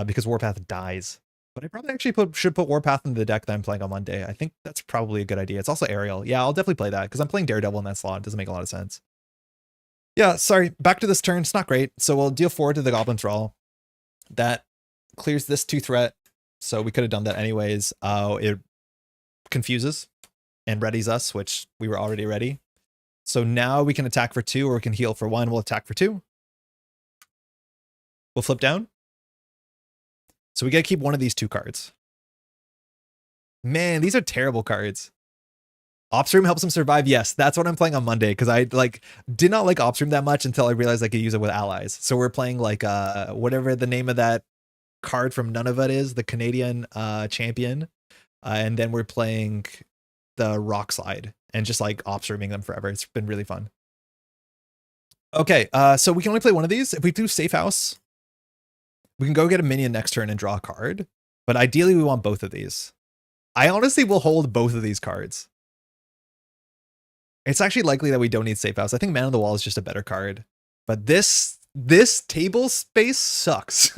Because Warpath dies. But I probably actually should put Warpath in the deck that I'm playing on Monday. I think that's probably a good idea. It's also aerial. Yeah, I'll definitely play that because I'm playing Daredevil in that slot. It doesn't make a lot of sense. Yeah, sorry. Back to this turn. It's not great. So we'll deal 4 to the Goblin Thrall. That clears this 2 threat. So we could have done that anyways. It confuses and readies us, which we were already ready. So now we can attack for 2 or we can heal for 1. We'll attack for 2. We'll flip down. So we got to keep one of these 2 cards. Man, these are terrible cards. Opsroom helps him survive. Yes, that's what I'm playing on Monday because I did not like Opsroom that much until I realized I could use it with allies. So we're playing like whatever the name of that card from Nunavut is, the Canadian champion. And then we're playing the Rock Slide and just like Opsrooming them forever. It's been really fun. Okay, so we can only play one of these. If we do Safe House, we can go get a minion next turn and draw a card. But ideally, we want both of these. I honestly will hold both of these cards. It's actually likely that we don't need Safe House. I think Man on the Wall is just a better card. But this This table space sucks.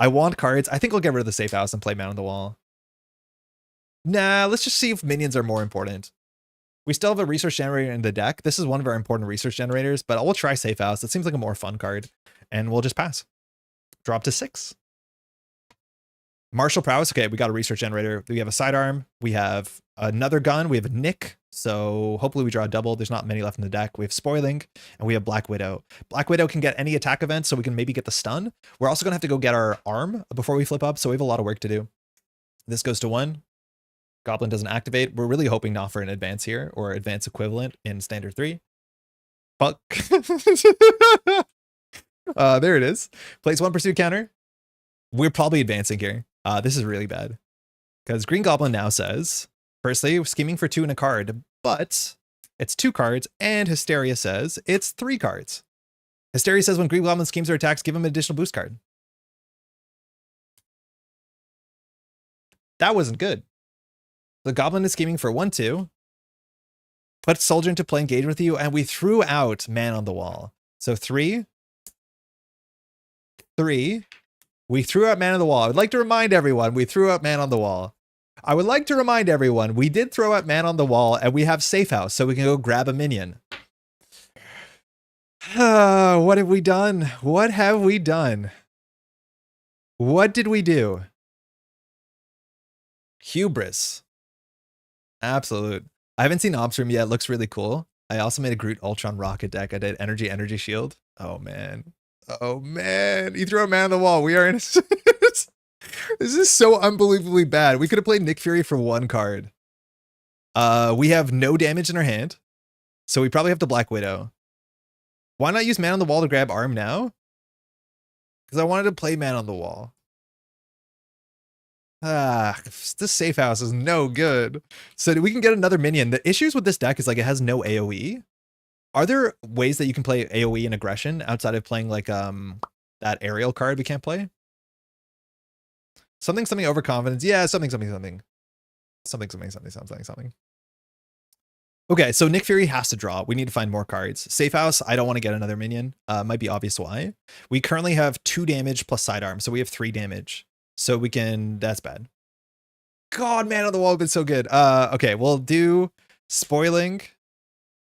I want cards. I think I'll get rid of the safe house and play Man on the Wall. Nah, let's just see if minions are more important. We still have a resource generator in the deck. This is one of our important resource generators, but we'll try safe house. It seems like a more fun card, and we'll just pass. Drop to 6. Martial prowess. Okay, we got a research generator. We have a sidearm. We have another gun. We have a Nick. So hopefully we draw a double. There's not many left in the deck. We have Spoiling, and we have Black Widow. Black Widow can get any attack event, so we can maybe get the stun. We're also going to have to go get our arm before we flip up, so we have a lot of work to do. This goes to 1. Goblin doesn't activate. We're really hoping not for an advance here, or advance equivalent in standard 3. Fuck. There it is. Plays 1 pursuit counter. We're probably advancing here. This is really bad. Because Green Goblin now says, firstly, scheming for 2 and a card, but it's 2 cards, and Hysteria says it's 3 cards. Hysteria says when Green Goblin schemes or attacks, give him an additional boost card. That wasn't good. The Goblin is scheming for 1/2. Put Soldier into play, engage with you, and we threw out Man on the Wall. So 3. 3. We threw out Man on the Wall. I would like to remind everyone we threw out Man on the Wall. I would like to remind everyone we did throw out Man on the Wall, and we have Safe House, so we can go grab a minion. What have we done? What have we done? What did we do? Hubris. Absolute. I haven't seen Obstream yet. It looks really cool. I also made a Groot Ultron Rocket deck. I did Energy Shield. Oh, man. Oh, man. You threw a Man on the Wall. We are in a... This is so unbelievably bad. We could have played Nick Fury for 1 card. We have no damage in our hand, so we probably have to Black Widow. Why not use Man on the Wall to grab arm now? Because I wanted to play Man on the Wall. This safe house is no good. So we can get another minion. The issues with this deck is like it has no AoE. Are there ways that you can play AoE and aggression outside of playing like that aerial card we can't play? Something overconfidence. Yeah, something. Okay, so Nick Fury has to draw. We need to find more cards. Safe house, I don't want to get another minion. Might be obvious why. We currently have 2 damage plus sidearm, so we have 3 damage. So we can, that's bad. God, Man on the Wall would have been so good. Okay, we'll do Spoiling.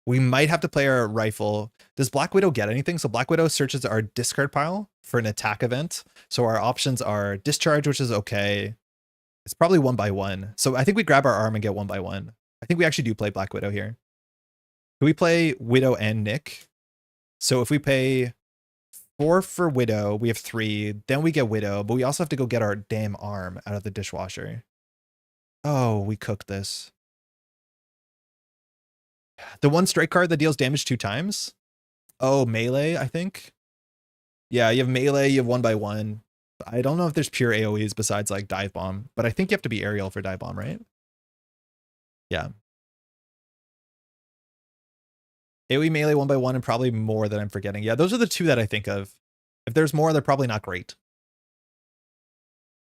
We might have to play our rifle. Does Black Widow get anything? So Black Widow searches our discard pile for an attack event. So our options are discharge, which is okay. It's probably 1 by 1. So I think we grab our arm and get 1 by 1. I think we actually do play Black Widow here. Can we play Widow and Nick? So if we pay 4 for Widow, we have 3. Then we get Widow, but we also have to go get our damn arm out of the dishwasher. Oh, we cooked this. The 1 strike card that deals damage 2 times. Oh, melee, I think. Yeah, you have melee, you have 1 by 1. I don't know if there's pure AoEs besides like dive bomb, but I think you have to be aerial for dive bomb, right? Yeah. AoE melee 1 by 1 and probably more that I'm forgetting. Yeah, those are the 2 that I think of. If there's more, they're probably not great.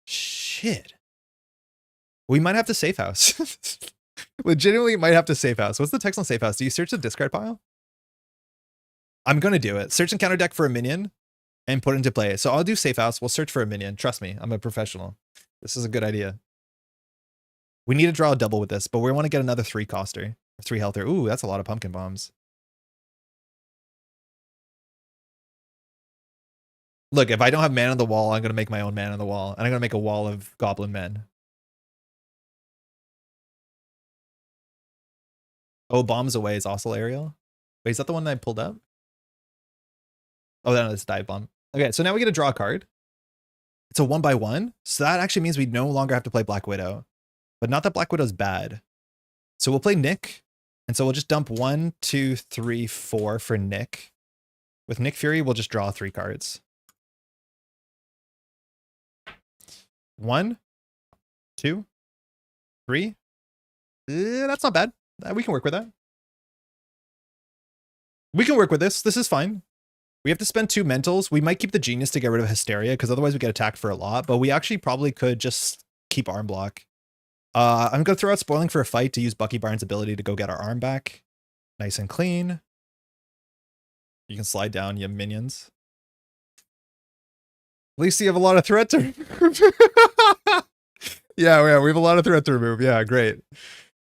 Shit. We might have to safe house. Legitimately might have to safe house. What's the text on safe house? Do you search the discard pile? I'm going to do it. Search and counter deck for a minion and put it into play. So I'll do safe house. We'll search for a minion. Trust me, I'm a professional. This is a good idea. We need to draw a double with this, but we want to get another 3 coster. 3 healther. Ooh, that's a lot of pumpkin bombs. Look, if I don't have Man on the Wall, I'm going to make my own Man on the Wall. And I'm going to make a wall of Goblin men. Oh, Bombs Away is also aerial. Wait, is that the one that I pulled up? Oh, no, that's dive bomb. Okay, so now we get to draw a card. It's a 1 by 1. So that actually means we no longer have to play Black Widow. But not that Black Widow's bad. So we'll play Nick. And so we'll just dump 1, 2, 3, 4 for Nick. With Nick Fury, we'll just draw 3 cards. 1, 2, 3. That's not bad. We can work with that. We can work with this. This is fine. We have to spend 2 mentals. We might keep the Genius to get rid of Hysteria, because otherwise we get attacked for a lot. But we actually probably could just keep arm block. I'm going to throw out Spoiling for a fight to use Bucky Barnes' ability to go get our arm back. Nice and clean. You can slide down, you have minions. least you have a lot of threat to remove. Yeah, we have a lot of threat to remove. Yeah, great.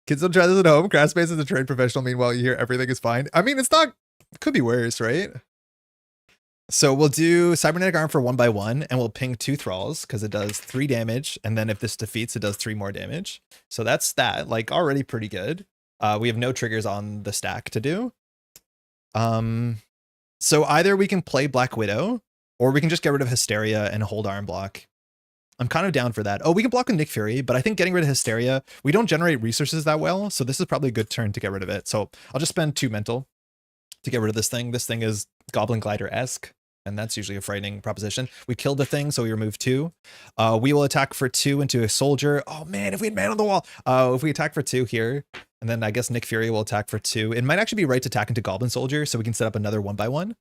Kids don't try this at home. Crash Space is a trained professional. Meanwhile, you hear everything is fine. I mean, it's not, it could be worse, right? So we'll do Cybernetic Arm for 1x1, and we'll ping 2 Thralls because it does 3 damage. And then if this defeats, it does 3 more damage. So that's that, like already pretty good. We have no triggers on the stack to do. So either we can play Black Widow, or we can just get rid of Hysteria and hold Arm Block. I'm kind of down for that. Oh, we can block with Nick Fury, but I think getting rid of Hysteria, we don't generate resources that well. So this is probably a good turn to get rid of it. So I'll just spend 2 mental to get rid of this thing. This thing is Goblin Glider-esque, and that's usually a frightening proposition. We killed the thing, so we remove 2. We will attack for 2 into a soldier. Oh man, if we had man on the wall. If we attack for 2 here, and then I guess Nick Fury will attack for 2. It might actually be right to attack into Goblin Soldier, so we can set up another 1x1.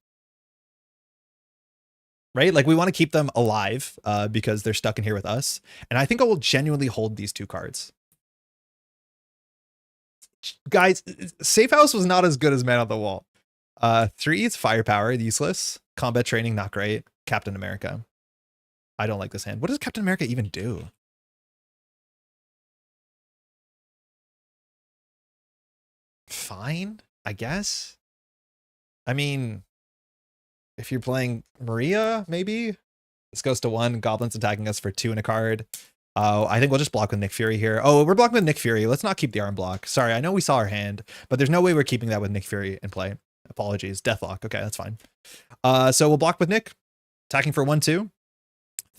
Right? Like we want to keep them alive because they're stuck in here with us. And I think I will genuinely hold these 2 cards. Guys, Safe House was not as good as Man on the Wall. 3 is Firepower, useless. Combat Training, not great. Captain America. I don't like this hand. What does Captain America even do? Fine, I guess. I mean, if you're playing Maria, maybe this goes to 1. Goblins attacking us for 2 and a card. I think we'll just block with Nick Fury here. Oh, we're blocking with Nick Fury. Let's not keep the arm block. Sorry, I know we saw our hand, but there's no way we're keeping that with Nick Fury in play. Apologies. Deathlock. Okay, that's fine. So we'll block with Nick. Attacking for 1-2.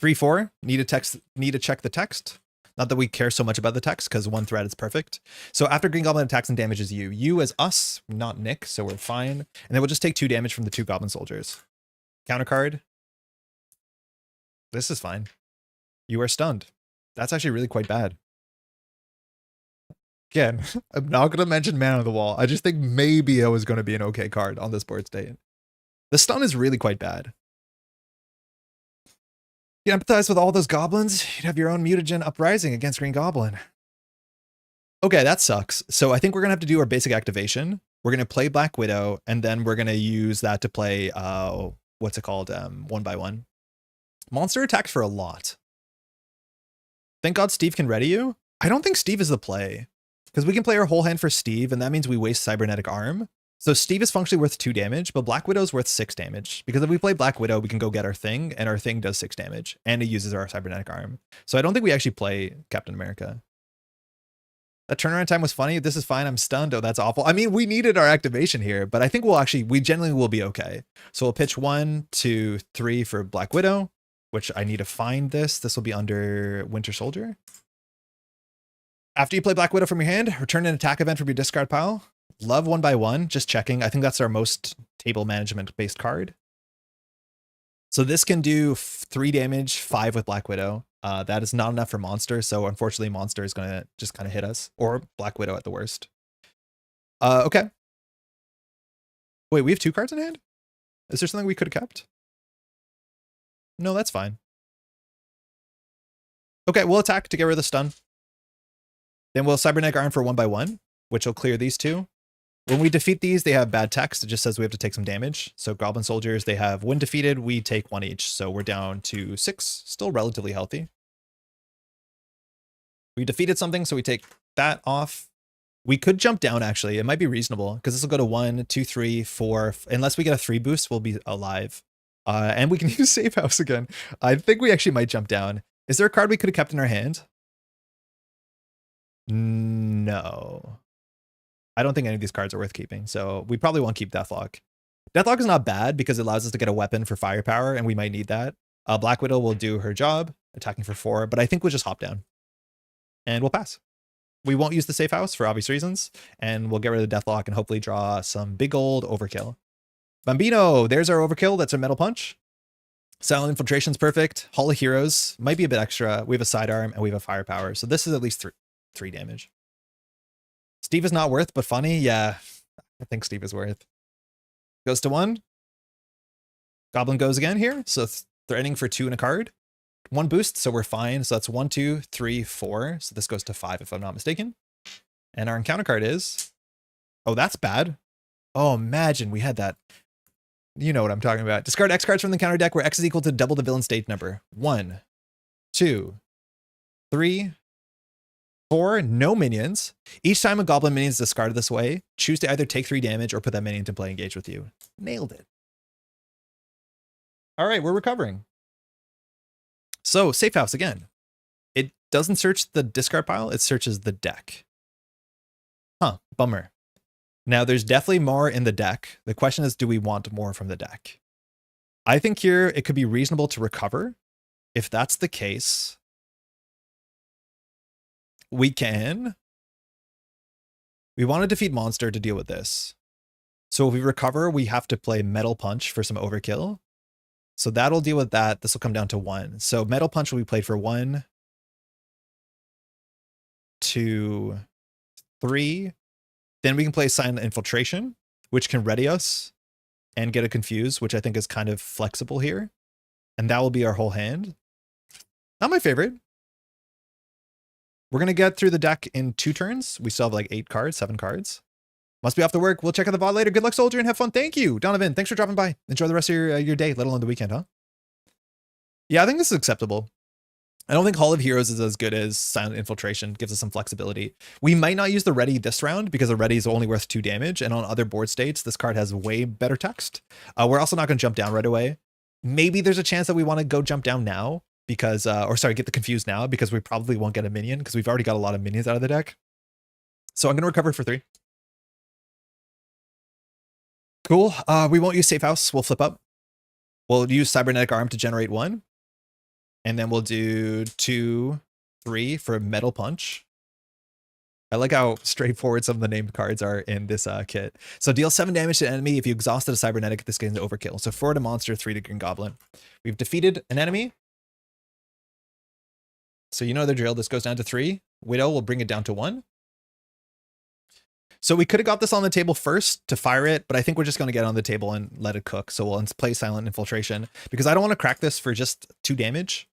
3-4. Need to check the text. Not that we care so much about the text, because 1 threat is perfect. So after Green Goblin attacks and damages you, you as us, not Nick, so we're fine. And then we'll just take 2 damage from the 2 Goblin Soldiers. Counter card. This is fine. You are stunned. That's actually really quite bad. Again, I'm not going to mention Man on the Wall. I just think maybe it was going to be an okay card on this board state. The stun is really quite bad. You empathize with all those goblins, you'd have your own mutagen uprising against Green Goblin. Okay, that sucks. So I think we're going to have to do our basic activation. We're going to play Black Widow, and then we're going to use that to play, what's it called? 1x1. Monster attacks for a lot. Thank God Steve can ready you. I don't think Steve is the play, because we can play our whole hand for Steve, and that means we waste Cybernetic Arm. So Steve is functionally worth 2 damage, but Black Widow is worth 6 damage. Because if we play Black Widow, we can go get our thing, and our thing does 6 damage, and it uses our Cybernetic Arm. So I don't think we actually play Captain America. That turnaround time was funny. This is fine. I'm stunned. Oh, that's awful. I mean, we needed our activation here, but I think we generally will be okay. So we'll pitch 1, 2, 3 for Black Widow, which I need to find this. This will be under Winter Soldier. After you play Black Widow from your hand, return an attack event from your discard pile. Love 1x1, just checking. I think that's our most table management based card. So this can do 3 damage, 5 with Black Widow. That is not enough for Monster, so unfortunately Monster is going to just kind of hit us, or Black Widow at the worst. Okay. Wait, we have 2 cards in hand? Is there something we could have kept? No, that's fine. Okay, we'll attack to get rid of the stun. Then we'll Cybernetic Arm for 1x1, which will clear these 2. When we defeat these, they have bad text. It just says we have to take some damage. So Goblin Soldiers, they have when defeated, we take 1 each. So we're down to 6, still relatively healthy. We defeated something, so we take that off. We could jump down, actually. It might be reasonable, because this will go to 1, 2, 3, 4. Unless we get a 3 boost, we'll be alive. And we can use Safe House again. I think we actually might jump down. Is there a card we could have kept in our hand? No. I don't think any of these cards are worth keeping, so we probably won't keep Deathlock. Deathlock is not bad because it allows us to get a weapon for firepower, and we might need that. Black Widow will do her job, attacking for 4, but I think we'll just hop down. And we'll pass. We won't use the Safe House for obvious reasons, and we'll get rid of the Deathlock and hopefully draw some big old overkill. Bambino, there's our overkill. That's our Metal Punch. Silent Infiltration's perfect. Hall of Heroes might be a bit extra. We have a sidearm and we have a firepower, so this is at least 3 damage. Steve is not worth, but funny. Yeah, I think Steve is worth. Goes to 1. Goblin goes again here. So threatening for 2 and a card. 1 boost, so we're fine. So that's 1, 2, 3, 4. So this goes to 5 if I'm not mistaken. And our encounter card is... Oh, that's bad. Oh, imagine we had that. You know what I'm talking about. Discard X cards from the counter deck where X is equal to double the villain stage number. 1, 2, 3, 4. No minions. Each time a goblin minion is discarded this way, choose to either take 3 damage or put that minion to play engage with you. Nailed it. All right, we're recovering. So, safe house again. It doesn't search the discard pile, it searches the deck. Huh, bummer. Now, there's definitely more in the deck. The question is, do we want more from the deck? I think here it could be reasonable to recover. If that's the case, we want to defeat monster to deal with this. So if we recover, we have to play Metal Punch for some overkill. So that'll deal with that. This will come down to 1. So Metal Punch will be played for 1, 2, 3. Then we can play Silent Infiltration, which can ready us and get a Confuse, which I think is kind of flexible here. And that will be our whole hand. Not my favorite. We're going to get through the deck in 2 turns. We still have like 8 cards, 7 cards. Must be off to work. We'll check out the VOD later. Good luck, soldier, and have fun. Thank you, Donovan. Thanks for dropping by. Enjoy the rest of your day, let alone the weekend, huh? Yeah, I think this is acceptable. I don't think Hall of Heroes is as good as Silent Infiltration. Gives us some flexibility. We might not use the Ready this round because the Ready is only worth 2 damage. And on other board states, this card has way better text. We're also not going to jump down right away. Maybe there's a chance that we want to go jump down now because, get the Confused now because we probably won't get a minion because we've already got a lot of minions out of the deck. So I'm going to recover for 3. Cool. We won't use Safe House. We'll flip up. We'll use Cybernetic Arm to generate 1. And then we'll do 2, 3 for Metal Punch. I like how straightforward some of the named cards are in this kit. So deal 7 damage to an enemy if you exhausted a Cybernetic. This gains overkill. So 4 to monster, 3 to Green Goblin. We've defeated an enemy. So you know the drill. This goes down to 3. Widow will bring it down to 1. So we could have got this on the table first to fire it, but I think we're just going to get it on the table and let it cook. So we'll play Silent Infiltration because I don't want to crack this for just 2 damage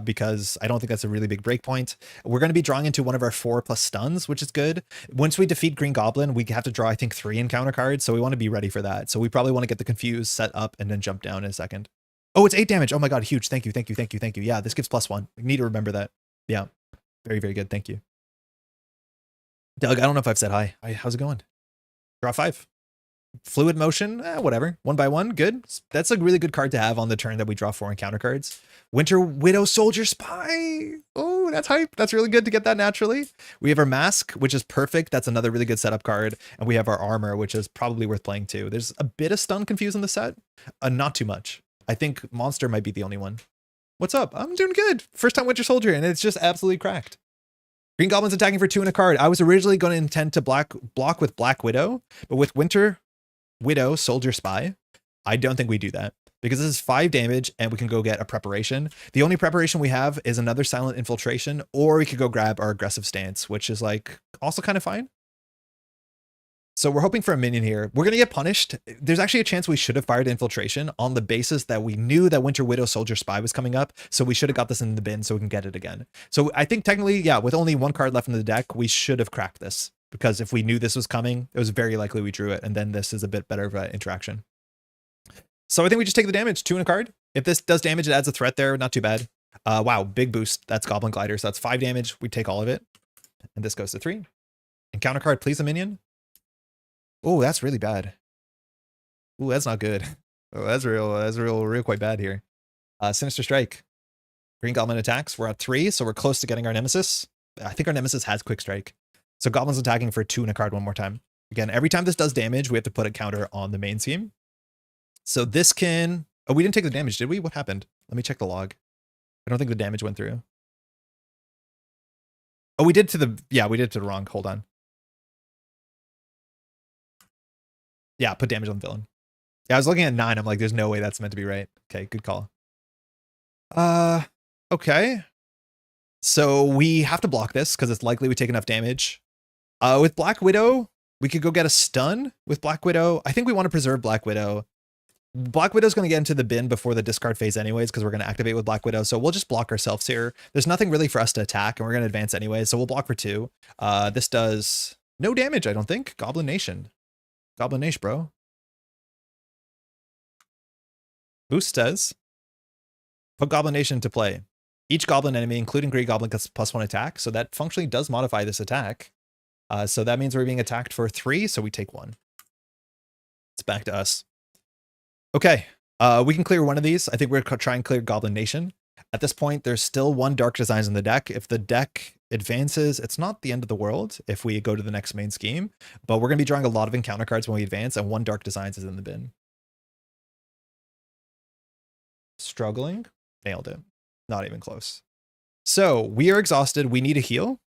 because I don't think that's a really big breakpoint. We're going to be drawing into one of our 4+ stuns, which is good. Once we defeat Green Goblin, we have to draw, I think, 3 encounter cards. So we want to be ready for that. So we probably want to get the Confused set up and then jump down in a second. Oh, it's 8 damage. Oh my God, huge. Thank you, thank you, thank you, thank you. Yeah, this gives +1. We need to remember that. Yeah, very, very good. Thank you. Doug, I don't know if I've said hi. How's it going? Draw 5. Fluid Motion, whatever. 1 by 1, good. That's a really good card to have on the turn that we draw 4 encounter cards. Winter Widow Soldier Spy. Oh, that's hype. That's really good to get that naturally. We have our Mask, which is perfect. That's another really good setup card. And we have our Armor, which is probably worth playing too. There's a bit of stun confuse in the set. Not too much. I think Monster might be the only one. What's up? I'm doing good. First time Winter Soldier, and it's just absolutely cracked. Green Goblin's attacking for 2 and a card. I was originally going to intend to block with Black Widow, but with Winter Widow Soldier Spy, I don't think we do that because this is 5 damage and we can go get a preparation. The only preparation we have is another Silent Infiltration, or we could go grab our Aggressive Stance, which is like also kind of fine. So we're hoping for a minion here. We're going to get punished. There's actually a chance we should have fired Infiltration on the basis that we knew that Winter Widow Soldier Spy was coming up. So we should have got this in the bin so we can get it again. So I think technically, yeah, with only 1 card left in the deck, we should have cracked this. Because if we knew this was coming, it was very likely we drew it. And then this is a bit better of an interaction. So I think we just take the damage, 2 and a card. If this does damage, it adds a threat there. Not too bad. Wow, big boost. That's Goblin Glider. So that's 5 damage. We take all of it. And this goes to 3. Encounter card, please a minion. Oh, that's really bad. Oh, that's not good. Oh, that's real quite bad here. Sinister Strike. Green Goblin attacks. We're at 3, so we're close to getting our Nemesis. I think our Nemesis has Quick Strike. So Goblin's attacking for 2 and a card one more time. Again, every time this does damage, we have to put a counter on the main scheme. So this can... Oh, we didn't take the damage, did we? What happened? Let me check the log. I don't think the damage went through. Oh, we did to the... Yeah, we did to the wrong. Hold on. Yeah, put damage on the villain. Yeah, I was looking at 9. I'm like, there's no way that's meant to be right. Okay, good call. Okay. So we have to block this because it's likely we take enough damage. With Black Widow, we could go get a stun with Black Widow. I think we want to preserve Black Widow. Black Widow's going to get into the bin before the discard phase anyways because we're going to activate with Black Widow. So we'll just block ourselves here. There's nothing really for us to attack and we're going to advance anyway. So we'll block for 2. This does no damage, I don't think. Goblin Nation. Goblin Nation, bro. Boost says, put Goblin Nation into play. Each Goblin enemy, including Green Goblin, gets +1 attack. So that functionally does modify this attack. So that means we're being attacked for 3, so we take 1. It's back to us. Okay, we can clear one of these. I think we're going to try and clear Goblin Nation. At this point, there's still 1 Dark Designs in the deck. If the deck advances, it's not the end of the world if we go to the next main scheme, but we're going to be drawing a lot of encounter cards when we advance, and 1 Dark Designs is in the bin. Struggling. Nailed it. Not even close. So we are exhausted. We need a heal.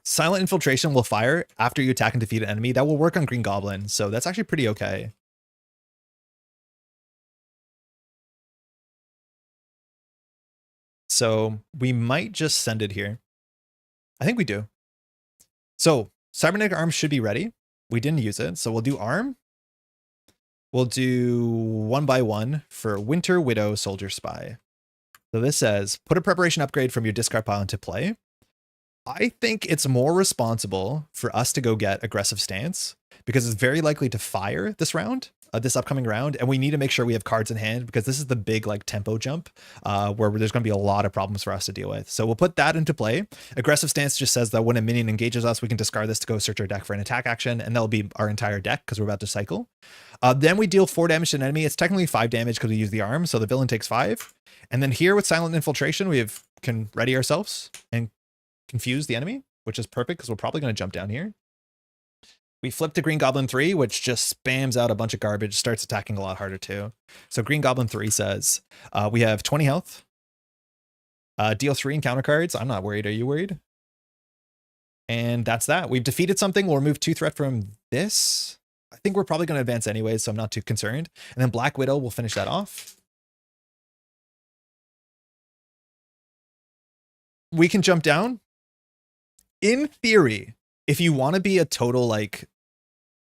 Silent Infiltration will fire after you attack and defeat an enemy. That will work on Green Goblin, so that's actually pretty okay. So we might just send it here. I think we do. So Cybernetic Arm should be ready. We didn't use it, so we'll do Arm. We'll do 1 by 1 for Winter Widow Soldier Spy. So this says, put a preparation upgrade from your discard pile into play. I think it's more responsible for us to go get Aggressive Stance because it's very likely to fire this round, this upcoming round, and we need to make sure we have cards in hand because this is the big like tempo jump where there's going to be a lot of problems for us to deal with. So we'll put that into play. Aggressive Stance just says that when a minion engages us, we can discard this to go search our deck for an attack action, and that'll be our entire deck because we're about to cycle. Then we deal 4 damage to an enemy. It's technically 5 damage because we use the arm, so the villain takes 5. And then here with Silent Infiltration, we can ready ourselves and confuse the enemy, which is perfect because we're probably going to jump down here. We flip to Green Goblin 3, which just spams out a bunch of garbage, starts attacking a lot harder too. So Green Goblin 3 says, we have 20 health, deal 3 encounter cards. I'm not worried. Are you worried? And that's that. We've defeated something. We'll remove 2 threat from this. I think we're probably going to advance anyways, so I'm not too concerned. And then Black Widow will finish that off. We can jump down. In theory, if you want to be a total, like,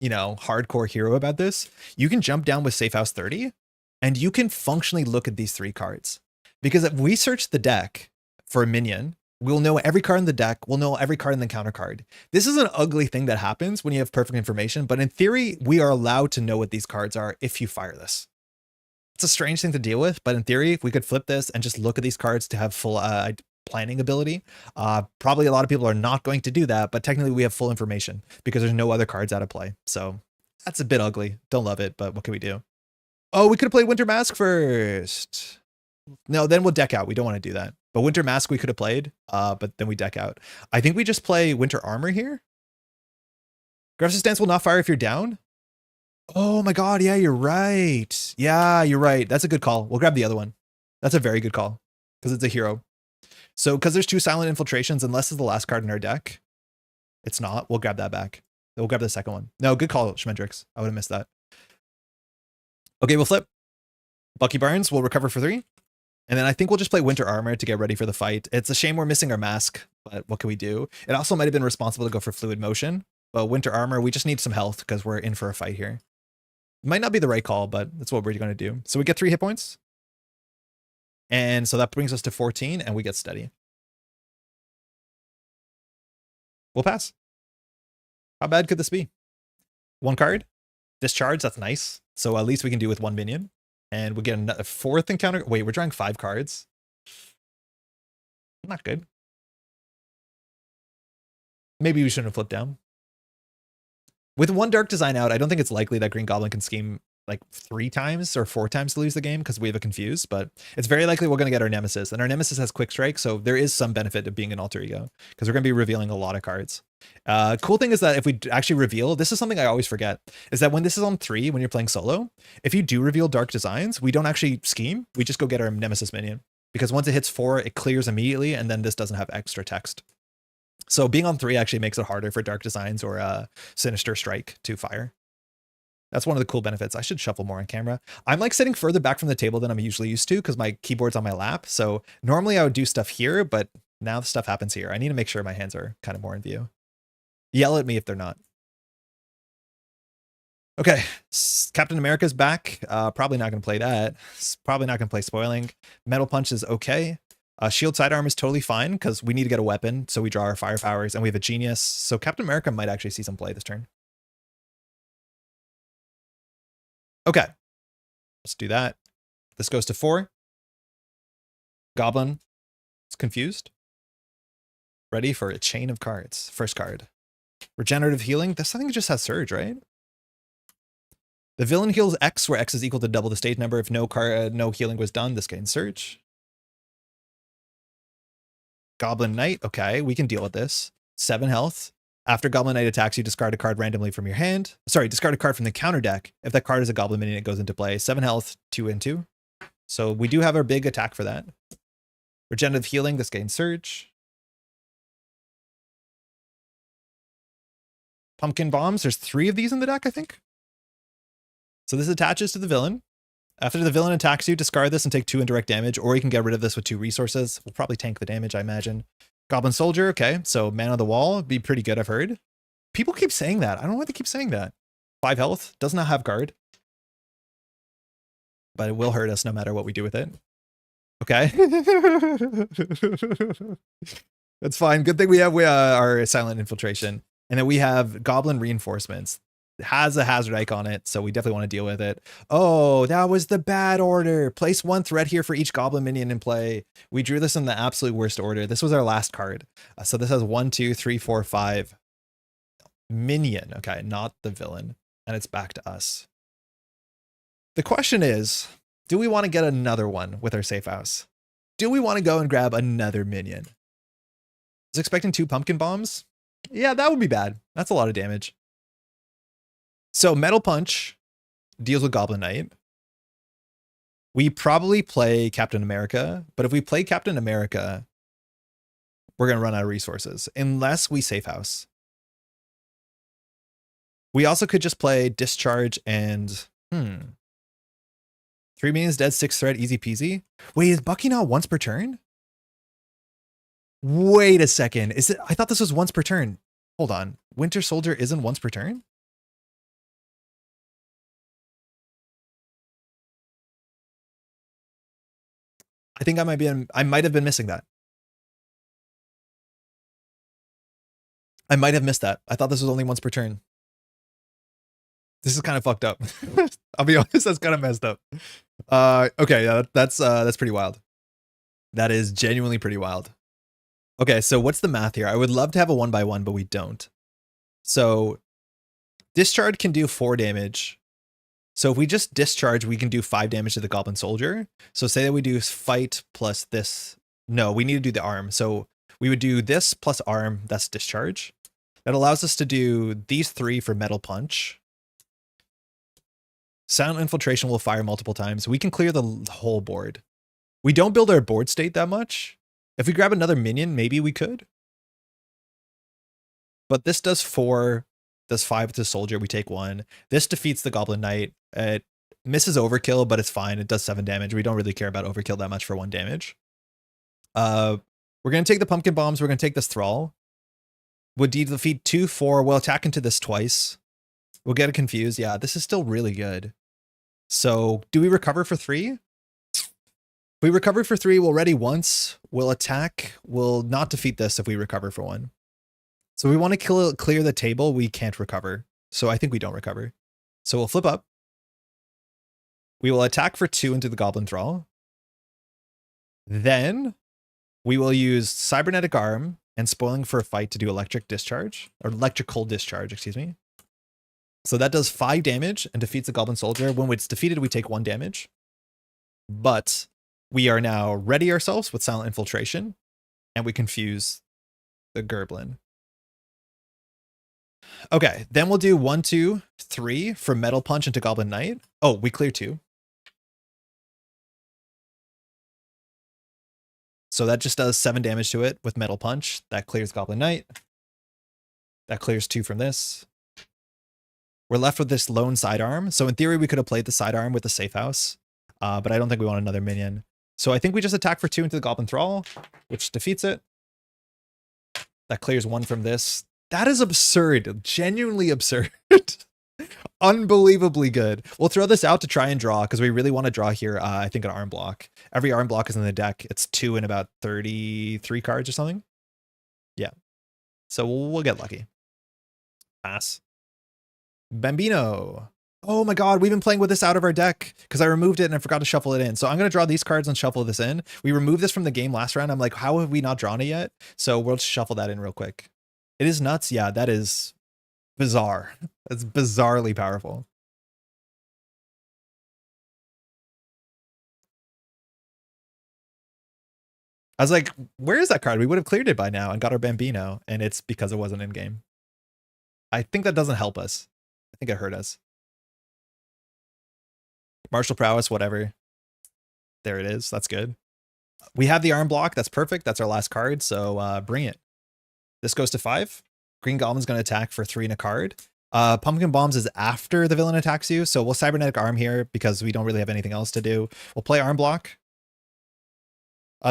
you know, hardcore hero about this, you can jump down with Safe House 30 and you can functionally look at these 3 cards. Because if we search the deck for a minion, we'll know every card in the deck. We'll know every card in the counter card. This is an ugly thing that happens when you have perfect information, but in theory, we are allowed to know what these cards are if you fire this. It's a strange thing to deal with, but in theory, if we could flip this and just look at these cards to have full planning ability, probably a lot of people are not going to do that, but technically we have full information because there's no other cards out of play. So that's a bit ugly. Don't love it, but what can we do? Oh, we could have played Winter Mask first. No, then we'll deck out. We don't want to do that. But Winter Mask we could have played, but then we deck out. I think we just play Winter Armor here. Aggressive Stance will not fire if you're down. Oh my god, yeah, you're right. Yeah, you're right. That's a good call. We'll grab the other one. That's a very good call because it's a hero. So because there's 2 Silent Infiltrations, unless it's the last card in our deck, it's not. We'll grab that back. We'll grab the second one. No, good call, Schmendrix. I would have missed that. Okay, we'll flip. Bucky Barnes will recover for 3. And then I think we'll just play Winter Armor to get ready for the fight. It's a shame we're missing our mask, but what can we do? It also might have been responsible to go for Fluid Motion, but Winter Armor, we just need some health because we're in for a fight here. It might not be the right call, but that's what we're going to do. So we get 3 hit points. And so that brings us to 14 and we get steady. We'll pass. How bad could this be? 1 card, discharge, that's nice. So at least we can do with 1 minion. And we get a 4th encounter. Wait, we're drawing 5 cards. Not good. Maybe we shouldn't have flipped down. With 1 Dark Design out, I don't think it's likely that Green Goblin can scheme like 3 times or 4 times to lose the game because we have a confuse, but it's very likely we're going to get our Nemesis, and our Nemesis has Quick Strike, so there is some benefit of being an alter ego because we're going to be revealing a lot of cards. Cool thing is that if we actually reveal, this is something I always forget, is that when this is on 3, when you're playing solo, if you do reveal Dark Designs, we don't actually scheme, we just go get our Nemesis minion because once it hits 4, it clears immediately, and then this doesn't have extra text. So being on 3 actually makes it harder for Dark Designs or Sinister Strike to fire. That's one of the cool benefits. I should shuffle more on camera. I'm like sitting further back from the table than I'm usually used to because my keyboard's on my lap. So normally I would do stuff here, but now the stuff happens here. I need to make sure my hands are kind of more in view. Yell at me if they're not. Okay, Captain America's back. Probably not going to play that. Probably not going to play Spoiling. Metal Punch is okay. Shield Sidearm is totally fine because we need to get a weapon. So we draw our fire powers and we have a Genius. So Captain America might actually see some play this turn. Okay, let's do that. This goes to 4. Goblin is confused. Ready for a chain of cards. First card. Regenerative healing. This I think just has surge, right? The villain heals X, where X is equal to double the stage number. If no healing was done, this gains surge. Goblin Knight. Okay, we can deal with this. 7 health. After Goblin Knight attacks, you discard a card randomly from your hand. Sorry, discard a card from the counter deck. If that card is a Goblin minion, it goes into play. 7 health, 2 and 2. So we do have our big attack for that. Regenerative healing. This gains surge. Pumpkin bombs. There's 3 of these in the deck, I think. So this attaches to the villain. After the villain attacks you, discard this and take 2 indirect damage, or you can get rid of this with 2 resources. We'll probably tank the damage, I imagine. Goblin Soldier, okay. So Man on the Wall would be pretty good, I've heard. People keep saying that. I don't know why they keep saying that. 5 health, does not have guard. But it will hurt us no matter what we do with it. Okay. That's fine. Good thing we have our Silent Infiltration. And then we have Goblin Reinforcements. It has a hazard icon on it, so we definitely want to deal with it. Oh, that was the bad order. Place 1 threat here for each Goblin minion in play. We drew this in the absolute worst order. This was our last card. So this has 1, 2, 3, 4, 5. Minion. Okay, not the villain. And it's back to us. The question is, do we want to get another one with our safe house? Do we want to go and grab another minion? I was expecting 2 pumpkin bombs. Yeah, that would be bad. That's a lot of damage. So Metal Punch deals with Goblin Knight. We probably play Captain America, but if we play Captain America, we're going to run out of resources unless we safe house. We also could just play Discharge and 3 minions dead, 6 threat, easy peasy. Wait, is Bucky not once per turn? Wait a second. Is it? I thought this was once per turn. Hold on. Winter Soldier isn't once per turn? I think I might have been missing that. I might have missed that. I thought this was only once per turn. This is kind of fucked up. I'll be honest, that's kind of messed up. Okay, yeah, that's pretty wild. That is genuinely pretty wild. Okay, so what's the math here? I would love to have a 1x1, but we don't. So Discharge can do 4 damage. So if we just discharge, we can do 5 damage to the Goblin Soldier. So say that we do fight plus this. No, we need to do the arm. So we would do this plus arm, that's discharge. That allows us to do these 3 for Metal Punch. Silent Infiltration will fire multiple times. We can clear the whole board. We don't build our board state that much. If we grab another minion, maybe we could. But this does 4, does 5 to Soldier, we take 1. This defeats the Goblin Knight. It misses overkill, but it's fine. It does 7 damage. We don't really care about overkill that much for 1 damage. We're going to take the Pumpkin Bombs. We're going to take this Thrall. Would defeat 2, 4. We'll attack into this twice. We'll get it confused. Yeah, this is still really good. So do we recover for 3? If we recover for 3, we'll ready once. We'll attack. We'll not defeat this if we recover for 1. So we want to clear the table. We can't recover. So I think we don't recover. So we'll flip up. We will attack for 2 into the Goblin Thrall. Then we will use Cybernetic Arm and Spoiling for a Fight to do Electric Discharge, or Electrical Discharge, excuse me. So that does 5 damage and defeats the Goblin Soldier. When it's defeated, we take 1 damage. But we are now ready ourselves with Silent Infiltration, and we confuse the Goblin. Okay, then we'll do 1, 2, 3 for Metal Punch into Goblin Knight. Oh, we clear 2. So that just does 7 damage to it with Metal Punch. That clears Goblin Knight. That clears 2 from this. We're left with this lone sidearm. So in theory, we could have played the sidearm with the safe house, but I don't think we want another minion. So I think we just attack for 2 into the Goblin Thrall, which defeats it. That clears 1 from this. That is absurd. Genuinely absurd. Unbelievably good. We'll throw this out to try and draw because we really want to draw here. I think an arm block. Every arm block is in the deck. It's 2 in about 33 cards or something. Yeah. So we'll get lucky. Pass. Bambino. Oh my god, we've been playing with this out of our deck because I removed it and I forgot to shuffle it in. So I'm going to draw these cards and shuffle this in. We removed this from the game last round. I'm like, how have we not drawn it yet? So we'll just shuffle that in real quick. It is nuts. Yeah, that is bizarre. It's bizarrely powerful. I was like, where is that card? We would have cleared it by now and got our Bambino, and it's because it wasn't in game. I think that doesn't help us. I think it hurt us. Martial prowess, whatever. There it is. That's good. We have the arm block. That's perfect. That's our last card. So bring it. This goes to 5. Green Goblin's going to attack for 3 and a card. Pumpkin Bombs is after the villain attacks you. So we'll Cybernetic Arm here because we don't really have anything else to do. We'll play arm block.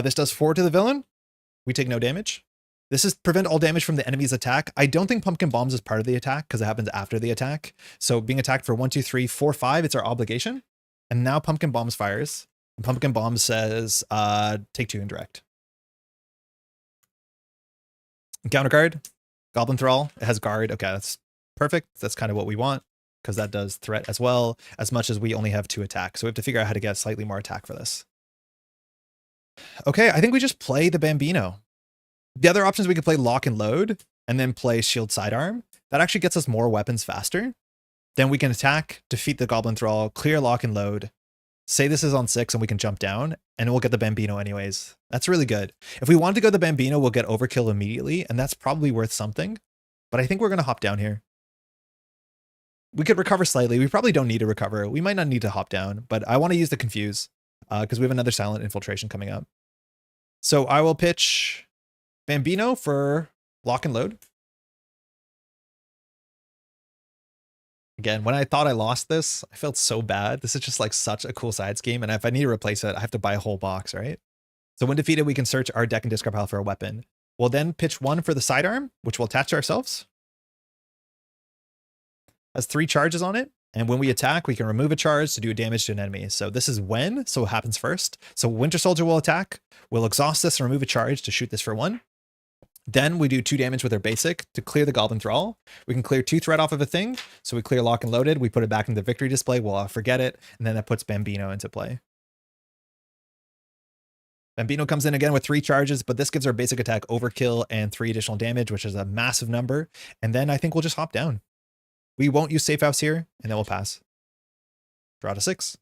This does 4 to the villain. We take no damage. This is prevent all damage from the enemy's attack. I don't think Pumpkin Bombs is part of the attack because it happens after the attack. So being attacked for 1, 2, 3, 4, 5, it's our obligation. And now Pumpkin Bombs fires. And Pumpkin Bombs says, take 2 indirect. Counter card, Goblin Thrall. It has guard. Okay, that's perfect. That's kind of what we want because that does threat as well, as much as we only have 2 attacks. So we have to figure out how to get slightly more attack for this. Okay, I think we just play the Bambino. The other options, we could play Lock and Load and then play Shield Sidearm. That actually gets us more weapons faster. Then we can attack, defeat the Goblin Thrall, clear Lock and Load, say this is on 6 and we can jump down, and we'll get the Bambino anyways. That's really good. If we want to go the Bambino, we'll get overkill immediately, and that's probably worth something. But I think we're going to hop down here. We could recover slightly. We probably don't need to recover. We might not need to hop down, but I want to use the Confuse because we have another Silent Infiltration coming up. So I will pitch Bambino for Lock and Load. Again, when I thought I lost this, I felt so bad. This is just like such a cool side scheme. And if I need to replace it, I have to buy a whole box, right? So when defeated, we can search our deck and discard pile for a weapon. We'll then pitch 1 for the sidearm, which we'll attach to ourselves. Has 3 charges on it. And when we attack, we can remove a charge to do damage to an enemy. So this is when, so it happens first. So Winter Soldier will attack. We'll exhaust this and remove a charge to shoot this for 1. Then we do 2 damage with our basic to clear the Goblin Thrall. We can clear 2 threat off of a thing. So we clear Lock and Loaded. We put it back in the victory display. We'll forget it. And then that puts Bambino into play. Bambino comes in again with 3 charges, but this gives our basic attack overkill and 3 additional damage, which is a massive number. And then I think we'll just hop down. We won't use Safe House here, and then we'll pass. Draw to 6.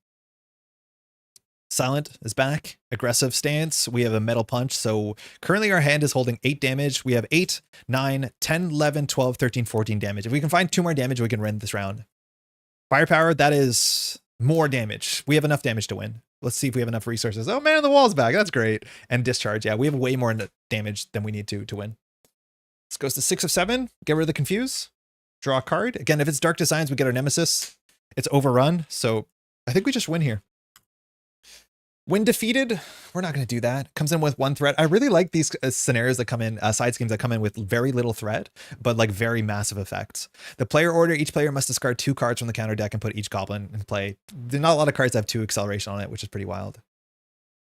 Silent is back. Aggressive stance. We have a Metal Punch. So currently our hand is holding 8 damage. We have 8, 9, 10, 11, 12, 13, 14 damage. If we can find 2 more damage, we can win this round. Firepower, that is more damage. We have enough damage to win. Let's see if we have enough resources. Oh, Man on the Wall's back. That's great. And Discharge. Yeah, we have way more damage than we need to win. This goes to 6 of 7. Get rid of the Confuse. Draw a card. Again, if it's Dark Designs, we get our Nemesis. It's overrun. So I think we just win here. When defeated, we're not going to do that. Comes in with 1 threat. I really like these scenarios that come in, side schemes that come in with very little threat, but like very massive effects. The player order, each player must discard 2 cards from the counter deck and put each goblin in play. There's not a lot of cards that have 2 acceleration on it, which is pretty wild.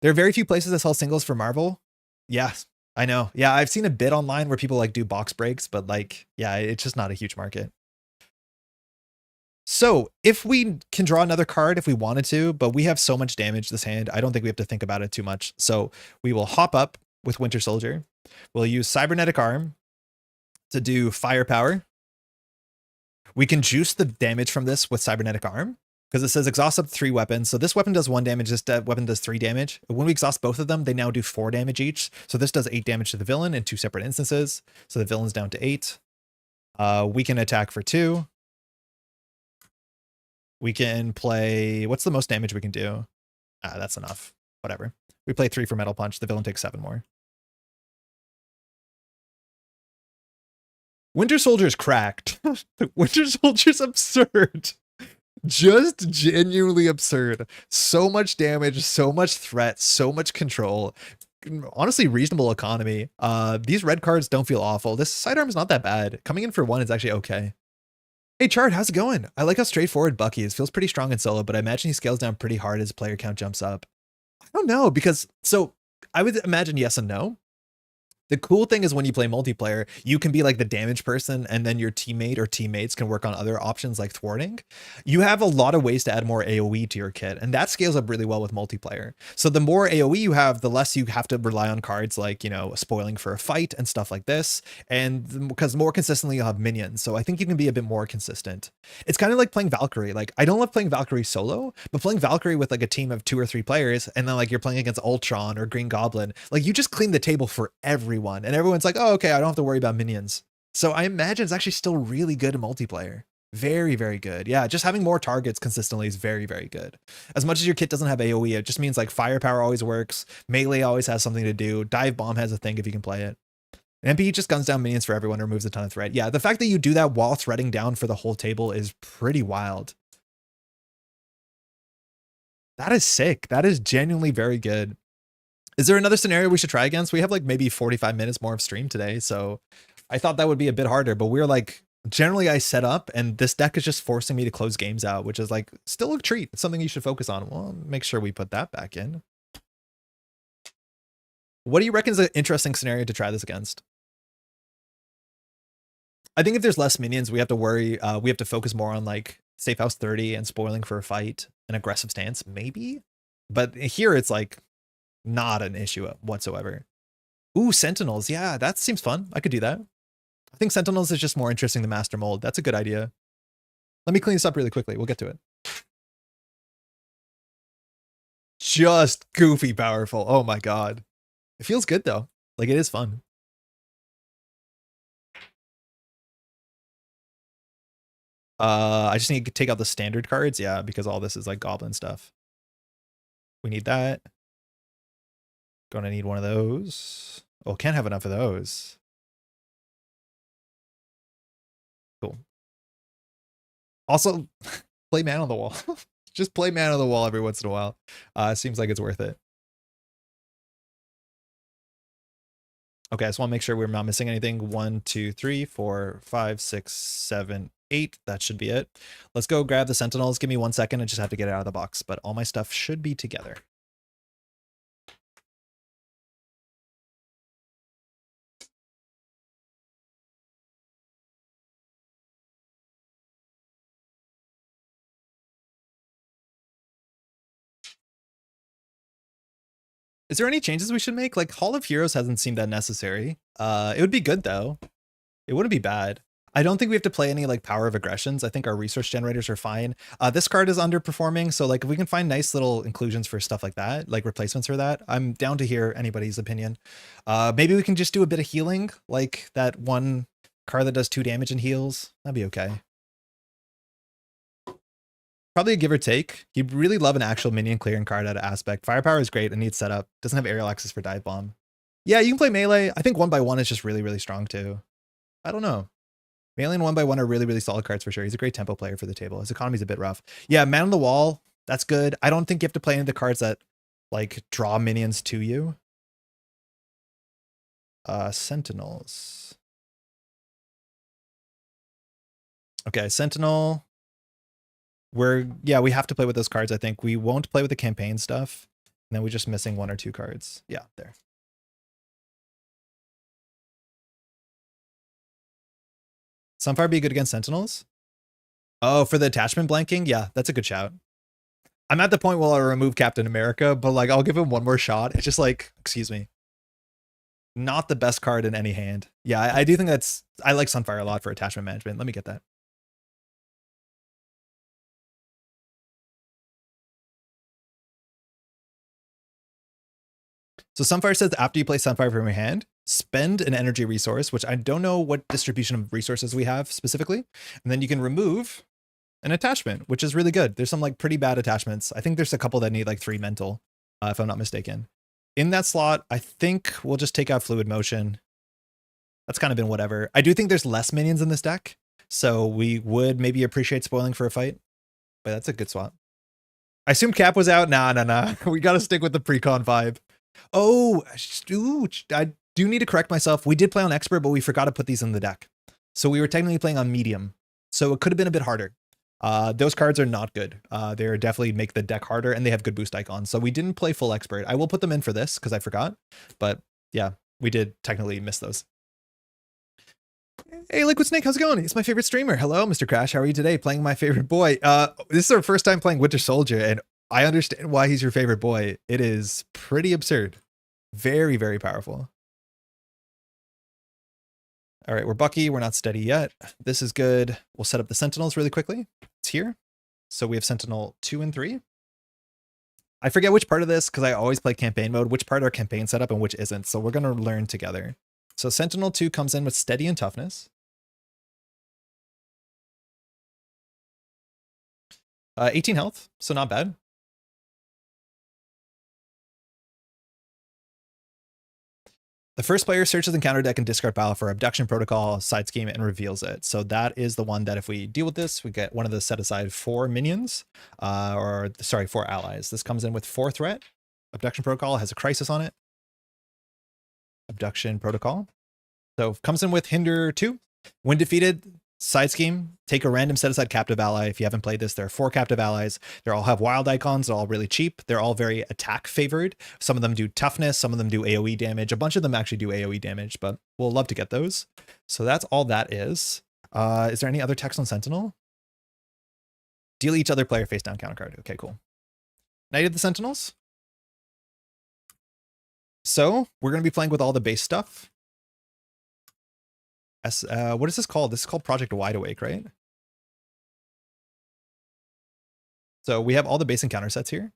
There are very few places that sell singles for Marvel. Yeah, I know. Yeah, I've seen a bit online where people like do box breaks, but like, yeah, it's just not a huge market. So if we can draw another card if we wanted to, but we have so much damage this hand, I don't think we have to think about it too much. So we will hop up with Winter Soldier. We'll use Cybernetic Arm to do firepower. We can juice the damage from this with Cybernetic Arm because it says exhaust up to 3 weapons. So this weapon does 1 damage, this weapon does 3 damage. When we exhaust both of them, they now do 4 damage each. So this does 8 damage to the villain in 2 separate instances. So the villain's down to 8. We can attack for 2. We can play, what's the most damage we can do? That's enough. Whatever. We play 3 for Metal Punch. The villain takes 7 more. Winter Soldier's cracked. Winter Soldier's absurd. Just genuinely absurd. So much damage, so much threat, so much control. Honestly, reasonable economy. These red cards don't feel awful. This sidearm is not that bad. Coming in for 1 is actually okay. Hey Chart, how's it going? I like how straightforward Bucky is. Feels pretty strong in solo, but I imagine he scales down pretty hard as player count jumps up. I don't know, because, so I would imagine yes and no. The cool thing is when you play multiplayer, you can be like the damage person and then your teammate or teammates can work on other options like thwarting. You have a lot of ways to add more AoE to your kit, and that scales up really well with multiplayer. So the more AoE you have, the less you have to rely on cards like, you know, spoiling for a fight and stuff like this. And because more consistently you'll have minions. So I think you can be a bit more consistent. It's kind of like playing Valkyrie. Like, I don't love playing Valkyrie solo, but playing Valkyrie with like a team of 2 or 3 players, and then like you're playing against Ultron or Green Goblin, like you just clean the table for everyone. And everyone's like, oh, okay, I don't have to worry about minions. So I imagine it's actually still really good in multiplayer. Very, very good. Yeah, just having more targets consistently is very, very good. As much as your kit doesn't have AoE, it just means like firepower always works. Melee always has something to do. Dive bomb has a thing if you can play it. And MP just guns down minions for everyone, removes a ton of threat. Yeah, the fact that you do that while threading down for the whole table is pretty wild. That is sick. That is genuinely very good. Is there another scenario we should try against? We have like maybe 45 minutes more of stream today, so I thought that would be a bit harder, but we're like, generally I set up and this deck is just forcing me to close games out, which is like still a treat. It's something you should focus on. Well, make sure we put that back in. What do you reckon is an interesting scenario to try this against? I think if there's less minions, we have to worry, we have to focus more on like safe house 30 and spoiling for a fight, an aggressive stance, maybe? But here it's like, not an issue whatsoever. Ooh, Sentinels. Yeah, that seems fun. I could do that. I think Sentinels is just more interesting than Master Mold. That's a good idea. Let me clean this up really quickly. We'll get to it. Just goofy powerful. Oh my god. It feels good though. Like, it is fun. I just need to take out the standard cards. Yeah, because all this is like Goblin stuff. We need that. Gonna need one of those. Oh, can't have enough of those. Cool. Also, play Man on the Wall. Just play Man on the Wall every once in a while. Seems like it's worth it. Okay, I just want to make sure we're not missing anything. 1, 2, 3, 4, 5, 6, 7, 8. That should be it. Let's go grab the Sentinels. Give me 1 second. I just have to get it out of the box, but all my stuff should be together. Is there any changes we should make? Like, Hall of Heroes hasn't seemed that necessary. It would be good though. It wouldn't be bad. I don't think we have to play any like Power of Aggressions. I think our resource generators are fine. This card is underperforming, so like if we can find nice little inclusions for stuff like that, like replacements for that, I'm down to hear anybody's opinion. Maybe we can just do a bit of healing, like that one card that does 2 damage and heals. That'd be okay. Probably a give or take. You'd really love an actual minion clearing card out of Aspect. Firepower is great and needs setup. Doesn't have aerial access for dive bomb. Yeah, you can play melee. I think 1x1 is just really, really strong too. I don't know. Melee and 1x1 are really, really solid cards for sure. He's a great tempo player for the table. His economy's a bit rough. Yeah, Man on the Wall. That's good. I don't think you have to play any of the cards that like draw minions to you. Sentinels. Okay, Sentinel. We have to play with those cards, I think. We won't play with the campaign stuff. And then we're just missing 1 or 2 cards. Yeah, there. Sunfire be good against Sentinels? Oh, for the attachment blanking? Yeah, that's a good shout. I'm at the point where I'll remove Captain America, but like I'll give him one more shot. It's just like, excuse me, not the best card in any hand. Yeah, I do think I like Sunfire a lot for attachment management. Let me get that. So Sunfire says after you play Sunfire from your hand, spend an energy resource, which I don't know what distribution of resources we have specifically. And then you can remove an attachment, which is really good. There's some like pretty bad attachments. I think there's a couple that need like 3 mental, if I'm not mistaken. In that slot, I think we'll just take out Fluid Motion. That's kind of been whatever. I do think there's less minions in this deck, so we would maybe appreciate spoiling for a fight, but that's a good swap. I assumed Cap was out. Nah. We got to stick with the pre-con vibe. Oh, I do need to correct myself. We did play on Expert, but we forgot to put these in the deck. So we were technically playing on Medium. So it could have been a bit harder. Those cards are not good. They're definitely make the deck harder, and they have good boost icons. So we didn't play full Expert. I will put them in for this because I forgot. But yeah, we did technically miss those. Hey, Liquid Snake, how's it going? It's my favorite streamer. Hello, Mr. Crash. How are you today? Playing my favorite boy. This is our first time playing Winter Soldier, and I understand why he's your favorite boy. It is pretty absurd. Very, very powerful. All right, we're Bucky. We're not steady yet. This is good. We'll set up the Sentinels really quickly. It's here. So we have Sentinel 2 and 3. I forget which part of this, because I always play campaign mode, which part are campaign setup and which isn't. So we're going to learn together. So Sentinel 2 comes in with steady and toughness. 18 health, so not bad. The first player searches encounter deck and discard pile for Abduction Protocol, Side Scheme, and reveals it. So that is the one that if we deal with this, we get one of the set aside 4 minions, 4 allies. This comes in with 4 threat. Abduction Protocol has a crisis on it. Abduction Protocol. So comes in with Hinder 2. When defeated, Side Scheme, take a random set aside captive ally. If you haven't played this, there are 4 captive allies. They all have wild icons. They're all really cheap. They're all very attack favored. Some of them do toughness. Some of them do AoE damage. A bunch of them actually do AoE damage, but we'll love to get those. So that's all that is. Is there any other text on Sentinel? Deal each other player face down counter card. Okay, cool. Knight of the Sentinels. So we're going to be playing with all the base stuff. What is this called? This is called Project Wide Awake, right? So we have all the base encounter sets here.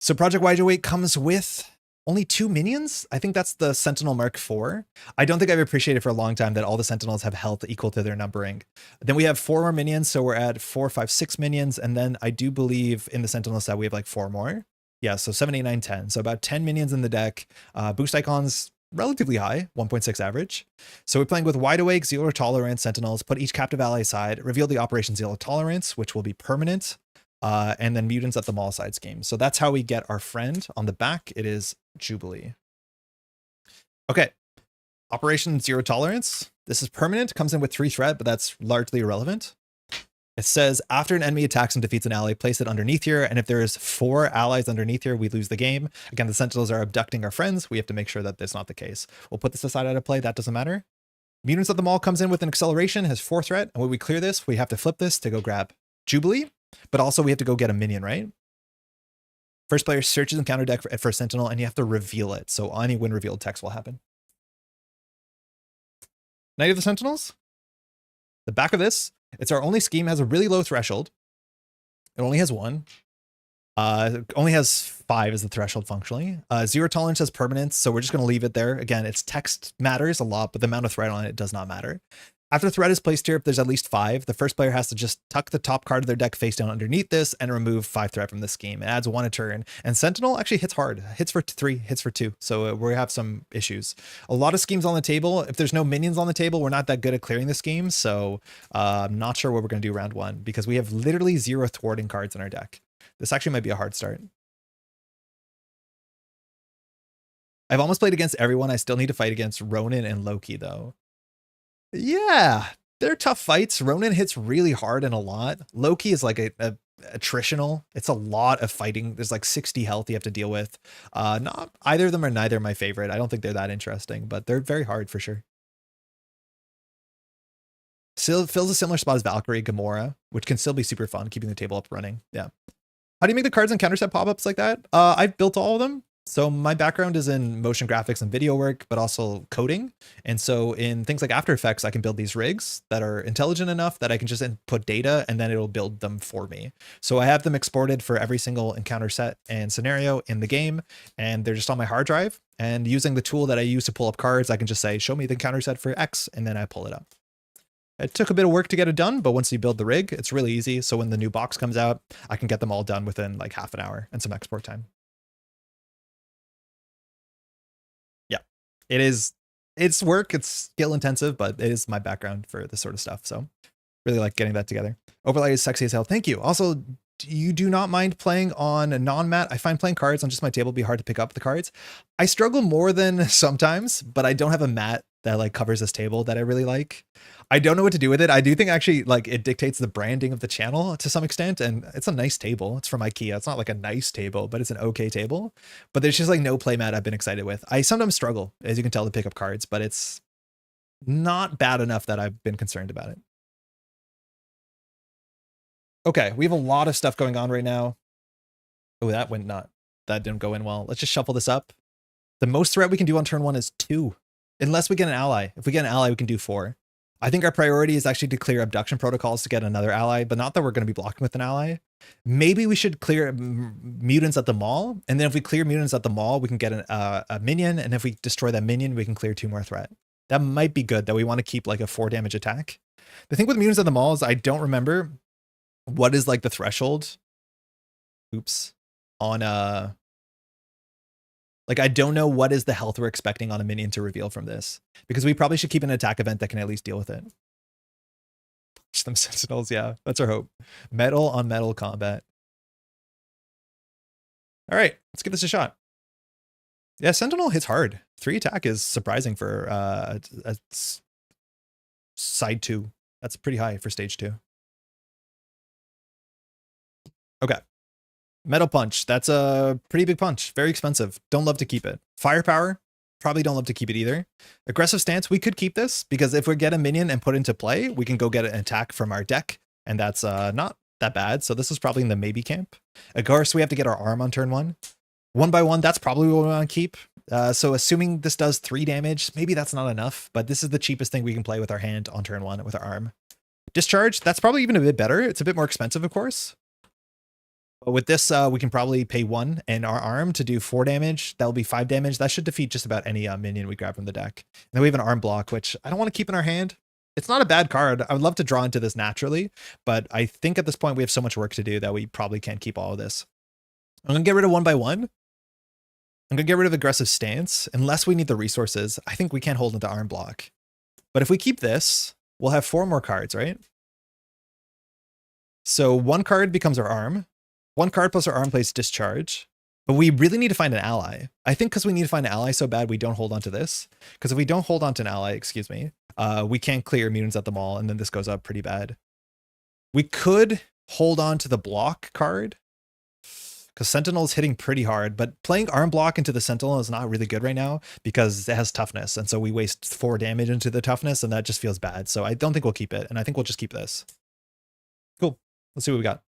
So Project Wide Awake comes with only 2 minions. I think that's the Sentinel Mark IV. I don't think I've appreciated for a long time that all the Sentinels have health equal to their numbering. Then we have 4 more minions. So we're at 4, 5, 6 minions. And then I do believe in the Sentinel set, we have like 4 more. Yeah, so 7, 8, 9, 10. So about 10 minions in the deck. Boost icons relatively high, 1.6 average. So we're playing with Wide Awake, Zero Tolerance, Sentinels, put each captive ally aside, reveal the Operation Zero Tolerance, which will be permanent, and then Mutants at the Mall Side Scheme. So that's how we get our friend. On the back, it is Jubilee. Okay, Operation Zero Tolerance. This is permanent, comes in with 3 threat, but that's largely irrelevant. It says, after an enemy attacks and defeats an ally, place it underneath here. And if there's 4 allies underneath here, we lose the game. Again, the Sentinels are abducting our friends. We have to make sure that that's not the case. We'll put this aside out of play. That doesn't matter. Mutants at the Mall comes in with an acceleration, has 4 threat. And when we clear this, we have to flip this to go grab Jubilee. But also we have to go get a minion, right? First player searches encounter deck for Sentinel, and you have to reveal it. So any when revealed text will happen. Knight of the Sentinels. The back of this. It's our only scheme, has a really low threshold. It only has 1. It only has 5 as the threshold functionally. Zero Tolerance has permanence, so we're just going to leave it there. Again, its text matters a lot, but the amount of threat on it does not matter. After threat is placed here, if there's at least 5, the first player has to just tuck the top card of their deck face down underneath this and remove 5 threat from the scheme. It adds 1 a turn. And Sentinel actually hits hard. Hits for 3, hits for 2. So we have some issues. A lot of schemes on the table. If there's no minions on the table, we're not that good at clearing the scheme. So I'm not sure what we're going to do round 1 because we have literally 0 thwarting cards in our deck. This actually might be a hard start. I've almost played against everyone. I still need to fight against Ronin and Loki though. Yeah, they're tough fights. Ronin hits really hard and a lot. Loki is like a attritional. It's a lot of fighting. There's like 60 health you have to deal with. Not either of them are neither my favorite. I don't think they're that interesting, but they're very hard for sure. Still fills a similar spot as Valkyrie, Gamora, which can still be super fun, keeping the table up running. Yeah. How do you make the cards and counter set pop-ups like that? I've built all of them. So my background is in motion graphics and video work, but also coding. And so in things like After Effects, I can build these rigs that are intelligent enough that I can just input data and then it'll build them for me. So I have them exported for every single encounter set and scenario in the game. And they're just on my hard drive. And using the tool that I use to pull up cards, I can just say, show me the encounter set for X, and then I pull it up. It took a bit of work to get it done, but once you build the rig, it's really easy. So when the new box comes out, I can get them all done within like half an hour and some export time. It's work, it's skill intensive, but it is my background for this sort of stuff. So really like getting that together. Overlay is sexy as hell. Thank you. Also, you do not mind playing on a non-mat. I find playing cards on just my table be hard to pick up the cards. I struggle more than sometimes, but I don't have a mat that like covers this table that I really like. I don't know what to do with it. I do think actually like it dictates the branding of the channel to some extent, and it's a nice table. It's from IKEA. It's not like a nice table, but it's an okay table. But there's just like no playmat I've been excited with. I sometimes struggle, as you can tell, to pick up cards, but it's not bad enough that I've been concerned about it. Okay, we have a lot of stuff going on right now. Oh, that didn't go in well. Let's just shuffle this up. The most threat we can do on turn 1 is 2. Unless we get an ally. If we get an ally, we can do 4. I think our priority is actually to clear abduction protocols to get another ally, but not that we're going to be blocking with an ally. Maybe we should clear mutants at the mall. And then if we clear mutants at the mall, we can get a minion. And if we destroy that minion, we can clear 2 more threat. That might be good, that we want to keep like a 4 damage attack. The thing with mutants at the mall is I don't remember what is like the threshold. Oops. On like, I don't know what is the health we're expecting on a minion to reveal from this, because we probably should keep an attack event that can at least deal with it. Push them sentinels. Yeah, that's our hope. Metal on metal combat. All right, let's give this a shot. Yeah, Sentinel hits hard. 3 attack is surprising for a side 2. That's pretty high for stage 2. Okay. Metal punch. That's a pretty big punch. Very expensive. Don't love to keep it. Firepower. Probably don't love to keep it either. Aggressive stance. We could keep this because if we get a minion and put into play, we can go get an attack from our deck. And that's not that bad. So this is probably in the maybe camp. Of course, we have to get our arm on turn 1. 1 by 1. That's probably what we want to keep. So assuming this does 3 damage, maybe that's not enough. But this is the cheapest thing we can play with our hand on turn 1 with our arm. Discharge. That's probably even a bit better. It's a bit more expensive, of course. But with this, we can probably pay 1 and our arm to do 4 damage. That'll be 5 damage. That should defeat just about any minion we grab from the deck. And then we have an arm block, which I don't want to keep in our hand. It's not a bad card. I would love to draw into this naturally, but I think at this point we have so much work to do that we probably can't keep all of this. I'm going to get rid of 1 by 1. I'm going to get rid of aggressive stance. Unless we need the resources, I think we can't hold into arm block. But if we keep this, we'll have 4 more cards, right? So 1 card becomes our arm. 1 card plus our arm plays discharge. But we really need to find an ally. I think because we need to find an ally so bad we don't hold on to this. Because if we don't hold on to an ally, excuse me, we can't clear mutants at the mall, and then this goes up pretty bad. We could hold on to the block card, because Sentinel is hitting pretty hard, but playing arm block into the Sentinel is not really good right now because it has toughness. And so we waste 4 damage into the toughness, and that just feels bad. So I don't think we'll keep it. And I think we'll just keep this. Cool. Let's see what we got.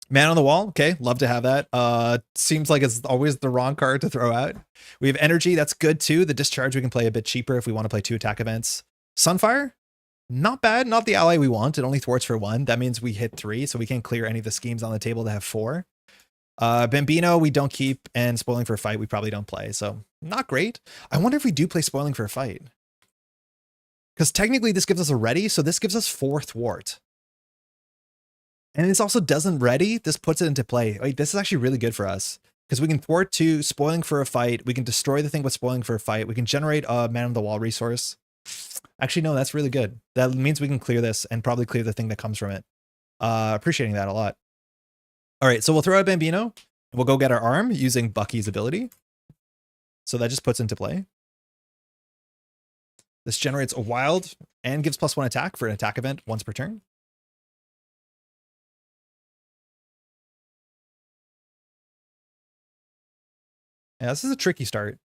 Man on the wall. Okay. Love to have that. Seems like it's always the wrong card to throw out. We have energy. That's good too. The discharge we can play a bit cheaper if we want to play 2 attack events. Sunfire. Not bad. Not the ally we want. It only thwarts for 1. That means we hit 3. So we can't clear any of the schemes on the table that have 4. Bambino we don't keep, and Spoiling for a Fight we probably don't play, so not great. I wonder if we do play Spoiling for a Fight, because technically this gives us a ready, so this gives us 4 thwart, and this also doesn't ready. This puts it into play. Wait, this is actually really good for us because we can thwart 2, Spoiling for a Fight, we can destroy the thing with Spoiling for a Fight, we can generate a Man on the Wall resource. Actually no, that's really good. That means we can clear this and probably clear the thing that comes from it. Appreciating that a lot. All right, so we'll throw out Bambino, and we'll go get our arm using Bucky's ability. So that just puts into play. This generates a wild and gives +1 attack for an attack event once per turn. Yeah, this is a tricky start.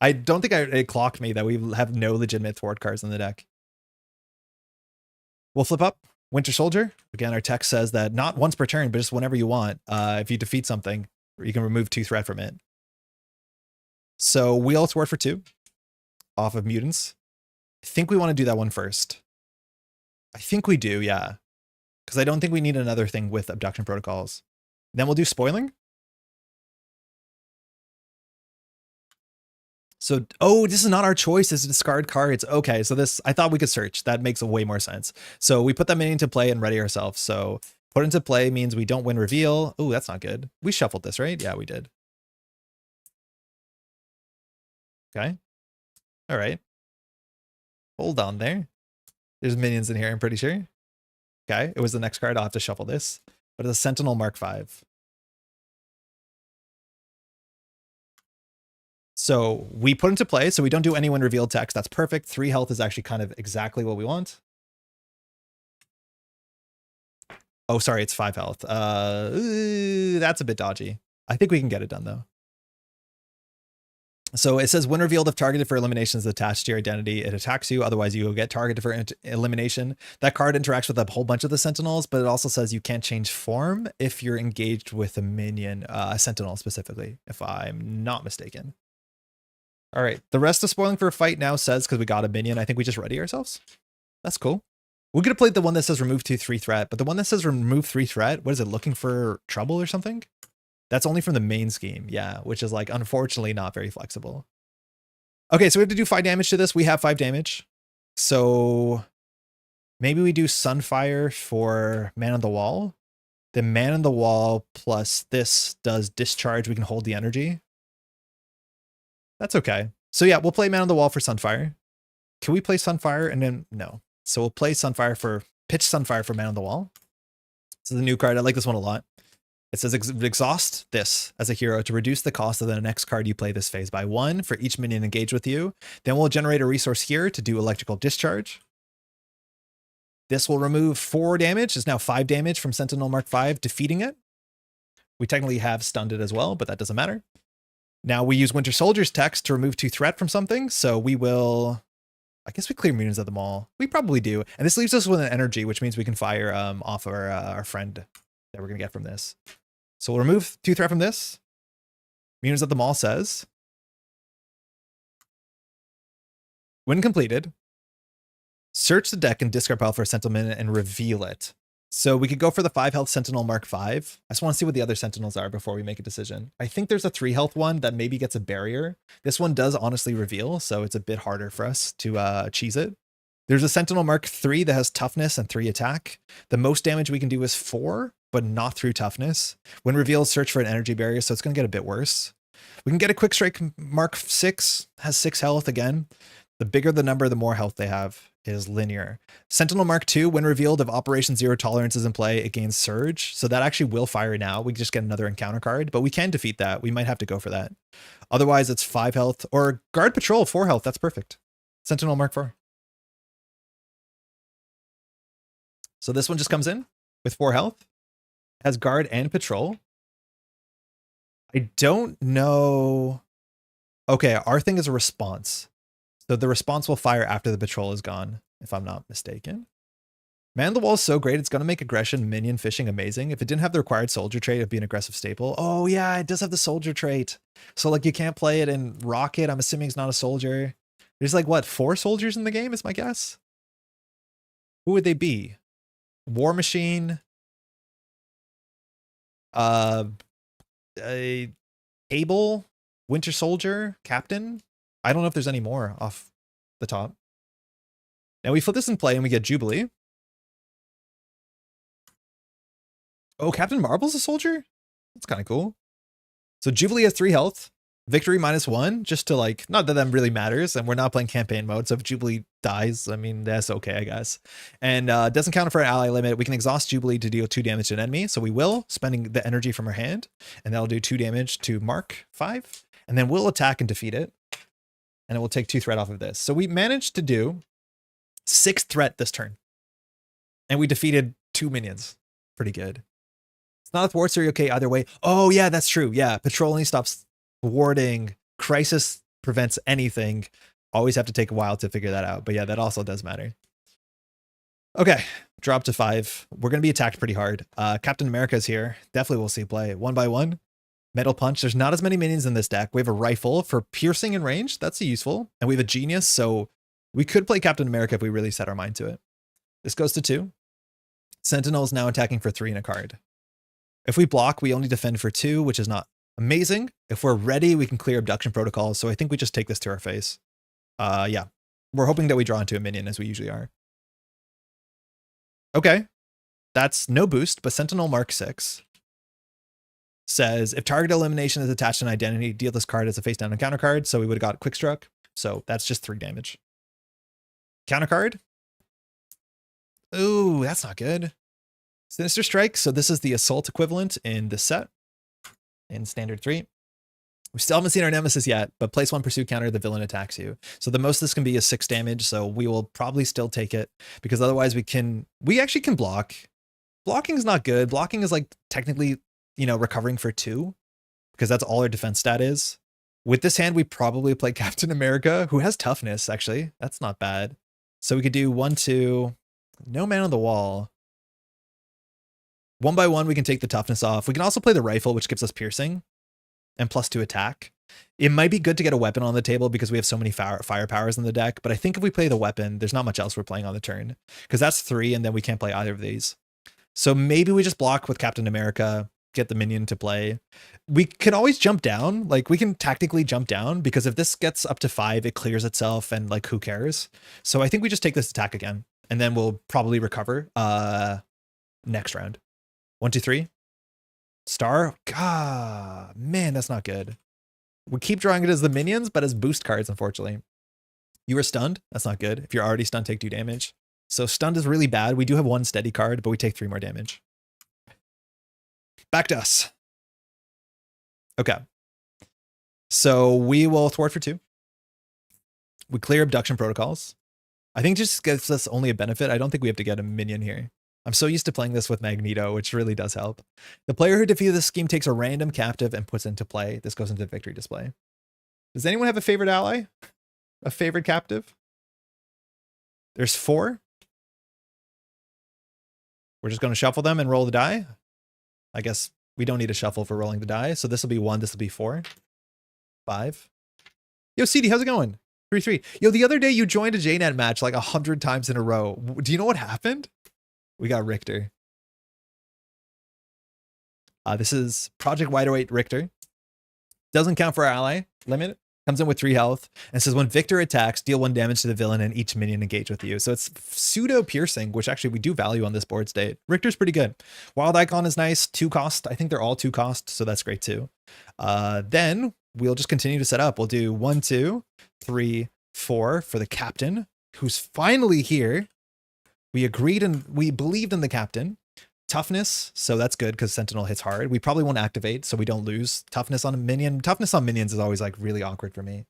I don't think it clocked me that we have no legitimate thwart cards in the deck. We'll flip up. Winter Soldier. Again, our text says that not once per turn, but just whenever you want. If you defeat something, you can remove 2 threat from it. So we'll thwart for 2 off of mutants. I think we want to do that one first. I think we do, yeah. Because I don't think we need another thing with abduction protocols. Then we'll do spoiling. So, oh, this is not our choice. It's discard cards. Okay, so this, I thought we could search. That makes way more sense. So we put them into play and ready ourselves. So put into play means we don't win reveal. Oh, that's not good. We shuffled this, right? Yeah, we did. Okay. All right. Hold on there. There's minions in here, I'm pretty sure. Okay, it was the next card. I'll have to shuffle this. But it's a Sentinel Mark 5. So we put into play, so we don't do any when revealed text. That's perfect. 3 health is actually kind of exactly what we want. Oh, sorry, it's 5 health. That's a bit dodgy. I think we can get it done though. So it says when revealed, if targeted for elimination is attached to your identity, it attacks you. Otherwise, you will get targeted for elimination. That card interacts with a whole bunch of the Sentinels, but it also says you can't change form if you're engaged with a minion, a Sentinel specifically, if I'm not mistaken. All right, the rest of spoiling for a fight now says, because we got a minion, I think we just ready ourselves. That's cool. We're going to play the one that says remove 2/3 threat, but the one that says remove 3 threat, what is it, looking for trouble or something? That's only from the main scheme, yeah, which is like unfortunately not very flexible. Okay, so we have to do 5 damage to this. We have 5 damage. So maybe we do Sunfire for Man on the Wall. The Man on the Wall plus this does discharge. We can hold the energy. That's okay. So yeah, we'll play Man on the Wall for Sunfire. Can we play Sunfire and then no? So we'll play Sunfire for pitch Sunfire for Man on the Wall. This is a new card. I like this one a lot. It says exhaust this as a hero to reduce the cost of the next card you play this phase by 1 for each minion engaged with you. Then we'll generate a resource here to do electrical discharge. This will remove 4 damage. It's now 5 damage from Sentinel Mark 5, defeating it. We technically have stunned it as well, but that doesn't matter. Now we use Winter Soldier's text to remove 2 threat from something. So we will, I guess we clear minions at the mall. We probably do. And this leaves us with an energy, which means we can fire off our friend that we're going to get from this. So we'll remove 2 threat from this. Minions at the mall says, when completed, search the deck and discard pile for a Sentinel and reveal it. So we could go for the 5 health Sentinel Mark 5. I just want to see what the other Sentinels are before we make a decision. I think there's a 3 health one that maybe gets a barrier. This one does honestly reveal, so it's a bit harder for us to cheese it. There's a Sentinel Mark 3 that has toughness and 3 attack. The most damage we can do is 4, but not through toughness. When revealed, search for an energy barrier, so it's going to get a bit worse. We can get a quick strike Mark 6, has 6 health again. The bigger the number, the more health they have, is linear. Sentinel Mark 2, when revealed, if Operation Zero Tolerance is in play, it gains Surge. So that actually will fire now. We just get another encounter card, but we can defeat that. We might have to go for that. Otherwise, it's 5 health. Or Guard Patrol, 4 health. That's perfect. Sentinel Mark 4. So this one just comes in with 4 health. Has Guard and Patrol. I don't know. Okay, our thing is a response. So the response will fire after the patrol is gone, if I'm not mistaken. Man on the Wall is so great, it's going to make aggression, minion, fishing amazing. If it didn't have the required soldier trait, it'd be an aggressive staple. Oh yeah, it does have the soldier trait. So like you can't play it in Rocket. I'm assuming it's not a soldier. There's like, what, 4 soldiers in the game is my guess? Who would they be? War Machine. A Cable, Winter Soldier, Captain. I don't know if there's any more off the top. Now we flip this in play and we get Jubilee. Oh, Captain Marvel's a soldier? That's kind of cool. So Jubilee has 3 health. Victory -1, just to like, not that really matters, and we're not playing campaign mode, so if Jubilee dies, I mean, that's okay, I guess. And doesn't count for an ally limit. We can exhaust Jubilee to deal 2 damage to an enemy, so we will, spending the energy from our hand, and that'll do 2 damage to Mark 5, and then we'll attack and defeat it, and it will take 2 threat off of this. So we managed to do 6 threat this turn, and we defeated 2 minions. Pretty good. It's not a thwart, so you're okay either way. Oh yeah, that's true. Yeah, Patrol only stops thwarting. Crisis prevents anything. Always have to take a while to figure that out. But yeah, that also does matter. Okay, drop to 5. We're going to be attacked pretty hard. Captain America's here. Definitely we'll see play. 1 by 1. Metal Punch. There's not as many minions in this deck. We have a rifle for piercing and range. That's useful. And we have a genius. So we could play Captain America if we really set our mind to it. This goes to 2. Sentinel is now attacking for 3 in a card. If we block, we only defend for 2, which is not amazing. If we're ready, we can clear abduction protocols. So I think we just take this to our face. Yeah, we're hoping that we draw into a minion as we usually are. Okay, that's no boost, but Sentinel Mark 6 says if target elimination is attached to an identity, deal this card as a face down encounter card. So we would have got Quick Struck. So that's just 3 damage. Counter card. Ooh, that's not good. Sinister Strike. So this is the assault equivalent in this set in standard 3. We still haven't seen our nemesis yet, but place 1 pursuit counter, the villain attacks you. So the most this can be is 6 damage, so we will probably still take it, because otherwise we actually can block. Blocking is not good. Blocking is like technically, you know, recovering for 2, because that's all our defense stat is. With this hand, we probably play Captain America, who has toughness, actually. That's not bad. So we could do 1, 2, no man on the wall. 1 by 1, we can take the toughness off. We can also play the rifle, which gives us piercing and +2 attack. It might be good to get a weapon on the table because we have so many fire powers in the deck, but I think if we play the weapon, there's not much else we're playing on the turn, because that's 3, and then we can't play either of these. So maybe we just block with Captain America, get the minion to play. We can always jump down. Like, we can tactically jump down, because if this gets up to 5, it clears itself, and like, who cares? So I think we just take this attack again, and then we'll probably recover next round. 1, 2, 3. Star. God, man, that's not good. We keep drawing it as the minions, but as boost cards, unfortunately. You were stunned. That's not good. If you're already stunned, take 2 damage. So stunned is really bad. We do have 1 steady card, but we take 3 more damage. Back to us. Okay. So we will thwart for 2. We clear abduction protocols. I think just gives us only a benefit. I don't think we have to get a minion here. I'm so used to playing this with Magneto, which really does help. The player who defeated this scheme takes a random captive and puts into play. This goes into victory display. Does anyone have a favorite ally? A favorite captive? There's 4. We're just going to shuffle them and roll the die. I guess we don't need a shuffle for rolling the die. So this will be 1, this will be 4. 5. Yo, CD, how's it going? 3-3. Yo, the other day you joined a JNet match like 100 times in a row. Do you know what happened? We got Richter. This is Project Widerweight Richter. Doesn't count for our ally limit. Comes in with 3 health and says when Victor attacks, deal 1 damage to the villain and each minion engage with you. So it's pseudo piercing, which actually we do value on this board state. Richter's pretty good. Wild Icon is nice. 2 cost. I think they're all 2 cost, so that's great too. Then we'll just continue to set up. We'll do 1, 2, 3, 4 for the captain, who's finally here. We agreed and we believed in the captain. Toughness, so that's good because Sentinel hits hard. We probably won't activate, so we don't lose toughness on a minion. Toughness on minions is always like really awkward for me.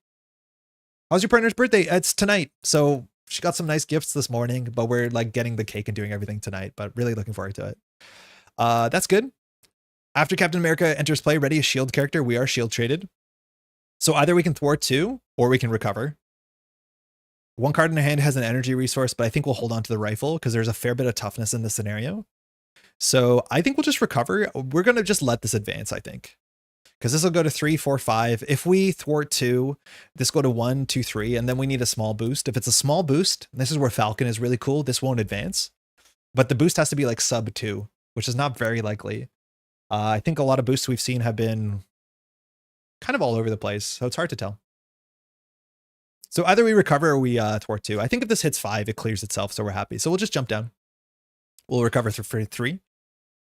How's your partner's birthday? It's tonight. So she got some nice gifts this morning, but we're like getting the cake and doing everything tonight, but really looking forward to it. That's good. After Captain America enters play, ready a shield character. We are shield traded. So either we can thwart 2 or we can recover. 1 card in our hand has an energy resource, but I think we'll hold on to the rifle because there's a fair bit of toughness in this scenario. So I think we'll just recover. We're going to just let this advance, I think, because this will go to 3, 4, 5. If we thwart 2, this go to 1, 2, 3, and then we need a small boost. If it's a small boost, this is where Falcon is really cool. This won't advance, but the boost has to be like sub 2, which is not very likely. I think a lot of boosts we've seen have been kind of all over the place, so it's hard to tell. So either we recover or we thwart 2. I think if this hits 5, it clears itself, so we're happy. So we'll just jump down. We'll recover for 3.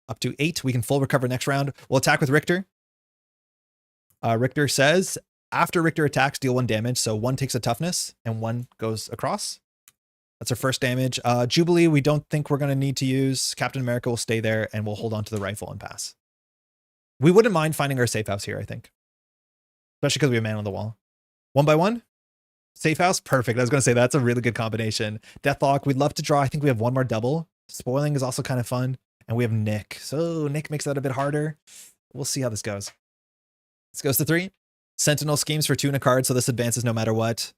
Up to 8. We can full recover next round. We'll attack with Richter. Richter says, after Richter attacks, deal 1 damage. So 1 takes a toughness and 1 goes across. That's our first damage. Jubilee, we don't think we're going to need to use. Captain America will stay there and we'll hold on to the rifle and pass. We wouldn't mind finding our safe house here, I think. Especially because we have man on the wall. 1 by 1. Safe house, perfect. I was going to say that's a really good combination. Deathlock, we'd love to draw. I think we have 1 more double. Spoiling is also kind of fun. And we have Nick. So Nick makes that a bit harder. We'll see how this goes. This goes to 3. Sentinel schemes for 2 and a card, so this advances no matter what.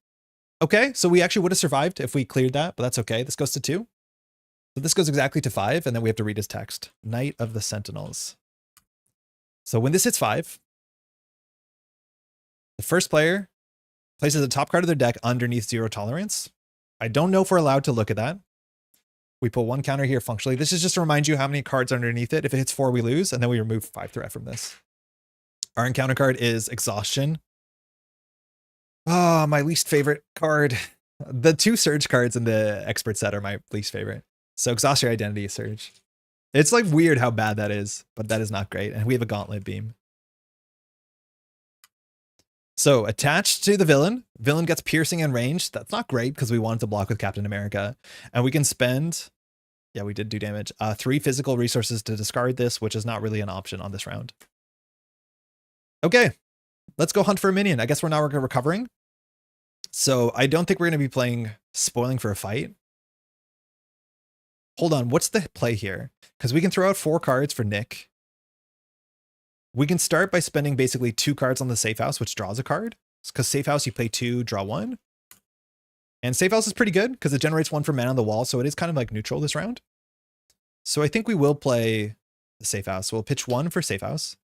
Okay, so we actually would have survived if we cleared that, but that's okay. This goes to 2. So this goes exactly to 5, and then we have to read his text. Knight of the Sentinels. So when this hits 5, the first player places the top card of their deck underneath 0 tolerance. I don't know if we're allowed to look at that. We put 1 counter here functionally. This is just to remind you how many cards are underneath it. If it hits 4, we lose, and then we remove 5 threat from this. Our encounter card is Exhaustion. Oh, my least favorite card. The 2 Surge cards in the expert set are my least favorite. So Exhaust Your Identity, Surge. It's like weird how bad that is, but that is not great. And we have a Gauntlet Beam. So attached to the villain, villain gets piercing and range. That's not great because we wanted to block with Captain America. And we can spend, yeah, we did do damage, 3 physical resources to discard this, which is not really an option on this round. Okay, let's go hunt for a minion. I guess we're now recovering. So I don't think we're going to be playing spoiling for a fight. Hold on, what's the play here? Because we can throw out 4 cards for Nick. We can start by spending basically 2 cards on the safe house, which draws a card. Because safe house, you play 2, draw 1. And safe house is pretty good because it generates 1 for mana on the wall, so it is kind of like neutral this round. So I think we will play the safe house. We'll pitch 1 for safe house.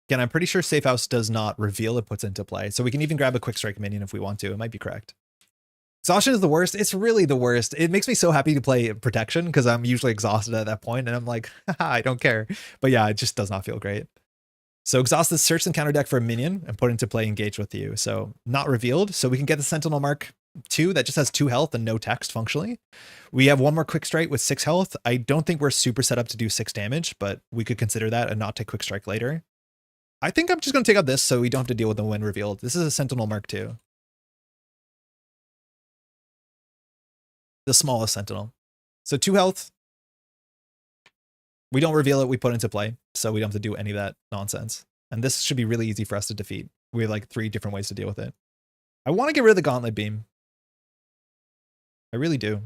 Again, I'm pretty sure safe house does not reveal, it puts into play. So we can even grab a quick strike minion if we want to. It might be correct. Exhaustion is the worst. It's really the worst. It makes me so happy to play protection because I'm usually exhausted at that point and I'm like, haha, I don't care. But yeah, it just does not feel great. So exhausted, search and counter deck for a minion and put into play engage with you. So not revealed. So we can get the Sentinel Mark 2 that just has 2 health and no text functionally. We have 1 more quick strike with 6 health. I don't think we're super set up to do 6 damage, but we could consider that and not take quick strike later. I think I'm just going to take out this so we don't have to deal with the when revealed. This is a Sentinel Mark 2. The smallest Sentinel. So 2 health. We don't reveal it, we put into play. So we don't have to do any of that nonsense. And this should be really easy for us to defeat. We have like 3 different ways to deal with it. I want to get rid of the Gauntlet Beam. I really do.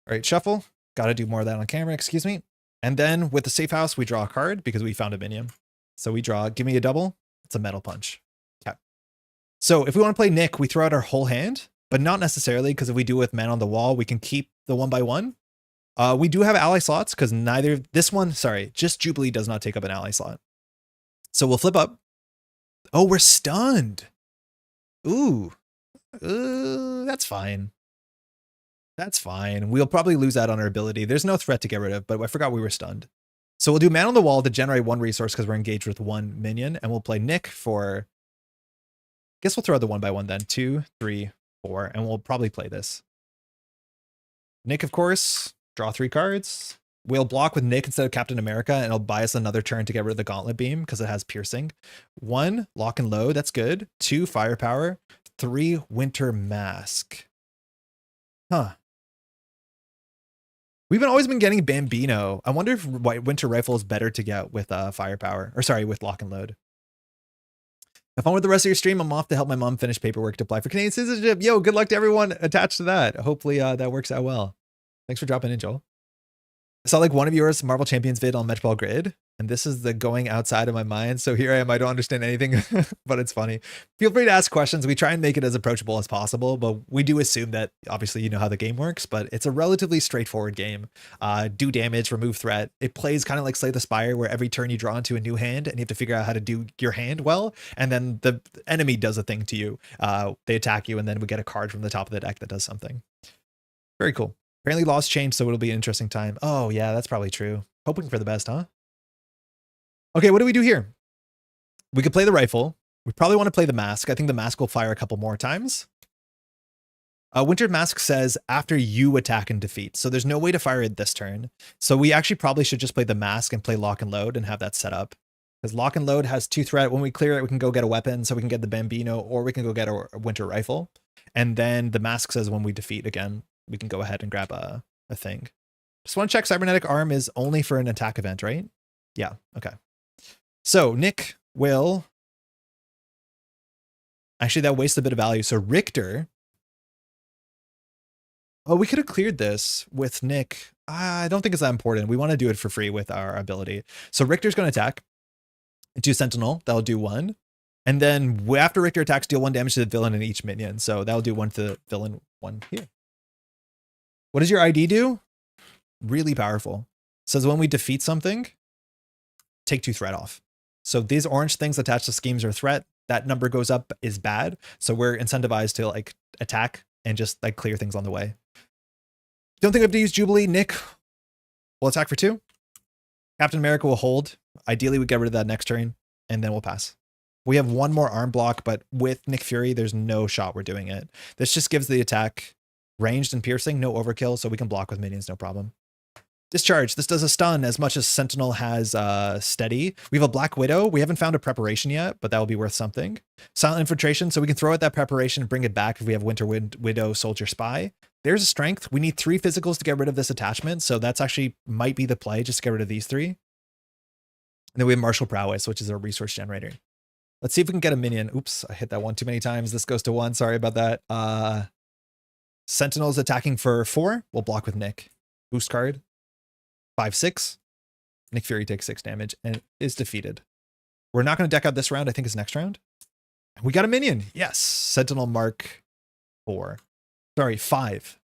All right, shuffle. Got to do more of that on camera, excuse me. And then with the safe house, we draw a card because we found a minion. So we draw, give me a double. It's a Metal Punch. Okay. So if we want to play Nick, we throw out our whole hand, but not necessarily because if we do it with Man on the Wall, we can keep the 1/1. We do have ally slots because neither this one, sorry, just Jubilee does not take up an ally slot. So we'll flip up. Oh, we're stunned. Ooh, that's fine. That's fine. We'll probably lose out on our ability. There's no threat to get rid of, but I forgot we were stunned. So we'll do Man on the Wall to generate 1 resource because we're engaged with 1 minion, and we'll play Nick for, I guess we'll throw out the 1/1 then. 2, 3, 4, and we'll probably play this. Nick, of course, draw 3 cards. We'll block with Nick instead of Captain America, and it'll buy us another turn to get rid of the Gauntlet Beam because it has piercing. 1, lock and load, that's good. 2, firepower. 3, Winter Mask. Huh. We've always been getting Bambino. I wonder if Winter Rifle is better to get with firepower, or sorry, with lock and load. Have fun with the rest of your stream. I'm off to help my mom finish paperwork to apply for Canadian citizenship. Yo, good luck to everyone attached to that. Hopefully that works out well. Thanks for dropping in, Joel. I saw like one of yours Marvel Champions vid on Metball Grid, and this is the going outside of my mind. So here I am. I don't understand anything, but it's funny. Feel free to ask questions. We try and make it as approachable as possible, but we do assume that obviously you know how the game works, but it's a relatively straightforward game. Do damage, remove threat. It plays kind of like Slay the Spire, where every turn you draw into a new hand and you have to figure out how to do your hand well. And then the enemy does a thing to you. They attack you, and then we get a card from the top of the deck that does something. Very cool. Apparently laws changed, so it'll be an interesting time. Oh yeah, that's probably true. Hoping for the best, huh? Okay, what do we do here? We could play the rifle. We probably want to play the mask. I think the mask will fire a couple more times. Winter Mask says after you attack and defeat. So there's no way to fire it this turn. So we actually probably should just play the mask and play lock and load and have that set up. Because lock and load has 2 threat. When we clear it, we can go get a weapon. So we can get the Bambino, or we can go get a Winter Rifle. And then the mask says when we defeat again, we can go ahead and grab a thing. Just want to check Cybernetic Arm is only for an attack event, right? Yeah, okay. So Nick will... Actually, that wastes a bit of value. So Richter... Oh, we could have cleared this with Nick. I don't think it's that important. We want to do it for free with our ability. So Richter's going to attack. Do Sentinel. That'll do 1. And then after Richter attacks, deal 1 damage to the villain and each minion. So that'll do 1 to the villain, 1 here. What does your ID do? Really powerful. It says when we defeat something, take 2 threat off. So these orange things attached to schemes or threat, that number goes up is bad. So we're incentivized to like attack and just like clear things on the way. Don't think we have to use Jubilee. Nick will attack for 2. Captain America will hold. Ideally, we get rid of that next turn, and then we'll pass. We have 1 more arm block, but with Nick Fury, there's no shot we're doing it. This just gives the attack ranged and piercing, no overkill, so we can block with minions, no problem. Discharge. This does a stun as much as Sentinel has steady. We have a Black Widow. We haven't found a preparation yet, but that will be worth something. Silent Infiltration, so we can throw out that preparation and bring it back if we have Winter Widow, Soldier, Spy. There's a strength. We need 3 physicals to get rid of this attachment, so that's actually might be the play, just to get rid of these 3. And then we have Martial Prowess, which is a resource generator. Let's see if we can get a minion. Oops, I hit that one too many times. This goes to 1. Sorry about that. Sentinel's attacking for 4. We'll block with Nick. Boost card. 5/6. Nick Fury takes 6 damage and is defeated. We're not going to deck out this round. I think it's next round. We got a minion. Yes. Sentinel Mark 4. Sorry, 5.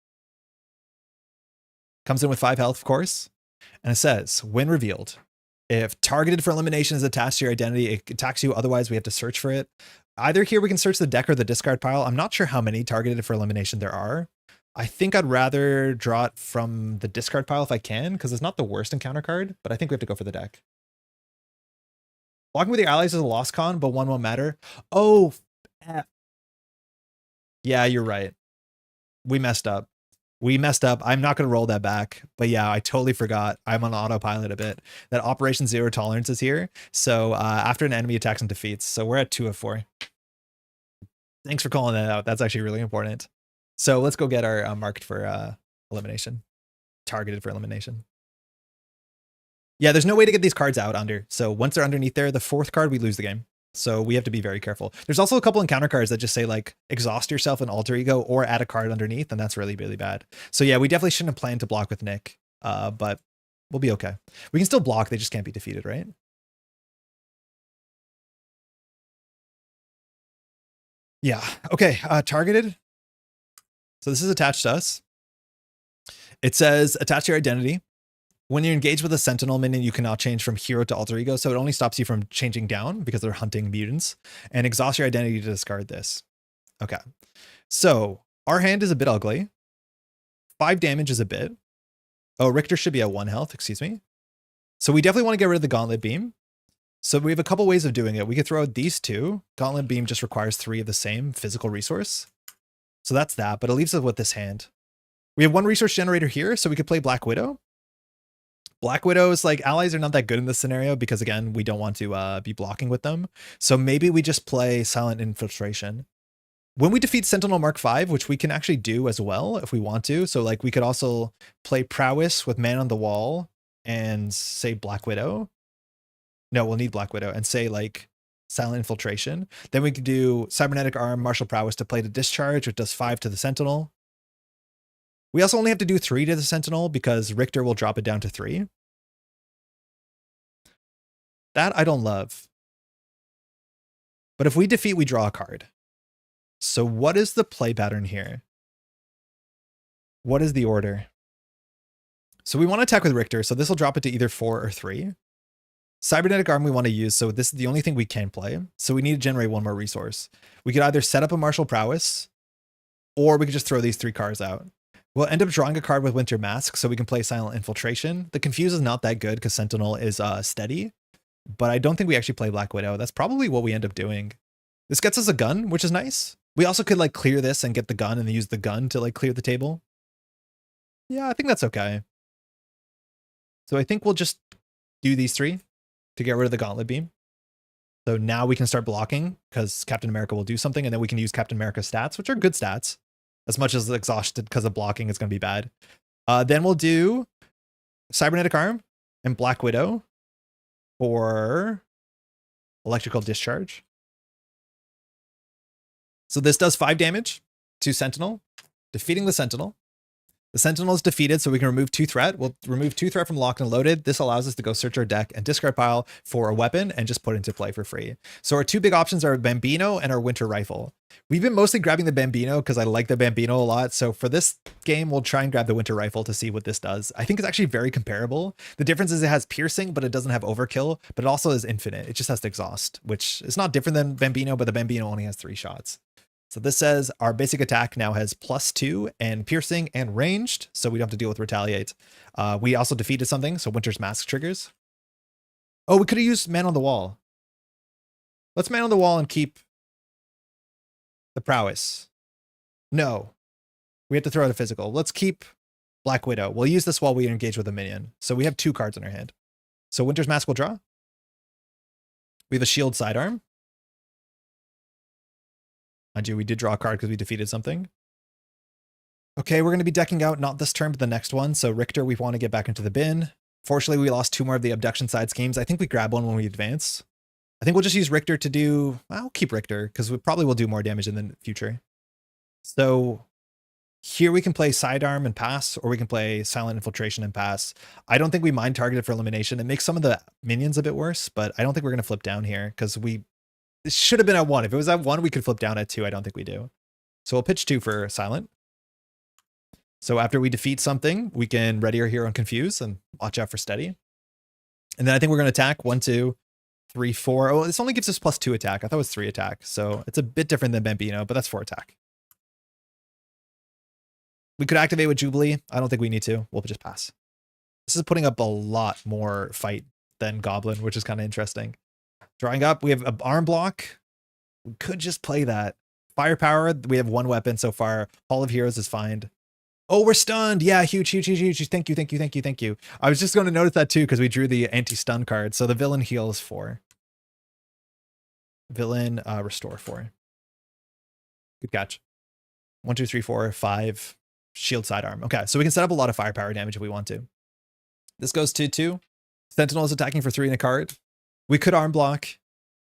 Comes in with 5 health, of course. And it says, when revealed, if targeted for elimination is attached to your identity, it attacks you. Otherwise, we have to search for it. Either here we can search the deck or the discard pile. I'm not sure how many targeted for elimination there are. I think I'd rather draw it from the discard pile if I can, because it's not the worst encounter card, but I think we have to go for the deck. Blocking with your allies is a lost con, but 1 won't matter. Oh, yeah, you're right. We messed up. I'm not going to roll that back. But yeah, I totally forgot. I'm on autopilot a bit. That Operation Zero Tolerance is here. So after an enemy attacks and defeats. So we're at 2 of 4. Thanks for calling that out. That's actually really important. So let's go get our marked for elimination. Targeted for elimination. Yeah, there's no way to get these cards out under. So once they're underneath there, the 4th card, we lose the game. So we have to be very careful. There's also a couple encounter cards that just say like exhaust yourself in alter ego or add a card underneath. And that's really, really bad. So yeah, we definitely shouldn't have planned to block with Nick, but we'll be okay. We can still block. They just can't be defeated, right? Yeah. Okay. Targeted. So this is attached to us. It says attach your identity. When you're engaged with a Sentinel minion, you cannot change from hero to alter ego, so it only stops you from changing down because they're hunting mutants. And exhaust your identity to discard this. Okay. So our hand is a bit ugly. 5 damage is a bit. Oh, Richter should be at 1 health, excuse me. So we definitely want to get rid of the Gauntlet Beam. So we have a couple ways of doing it. We could throw out these 2. Gauntlet Beam just requires 3 of the same physical resource. So that's that, but it leaves us with this hand. We have 1 resource generator here, so we could play Black Widow. Black Widow's like allies are not that good in this scenario because again, we don't want to be blocking with them. So maybe we just play Silent Infiltration. When we defeat Sentinel Mark 5, which we can actually do as well if we want to. So like we could also play Prowess with Man on the Wall and say Black Widow. No, we'll need Black Widow and say like Silent Infiltration. Then we could do Cybernetic Arm, Martial Prowess to play the Discharge, which does 5 to the Sentinel. We also only have to do 3 to the Sentinel because Richter will drop it down to 3. That I don't love. But if we defeat, we draw a card. So what is the play pattern here? What is the order? So we want to attack with Richter, so this will drop it to either 4 or 3. Cybernetic Arm we want to use, so this is the only thing we can play. So we need to generate 1 more resource. We could either set up a Martial Prowess, or we could just throw these 3 cards out. We'll end up drawing a card with Winter Mask, so we can play Silent Infiltration. The Confuse is not that good because Sentinel is steady, but I don't think we actually play Black Widow. That's probably what we end up doing. This gets us a gun, which is nice. We also could like clear this and get the gun and then use the gun to like clear the table. Yeah, I think that's okay. So I think we'll just do these 3 to get rid of the Gauntlet Beam. So now we can start blocking because Captain America will do something and then we can use Captain America's stats, which are good stats. As much as exhausted because of blocking, it's going to be bad. Then we'll do Cybernetic Arm and Black Widow for Electrical Discharge. So this does 5 damage to Sentinel, defeating the Sentinel. The Sentinel is defeated, so we can remove 2 threat. We'll remove 2 threat from locked and loaded. This allows us to go search our deck and discard pile for a weapon and just put it into play for free. So our 2 big options are Bambino and our Winter Rifle. We've been mostly grabbing the Bambino because I like the Bambino a lot. So for this game, we'll try and grab the Winter Rifle to see what this does. I think it's actually very comparable. The difference is it has piercing, but it doesn't have overkill, but it also is infinite. It just has to exhaust, which is not different than Bambino, but the Bambino only has 3 shots. So this says our basic attack now has +2 and piercing and ranged, so we don't have to deal with retaliate. We also defeated something, so Winter's Mask triggers. Oh, we could have used Man on the Wall. Let's Man on the Wall and keep the Prowess. No, we have to throw out a physical. Let's keep Black Widow. We'll use this while we engage with a minion. So we have 2 cards in our hand. So Winter's Mask will draw. We have a Shield Sidearm. Mind you, we did draw a card because we defeated something. Okay, we're going to be decking out not this turn, but the next one. So Richter, we want to get back into the bin. Fortunately, we lost 2 more of the abduction side schemes. I think we grab one when we advance. I think we'll just use Richter to do... I'll keep Richter, because we probably will do more damage in the future. So here we can play Sidearm and pass, or we can play Silent Infiltration and pass. I don't think we mind targeted for elimination. It makes some of the minions a bit worse, but I don't think we're going to flip down here, because it should have been at 1. If it was at 1, we could flip down at 2. I don't think we do. So we'll pitch 2 for Silent. So after we defeat something, we can ready our hero and confuse and watch out for steady. And then I think we're going to attack 1, 2, 3, 4. Oh, this only gives us +2 attack. I thought it was 3 attack. So it's a bit different than Bambino, but that's 4 attack. We could activate with Jubilee. I don't think we need to. We'll just pass. This is putting up a lot more fight than Goblin, which is kind of interesting. Drawing up, we have an arm block. We could just play that. Firepower, we have 1 weapon so far. Hall of Heroes is fine. Oh, we're stunned. Yeah, huge, huge, huge, huge. Thank you, thank you, thank you, thank you. I was just going to notice that too, because we drew the anti-stun card. So the villain heals 4. Villain restore 4. Good catch. 1, 2, 3, 4, 5. Shield sidearm. Okay, so we can set up a lot of firepower damage if we want to. This goes to 2. Sentinel is attacking for 3 in a card. We could arm block.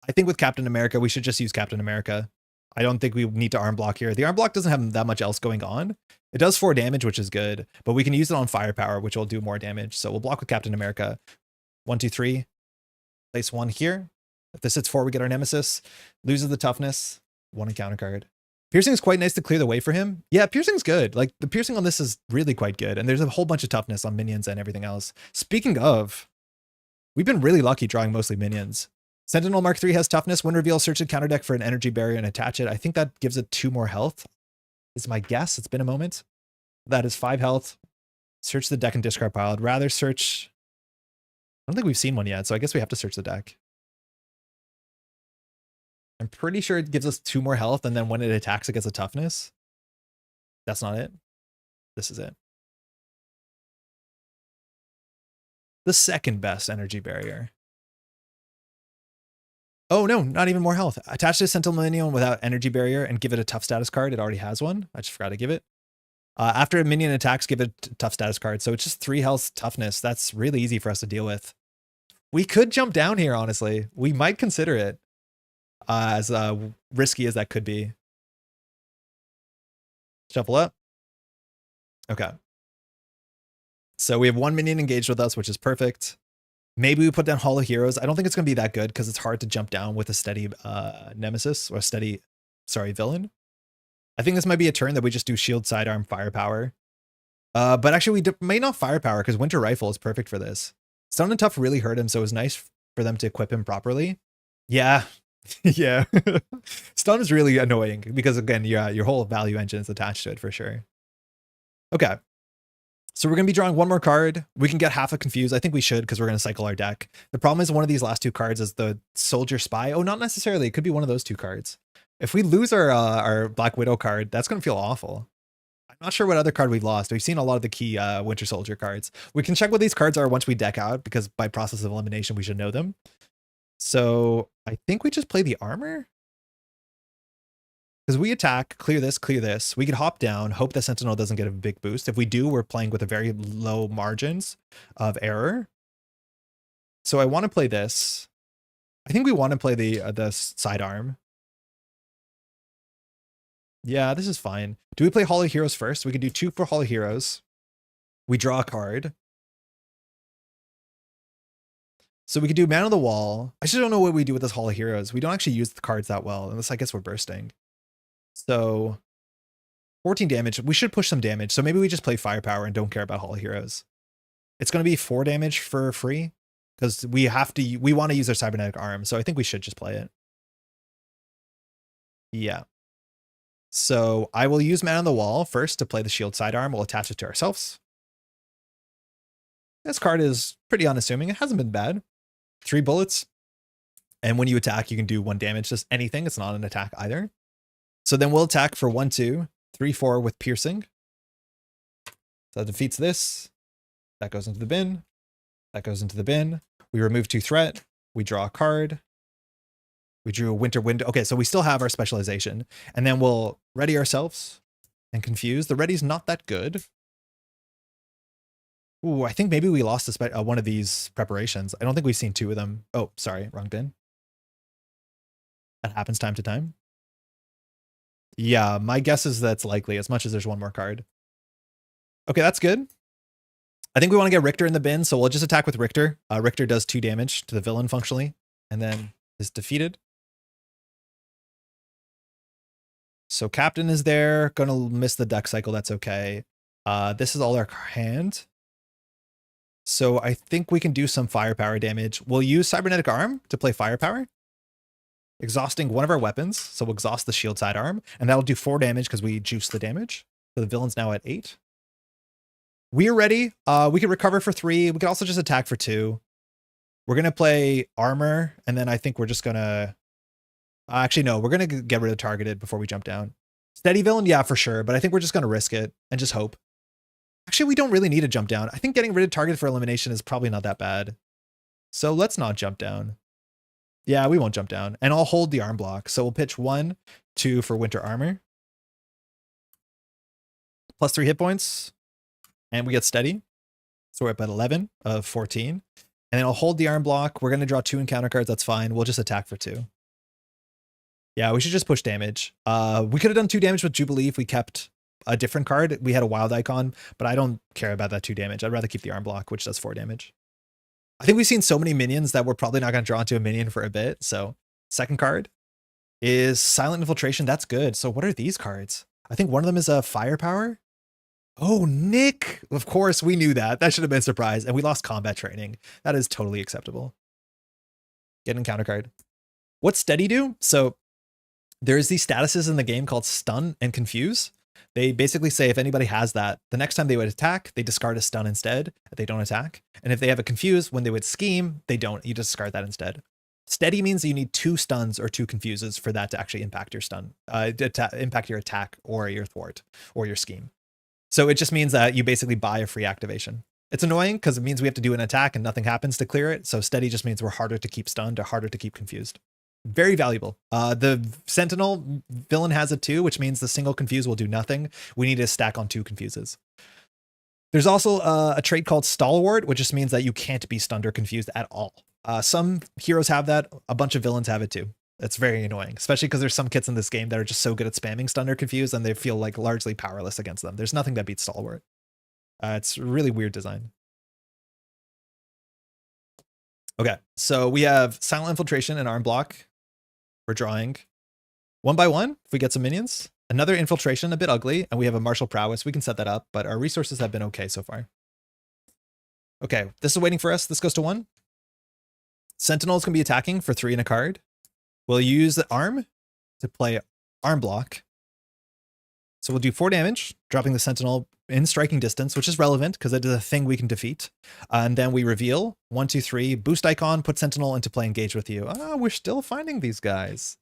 I think with Captain America, we should just use Captain America. I don't think we need to arm block here. The arm block doesn't have that much else going on. It does 4 damage, which is good, but we can use it on firepower, which will do more damage. So we'll block with Captain America. 1, 2, 3. Place 1 here. If this hits 4, we get our Nemesis. Loses the toughness. 1 encounter card. Piercing is quite nice to clear the way for him. Yeah, piercing's good. Like, the piercing on this is really quite good. And there's a whole bunch of toughness on minions and everything else. Speaking of, we've been really lucky drawing mostly minions. Sentinel Mark III has toughness. When reveal, search the counter deck for an energy barrier and attach it. I think that gives it 2 more health. Is my guess. It's been a moment. That is 5 health. Search the deck and discard pile. I'd rather search... I don't think we've seen one yet, so I guess we have to search the deck. I'm pretty sure it gives us 2 more health, and then when it attacks, it gets a toughness. That's not it. This is it. The second best energy barrier. Oh no, not even more health. Attach to Sentinel minion without energy barrier and give it a tough status card. It already has one. I just forgot to give it. After a minion attacks, give it a tough status card. So it's just 3 health toughness. That's really easy for us to deal with. We could jump down here, honestly. We might consider it. As risky as that could be. Shuffle up. Okay. So we have 1 minion engaged with us, which is perfect. Maybe we put down Hall of Heroes. I don't think it's going to be that good because it's hard to jump down with a steady Nemesis or a steady, villain. I think this might be a turn that we just do Shield, Sidearm, Firepower. But actually we may not Firepower because Winter Rifle is perfect for this. Stun and Tough really hurt him, so it was nice for them to equip him properly. Yeah. Yeah. Stun is really annoying because, again, yeah, your whole value engine is attached to it for sure. Okay. So we're going to be drawing 1 more card. We can get half a confuse. I think we should because we're going to cycle our deck. The problem is one of these last 2 cards is the Soldier Spy. Oh, not necessarily. It could be one of those 2 cards. If we lose our Black Widow card, that's going to feel awful. I'm not sure what other card we've lost. We've seen a lot of the key Winter Soldier cards. We can check what these cards are once we deck out because by process of elimination, we should know them. So I think we just play the armor. Because we attack, clear this, clear this. We could hop down, hope the Sentinel doesn't get a big boost. If we do, we're playing with a very low margins of error. So I want to play this. I think we want to play the sidearm. Yeah, this is fine. Do we play Hall of Heroes first? We could do 2 for Hall of Heroes. We draw a card. So we could do Man on the Wall. I just don't know what we do with this Hall of Heroes. We don't actually use the cards that well, unless I guess we're bursting. So 14 damage. We should push some damage. So maybe we just play Firepower and don't care about Hall of Heroes. It's going to be 4 damage for free because we want to use our cybernetic arm. So I think we should just play it. Yeah. So I will use Man on the Wall first to play the shield sidearm. We'll attach it to ourselves. This card is pretty unassuming. It hasn't been bad. 3 bullets. And when you attack, you can do 1 damage, just anything. It's not an attack either. So then we'll attack for 1, 2, 3, 4 with piercing. So that defeats this. That goes into the bin. That goes into the bin. We remove 2 threat. We draw a card. We drew a winter window. Okay, so we still have our specialization. And then we'll ready ourselves and confuse. The ready's not that good. Ooh, I think maybe we lost one of these preparations. I don't think we've seen two of them. Oh, sorry, wrong bin. That happens time to time. Yeah, my guess is that's likely, as much as there's one more card. Okay, that's good. I think we want to get Richter in the bin, so we'll just attack with Richter. Richter does 2 damage to the villain functionally, and then is defeated. So Captain is there, gonna miss the deck cycle, that's okay. This is all our hand. So I think we can do some firepower damage. We'll use Cybernetic Arm to play firepower, exhausting one of our weapons. So we'll exhaust the shield side arm, and that'll do 4 damage because we juice the damage. So the villain's now at 8. We are ready. We can recover for 3. We can also just attack for 2. We're going to play armor, and then I think we're just going to... actually, no, we're going to get rid of targeted before we jump down. Steady villain? Yeah, for sure. But I think we're just going to risk it and just hope. Actually, we don't really need to jump down. I think getting rid of target for elimination is probably not that bad. So let's not jump down. Yeah, we won't jump down. And I'll hold the arm block. So we'll pitch 1, 2 for winter armor. Plus 3 hit points. And we get steady. So we're up at 11 of 14. And then I'll hold the arm block. We're going to draw 2 encounter cards. That's fine. We'll just attack for 2. Yeah, we should just push damage. We could have done 2 damage with Jubilee if we kept a different card. We had a wild icon, but I don't care about that 2 damage. I'd rather keep the arm block, which does 4 damage. I think we've seen so many minions that we're probably not going to draw into a minion for a bit. So second card is Silent Infiltration. That's good. So what are these cards? I think one of them is a Firepower. Oh, Nick. Of course, we knew that. That should have been a surprise. And we lost combat training. That is totally acceptable. Get an encounter card. What's Steady do? So there's these statuses in the game called Stun and Confuse. They basically say if anybody has that, the next time they would attack, they discard a stun instead. They don't attack. And if they have a confuse, when they would scheme, they don't. You discard that instead. Steady means that you need 2 stuns or 2 confuses for that to actually impact your stun, impact your attack or your thwart or your scheme. So it just means that you basically buy a free activation. It's annoying because it means we have to do an attack and nothing happens to clear it. So steady just means we're harder to keep stunned or harder to keep confused. Very valuable. The Sentinel villain has it too, which means the single confuse will do nothing. We need to stack on 2 confuses. There's also a trait called Stalwart, which just means that you can't be stunned or confused at all. Some heroes have that. A bunch of villains have it too. It's very annoying, especially because there's some kits in this game that are just so good at spamming stun or confuse and they feel like largely powerless against them. There's nothing that beats Stalwart. It's a really weird design. Okay, so we have Silent Infiltration and Arm Block. We're drawing 1 by 1 if we get some minions. Another Infiltration, a bit ugly, and we have a Martial Prowess. We can set that up, but our resources have been okay so far. Okay, this is waiting for us. This goes to 1. Sentinel's going to be attacking for 3 and a card. We'll use the arm to play Arm Block. So we'll do 4 damage, dropping the Sentinel in striking distance, which is relevant because it is a thing we can defeat. And then we reveal 1, 2, 3, boost icon, put Sentinel into play engage with you. We're still finding these guys.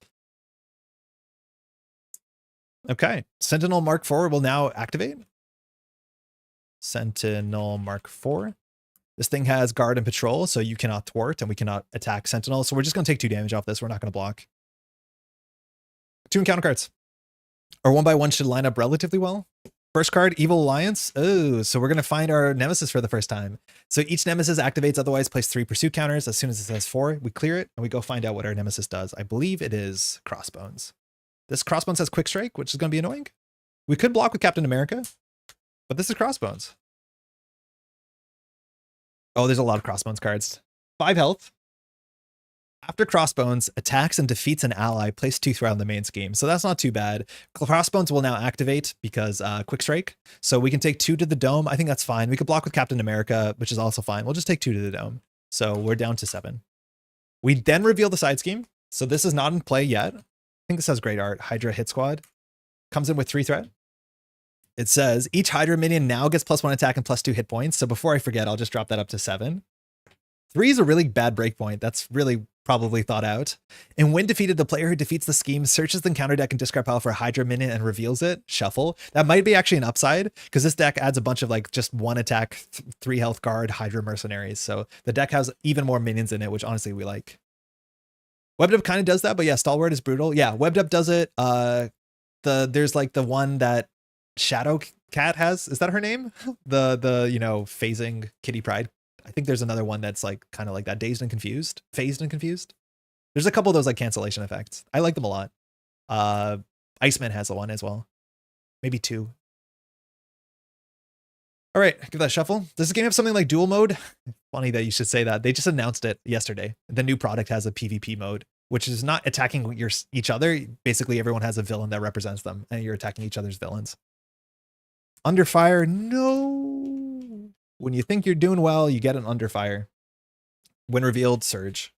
Okay, Sentinel Mark IV will now activate. Sentinel Mark IV. This thing has guard and patrol, so you cannot thwart and we cannot attack Sentinel. So we're just going to take 2 damage off this. We're not going to block. 2 encounter cards. Our 1 by 1 should line up relatively well. First card, Evil Alliance. Oh, so we're going to find our nemesis for the first time. So each nemesis activates, otherwise place 3 pursuit counters. As soon as it says 4, we clear it and we go find out what our nemesis does. I believe it is Crossbones. This Crossbones has Quick Strike, which is going to be annoying. We could block with Captain America, but this is Crossbones. Oh, there's a lot of Crossbones cards. 5 health. After Crossbones, attacks and defeats an ally, place 2 throughout the main scheme. So that's not too bad. Crossbones will now activate because Quick Strike. So we can take 2 to the dome. I think that's fine. We could block with Captain America, which is also fine. We'll just take 2 to the dome. So we're down to 7. We then reveal the side scheme. So this is not in play yet. I think this has great art. Hydra Hit Squad. Comes in with 3 threat. It says each Hydra minion now gets +1 attack and +2 hit points. So before I forget, I'll just drop that up to 7. 3 is a really bad breakpoint. That's really probably thought out. And when defeated, the player who defeats the scheme searches the counter deck and discard pile for a Hydra minion and reveals it. Shuffle. That might be actually an upside because this deck adds a bunch of like just 1 attack, 3 health guard Hydra mercenaries. So the deck has even more minions in it, which honestly we like. Webdub kind of does that, but yeah, Stalwart is brutal. Yeah, Webdub does it. There's like the one that Shadow Cat has, is that her name? The you know, phasing Kitty Pride. I think there's another one that's like kind of like that, dazed and confused, phased and confused. There's a couple of those like cancellation effects. I like them a lot. Iceman has the one as well. Maybe two. All right, give that a shuffle. Does this game have something like dual mode? Funny that you should say that. They just announced it yesterday. The new product has a PvP mode, which is not attacking each other. Basically, everyone has a villain that represents them, and you're attacking each other's villains. Under fire, no. When you think you're doing well, you get an under fire. When revealed, surge.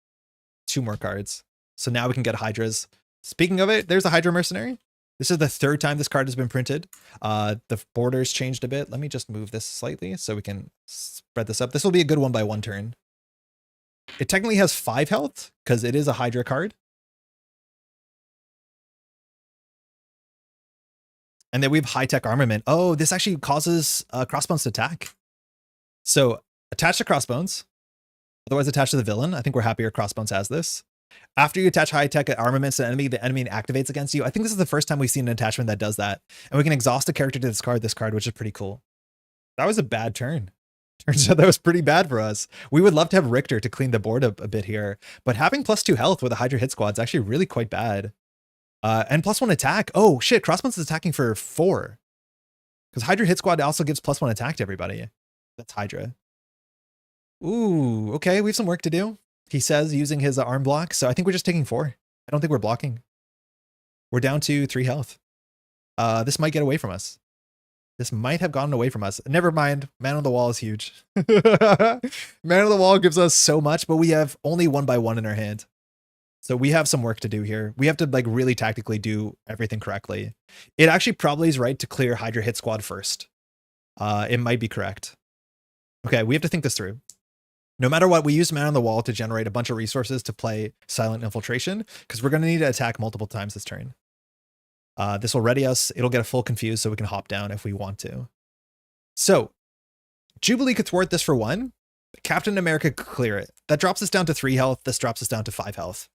2 more cards. So now we can get Hydras. Speaking of it, there's a Hydra Mercenary. This is the 3rd time this card has been printed. The borders changed a bit. Let me just move this slightly so we can spread this up. This will be a good 1x1 turn. It technically has 5 health because it is a Hydra card. And then we have high-tech armament. Oh, this actually causes Crossbones to attack. So attach to Crossbones. Otherwise attached to the villain. I think we're happier Crossbones has this. After you attach high-tech armaments to an enemy, the enemy activates against you. I think this is the first time we've seen an attachment that does that. And we can exhaust a character to discard this card, which is pretty cool. That was a bad turn. Turns out that was pretty bad for us. We would love to have Richter to clean the board up a bit here. But having +2 health with a Hydra hit squad is actually really quite bad. And +1 attack. Oh, shit. Crossbones is attacking for 4. Because Hydra hit squad also gives +1 attack to everybody. That's Hydra. Ooh, okay. We have some work to do. He says using his arm block. So I think we're just taking 4. I don't think we're blocking. We're down to 3 health. This might get away from us. This might have gotten away from us. Never mind. Man on the wall is huge. Man on the wall gives us so much, but we have only 1x1 in our hand. So we have some work to do here. We have to like really tactically do everything correctly. It actually probably is right to clear Hydra hit squad first. It might be correct. Okay, we have to think this through. No matter what, we use Man on the Wall to generate a bunch of resources to play Silent Infiltration, because we're going to need to attack multiple times this turn. This will ready us. It'll get a full confuse so we can hop down if we want to. So, Jubilee could thwart this for 1. Captain America could clear it. That drops us down to 3 health. This drops us down to 5 health.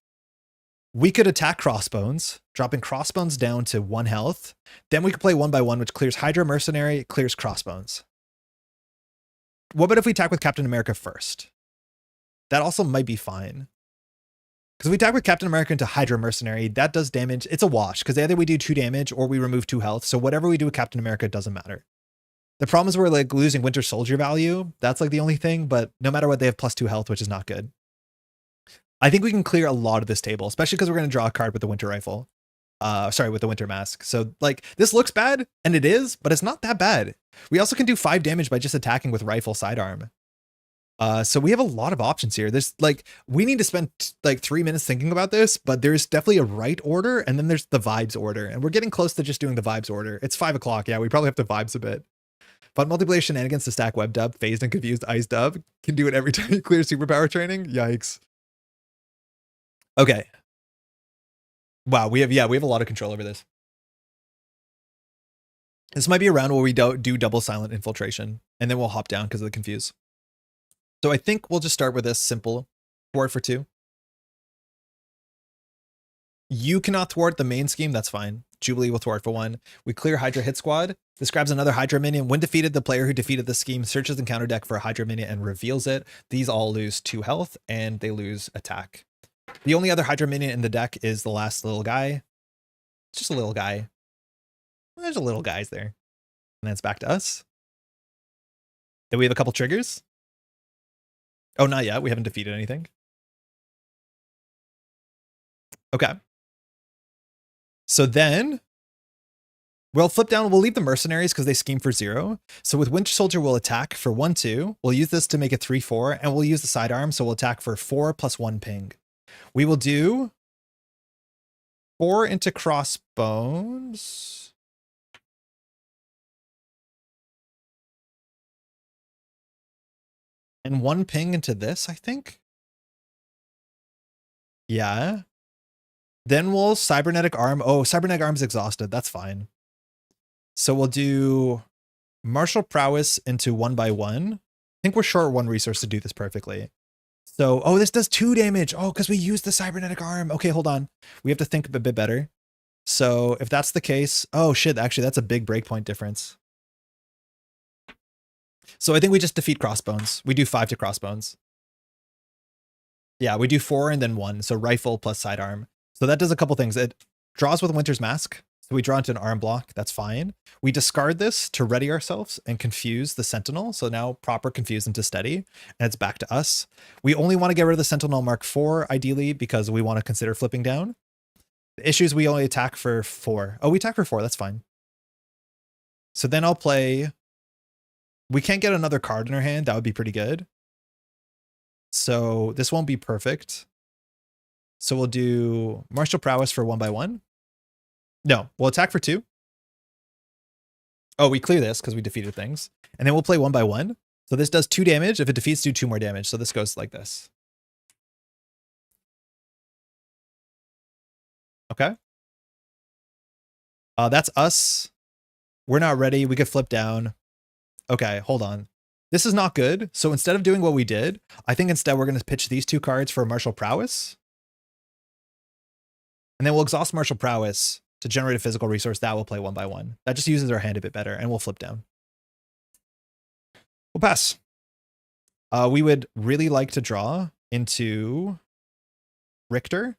We could attack Crossbones, dropping Crossbones down to 1 health. Then we could play 1x1, which clears Hydra Mercenary, clears Crossbones. What about if we attack with Captain America first? That also might be fine. Because if we attack with Captain America into Hydra Mercenary, that does damage. It's a wash, because either we do 2 damage or we remove 2 health. So whatever we do with Captain America doesn't matter. The problem is we're like losing Winter Soldier value. That's like the only thing, but no matter what, they have +2 health, which is not good. I think we can clear a lot of this table, especially because we're going to draw a card with the Winter Rifle. Sorry, with the Winter Mask. So like this looks bad, and it is, but it's not that bad. We also can do 5 damage by just attacking with Rifle sidearm. So we have a lot of options here. There's like, we need to spend like 3 minutes thinking about this, but there's definitely a right order, and then there's the vibes order, and we're getting close to just doing the vibes order. It's 5 o'clock. Yeah, we probably have to vibes a bit. But multiplayer shenanigans to stack web dub, phased and confused ice dub. Can do it every time you clear superpower training. Yikes. Okay. Wow, we have a lot of control over this. This might be a round where we do double silent infiltration, and then we'll hop down because of the confuse. So I think we'll just start with this simple thwart for 2. You cannot thwart the main scheme, that's fine. Jubilee will thwart for 1. We clear Hydra hit squad. This grabs another Hydra minion. When defeated, the player who defeated the scheme searches the counter deck for a Hydra minion and reveals it. These all lose 2 health, and they lose attack. The only other Hydra minion in the deck is the last little guy. It's just a little guy. There's a little guys there. And then it's back to us. Then we have a couple triggers. Oh, not yet. We haven't defeated anything. Okay. So then we'll flip down. We'll leave the mercenaries because they scheme for 0. So with Winter Soldier, we'll attack for 1/2. We'll use this to make it 3/4, and we'll use the sidearm. So we'll attack for 4 + 1 ping. We will do 4 into Crossbones. And 1 ping into this, I think. Yeah. Then we'll Cybernetic Arm. Oh, Cybernetic Arm's exhausted. That's fine. So we'll do Martial Prowess into 1x1. I think we're short 1 resource to do this perfectly. So, oh, this does 2 damage. Oh, because we used the Cybernetic Arm. Okay, hold on. We have to think a bit better. So if that's the case, oh shit, actually that's a big breakpoint difference. So I think we just defeat Crossbones. We do 5 to Crossbones. Yeah, we do 4 and then 1. So rifle plus sidearm. So that does a couple things. It draws with Winter's Mask. So we draw into an arm block. That's fine. We discard this to ready ourselves and confuse the Sentinel. So now proper confuse into steady. And it's back to us. We only want to get rid of the Sentinel Mark 4, ideally, because we want to consider flipping down. The issue is we only attack for 4. Oh, we attack for 4. That's fine. So then I'll play... We can't get another card in our hand. That would be pretty good. So this won't be perfect. So we'll do Martial Prowess for 1/1. No, we'll attack for 2. Oh, we clear this because we defeated things. And then we'll play 1/1. So this does 2 damage. If it defeats, do 2 more damage. So this goes like this. Okay. That's us. We're not ready. We could flip down. Okay, hold on. This is not good. So instead of doing what we did, I think instead we're going to pitch these 2 cards for Martial Prowess. And then we'll exhaust Martial Prowess to generate a physical resource. That will play 1/1. That just uses our hand a bit better, and we'll flip down. We'll pass. We would really like to draw into Richter,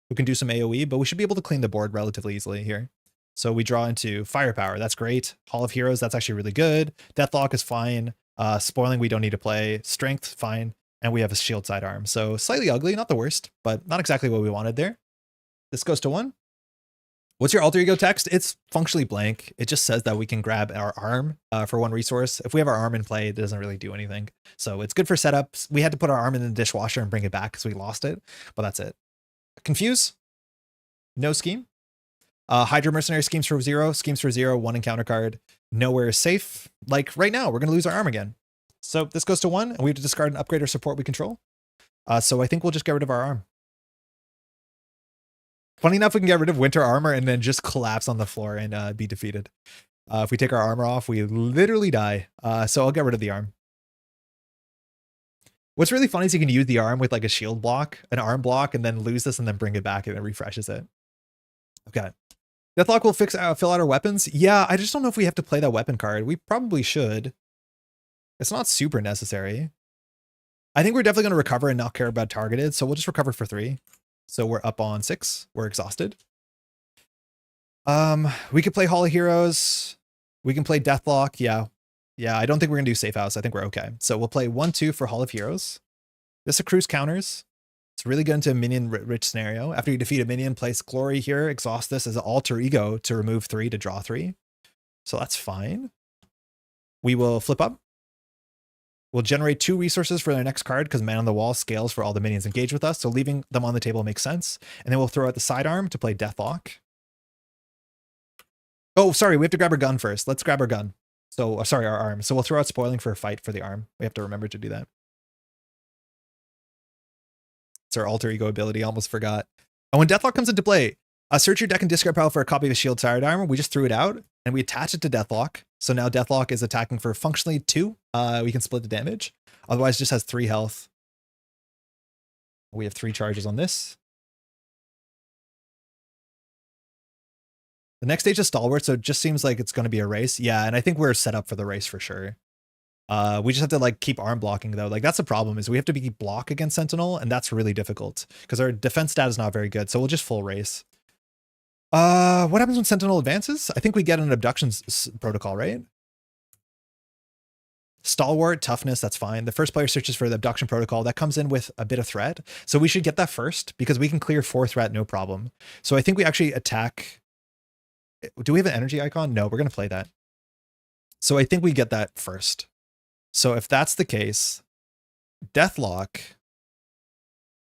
who can do some AoE, but we should be able to clean the board relatively easily here. So we draw into Firepower. That's great. Hall of Heroes, that's actually really good. Deathlock is fine. Spoiling, we don't need to play. Strength, fine. And we have a shield sidearm. So slightly ugly, not the worst, but not exactly what we wanted there. This goes to 1. What's your alter ego text? It's functionally blank. It just says that we can grab our arm for 1 resource. If we have our arm in play, it doesn't really do anything. So it's good for setups. We had to put our arm in the dishwasher and bring it back because we lost it, but that's it. Confuse. No scheme. Hydra Mercenary schemes for 0. Schemes for 0. 1 encounter card. Nowhere is safe. Like right now, we're going to lose our arm again. So this goes to 1, and we have to discard an upgrade or support we control. So I think we'll just get rid of our arm. Funny enough, we can get rid of winter armor and then just collapse on the floor and be defeated. If we take our armor off, we literally die. So I'll get rid of the arm. What's really funny is you can use the arm with like a shield block, an arm block, and then lose this and then bring it back and it refreshes it. Okay. Deathlock will fill out our weapons. Yeah, I just don't know if we have to play that weapon card. We probably should. It's not super necessary. I think we're definitely going to recover and not care about targeted, so we'll just recover for 3. So we're up on 6. We're exhausted. We could play Hall of Heroes. We can play Deathlock. Yeah. Yeah, I don't think we're going to do Safe House. I think we're okay. So we'll play 1/2 for Hall of Heroes. This accrues counters. It's really good into a minion-rich scenario. After you defeat a minion, place Glory here. Exhaust this as an alter ego to remove 3 to draw 3. So that's fine. We will flip up. We'll generate 2 resources for their next card because Man on the Wall scales for all the minions engaged with us. So leaving them on the table makes sense. And then we'll throw out the sidearm to play Deathlock. Oh, sorry. We have to grab our gun first. Let's grab our gun. So, sorry, our arm. So we'll throw out Spoiling for a fight for the arm. We have to remember to do that. It's our alter ego ability. Almost forgot. And when Deathlock comes into play, search your deck and discard pile for a copy of a shield sidearm. We just threw it out and we attach it to Deathlock. So now Deathlock is attacking for functionally 2. We can split the damage. Otherwise, it just has 3 health. We have 3 charges on this. The next stage is Stalwart, so it just seems like it's going to be a race. Yeah, and I think we're set up for the race for sure. We just have to like keep arm blocking though. Like that's the problem is we have to be block against Sentinel, and that's really difficult because our defense stat is not very good. So we'll just full race. What happens when Sentinel advances? I think we get an abduction protocol, right? Stalwart, toughness, that's fine. The first player searches for the abduction protocol. That comes in with a bit of threat. So we should get that first because we can clear 4 threat, no problem. So I think we actually attack. Do we have an energy icon? No, we're going to play that. So I think we get that first. So if that's the case, Deathlock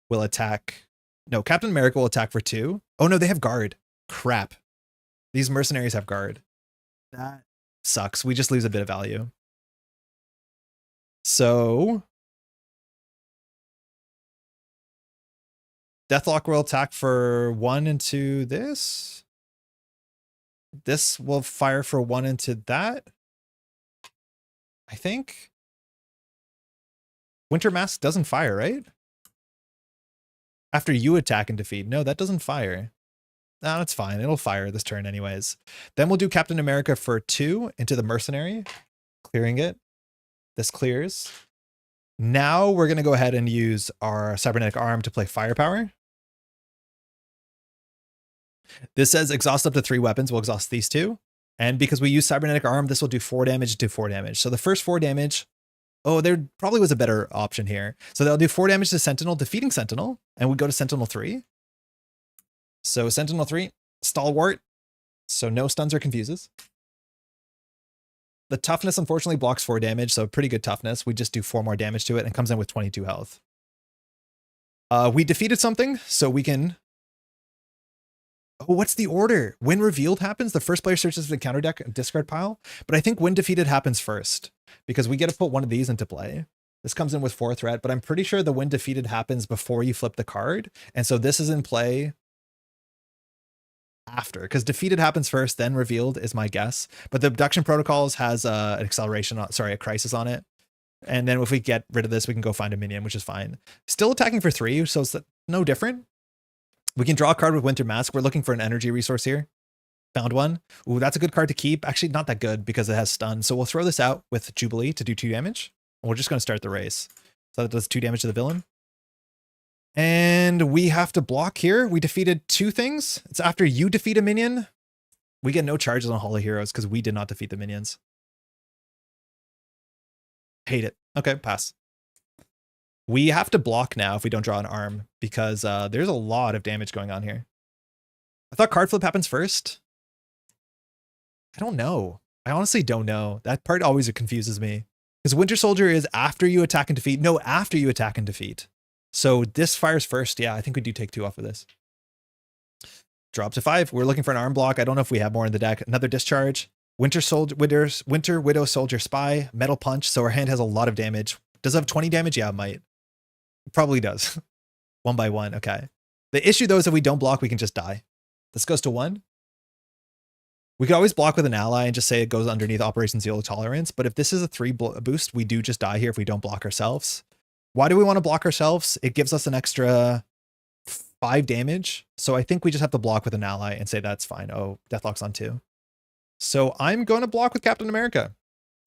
will attack. No, Captain America will attack for 2. Oh no, they have guard. Crap. These mercenaries have guard. That sucks. We just lose a bit of value. So Deathlock will attack for 1 into this. This will fire for 1 into that. I think. Winter Mask doesn't fire, right? After you attack and defeat. No, that doesn't fire. No, that's fine. It'll fire this turn anyways. Then we'll do Captain America for 2 into the mercenary, clearing it. This clears. Now we're going to go ahead and use our cybernetic arm to play firepower. This says exhaust up to 3 weapons. We'll exhaust these 2. And because we use cybernetic arm, this will do 4 damage to 4 damage. So the first 4 damage, oh, there probably was a better option here. So they'll do 4 damage to Sentinel, defeating Sentinel, and we go to Sentinel 3. So Sentinel 3, Stalwart. So no stuns or confuses. The toughness unfortunately blocks 4 damage, so pretty good toughness. We just do 4 more damage to it and comes in with 22 health. We defeated something, so we can... Oh, what's the order? When revealed happens, the first player searches the counter deck discard pile, but I think when defeated happens first, because we get to put one of these into play. This comes in with 4 threat, but I'm pretty sure the when defeated happens before you flip the card, and so this is in play after, because defeated happens first, then revealed is my guess. But the abduction protocols has an acceleration, a crisis on it. And then if we get rid of this, we can go find a minion, which is fine. Still attacking for 3, so it's no different. We can draw a card with Winter Mask. We're looking for an energy resource here. Found one. Ooh, that's a good card to keep. Actually, not that good because it has stun. So we'll throw this out with Jubilee to do 2 damage. And we're just going to start the race. So that does 2 damage to the villain. And we have to block here. We defeated 2 things. It's after you defeat a minion. We get no charges on Hall of Heroes because we did not defeat the minions. Hate it. Okay, pass. We have to block now if we don't draw an arm because there's a lot of damage going on here. I thought card flip happens first. I don't know. I honestly don't know. That part always confuses me. Because Winter Soldier is after you attack and defeat. No, after you attack and defeat. So this fires first. Yeah, I think we do take 2 off of this. Drop to 5. We're looking for an arm block. I don't know if we have more in the deck. Another discharge. Winter Widow Soldier Spy. Metal Punch. So our hand has a lot of damage. Does it have 20 damage? Yeah, it might. Probably does. 1 by 1. Okay. The issue though is if we don't block, we can just die. This goes to 1. We could always block with an ally and just say it goes underneath Operation Zero Tolerance. But if this is a 3 boost, we do just die here if we don't block ourselves. Why do we want to block ourselves? It gives us an extra 5 damage. So I think we just have to block with an ally and say that's fine. Oh, Deathlock's on 2. So I'm going to block with Captain America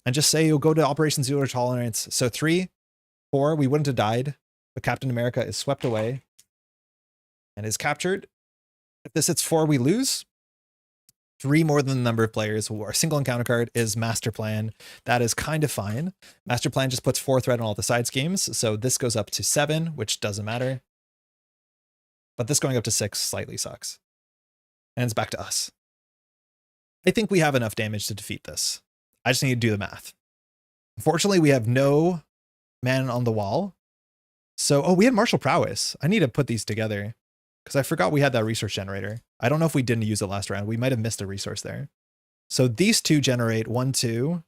and just say you'll go to Operation Zero Tolerance. So 3, 4, we wouldn't have died. But Captain America is swept away and is captured. If this hits 4, we lose. 3 more than the number of players. Our single encounter card is Master Plan. That is kind of fine. Master Plan just puts 4 threat on all the side schemes. So this goes up to 7, which doesn't matter. But this going up to 6 slightly sucks. And it's back to us. I think we have enough damage to defeat this. I just need to do the math. Unfortunately, we have no man on the wall. So, oh, we had Martial Prowess. I need to put these together because I forgot we had that resource generator. I don't know if we didn't use it last round. We might have missed a resource there. So these 2 generate 1, 2.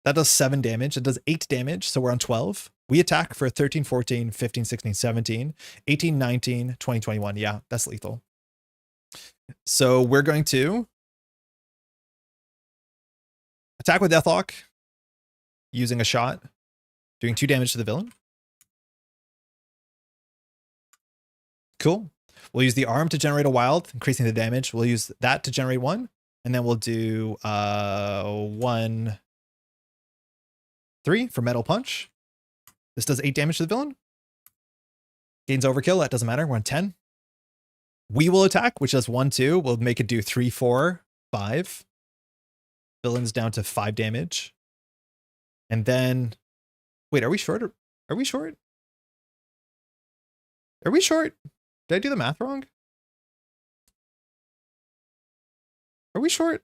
That does 7 damage. It does 8 damage. So we're on 12. We attack for 13, 14, 15, 16, 17, 18, 19, 20, 21. Yeah, that's lethal. So we're going to attack with Deathlock using a shot. Doing 2 damage to the villain. Cool. We'll use the arm to generate a wild, increasing the damage. We'll use that to generate 1. And then we'll do 1, 3 for Metal Punch. This does 8 damage to the villain. Gains overkill. That doesn't matter. We're on 10. We will attack, which does 1, 2. We'll make it do 3, 4, 5. Villain's down to 5 damage. And then... Wait, are we short? Are we short? Are we short? Did I do the math wrong? Are we short?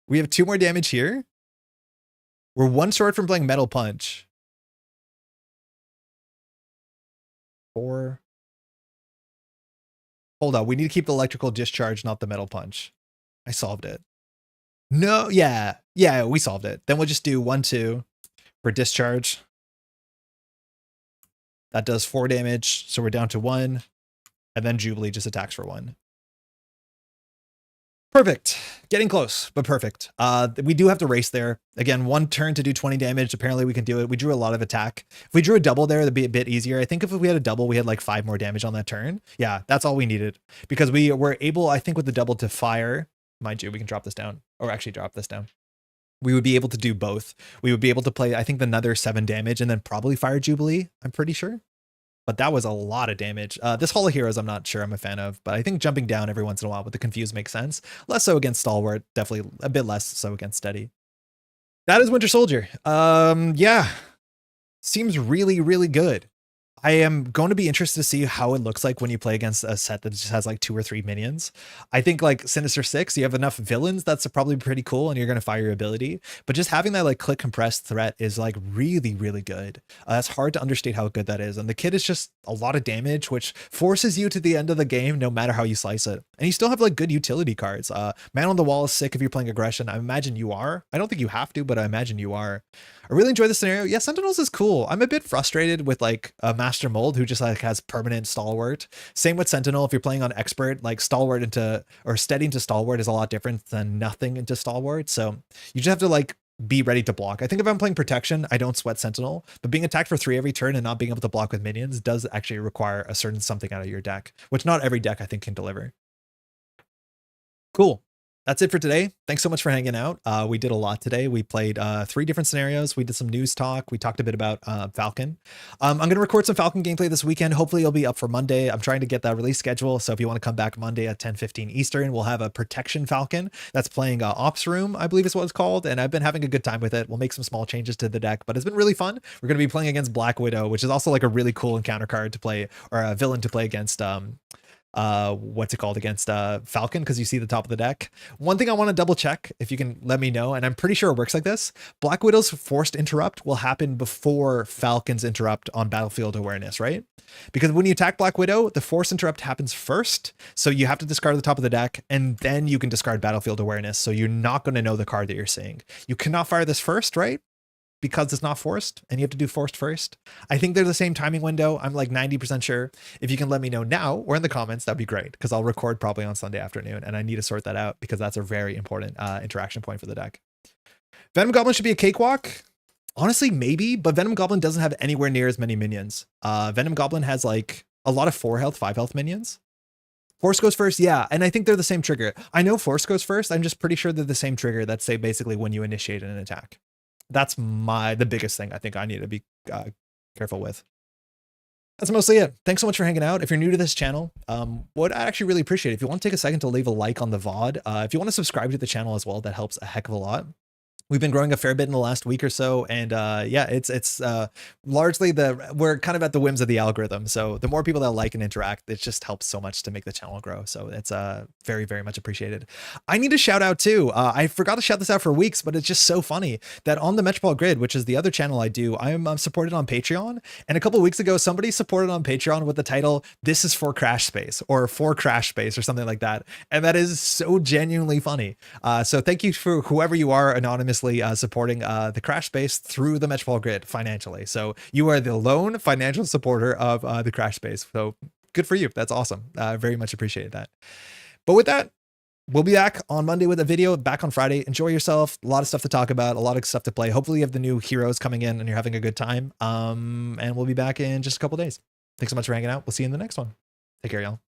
We have 2 more damage here. We're 1 short from playing Metal Punch. 4. Hold on. We need to keep the electrical discharge, not the Metal Punch. I solved it. No, yeah. Yeah, we solved it. Then we'll just do 1, 2. For discharge. That does 4 damage, so we're down to 1. And then Jubilee just attacks for 1. Perfect. Getting close, but perfect. We do have to race there. Again, 1 turn to do 20 damage. Apparently we can do it. We drew a lot of attack. If we drew a double there, that'd be a bit easier. I think if we had a double, we had like 5 more damage on that turn. Yeah, that's all we needed. Because we were able, I think with the double to fire. Mind you, we can drop this down. Or actually drop this down. we would be able to do both. We would be able to play, I think, another 7 damage and then probably fire Jubilee, I'm pretty sure. But that was a lot of damage. This Hall of Heroes, I'm not sure I'm a fan of, but I think jumping down every once in a while with the Confuse makes sense. Less so against Stalwart, definitely a bit less so against Steady. That is Winter Soldier. Yeah, seems really, really good. I am going to be interested to see how it looks like when you play against a set that just has like 2 or 3 minions. I think like Sinister Six, you have enough villains that's probably pretty cool and you're going to fire your ability. But just having that like click compressed threat is like really, really good. It's hard to understate how good that is. And the kit is just a lot of damage, which forces you to the end of the game no matter how you slice it. And you still have like good utility cards. Man on the Wall is sick if you're playing Aggression. I imagine you are. I don't think you have to, but I imagine you are. I really enjoy the scenario. Yeah, Sentinels is cool. I'm a bit frustrated with like a Master Mold who just like has permanent Stalwart. Same with Sentinel. If you're playing on Expert, like Stalwart into or Steady into Stalwart is a lot different than nothing into Stalwart. So you just have to like be ready to block. I think if I'm playing Protection, I don't sweat Sentinel, but being attacked for 3 every turn and not being able to block with minions does actually require a certain something out of your deck, which not every deck I think can deliver. Cool. That's it for today. Thanks so much for hanging out. We did a lot today. We played 3 different scenarios. We did some news talk. We talked a bit about Falcon. I'm going to record some Falcon gameplay this weekend. Hopefully it'll be up for Monday. I'm trying to get that release schedule. So if you want to come back Monday at 10:15 Eastern, we'll have a Protection Falcon that's playing Ops Room, I believe is what it's called. And I've been having a good time with it. We'll make some small changes to the deck, but it's been really fun. We're going to be playing against Black Widow, which is also like a really cool encounter card to play, or a villain to play against what's it called, against Falcon, because you see the top of the deck. One thing I want to double check, if you can let me know, and I'm pretty sure it works like this: Black Widow's forced interrupt will happen before Falcon's interrupt on battlefield awareness, right? Because when you attack Black Widow, the forced interrupt happens first, so you have to discard the top of the deck and then you can discard battlefield awareness, so you're not going to know the card that you're seeing. You cannot fire this first, right? Because it's not forced and you have to do forced first. I think they're the same timing window. I'm like 90% sure. If you can let me know now or in the comments, that'd be great, because I'll record probably on Sunday afternoon and I need to sort that out because that's a very important interaction point for the deck. Venom Goblin should be a cakewalk. Honestly, maybe, but Venom Goblin doesn't have anywhere near as many minions. Venom Goblin has like a lot of 4 health, 5 health minions. Force goes first, yeah, and I think they're the same trigger. I know Force goes first. I'm just pretty sure they're the same trigger that say basically when you initiate an attack. That's the biggest thing I think I need to be careful with. That's mostly it. Thanks so much for hanging out. If you're new to this channel, what I'd actually really appreciate if you want to take a second to leave a like on the VOD. If you want to subscribe to the channel as well, that helps a heck of a lot. We've been growing a fair bit in the last week or so, and yeah, it's largely we're kind of at the whims of the algorithm. So the more people that like and interact, it just helps so much to make the channel grow. So it's very, very much appreciated. I need to shout out too. I forgot to shout this out for weeks, but it's just so funny that on the Metropole Grid, which is the other channel I do, I'm supported on Patreon. And a couple of weeks ago, somebody supported on Patreon with the title "This is for Crash Space" or "For Crash Space" or something like that, and that is so genuinely funny. So thank you for whoever you are anonymously supporting the Crash Space through the Metropole Grid financially. So you are the lone financial supporter of the Crash Space. So good for you. That's awesome. Very much appreciate that. But with that, we'll be back on Monday with a video, back on Friday. Enjoy yourself. A lot of stuff to talk about, a lot of stuff to play. Hopefully you have the new heroes coming in and you're having a good time. And we'll be back in just a couple days. Thanks so much for hanging out. We'll see you in the next one. Take care, y'all.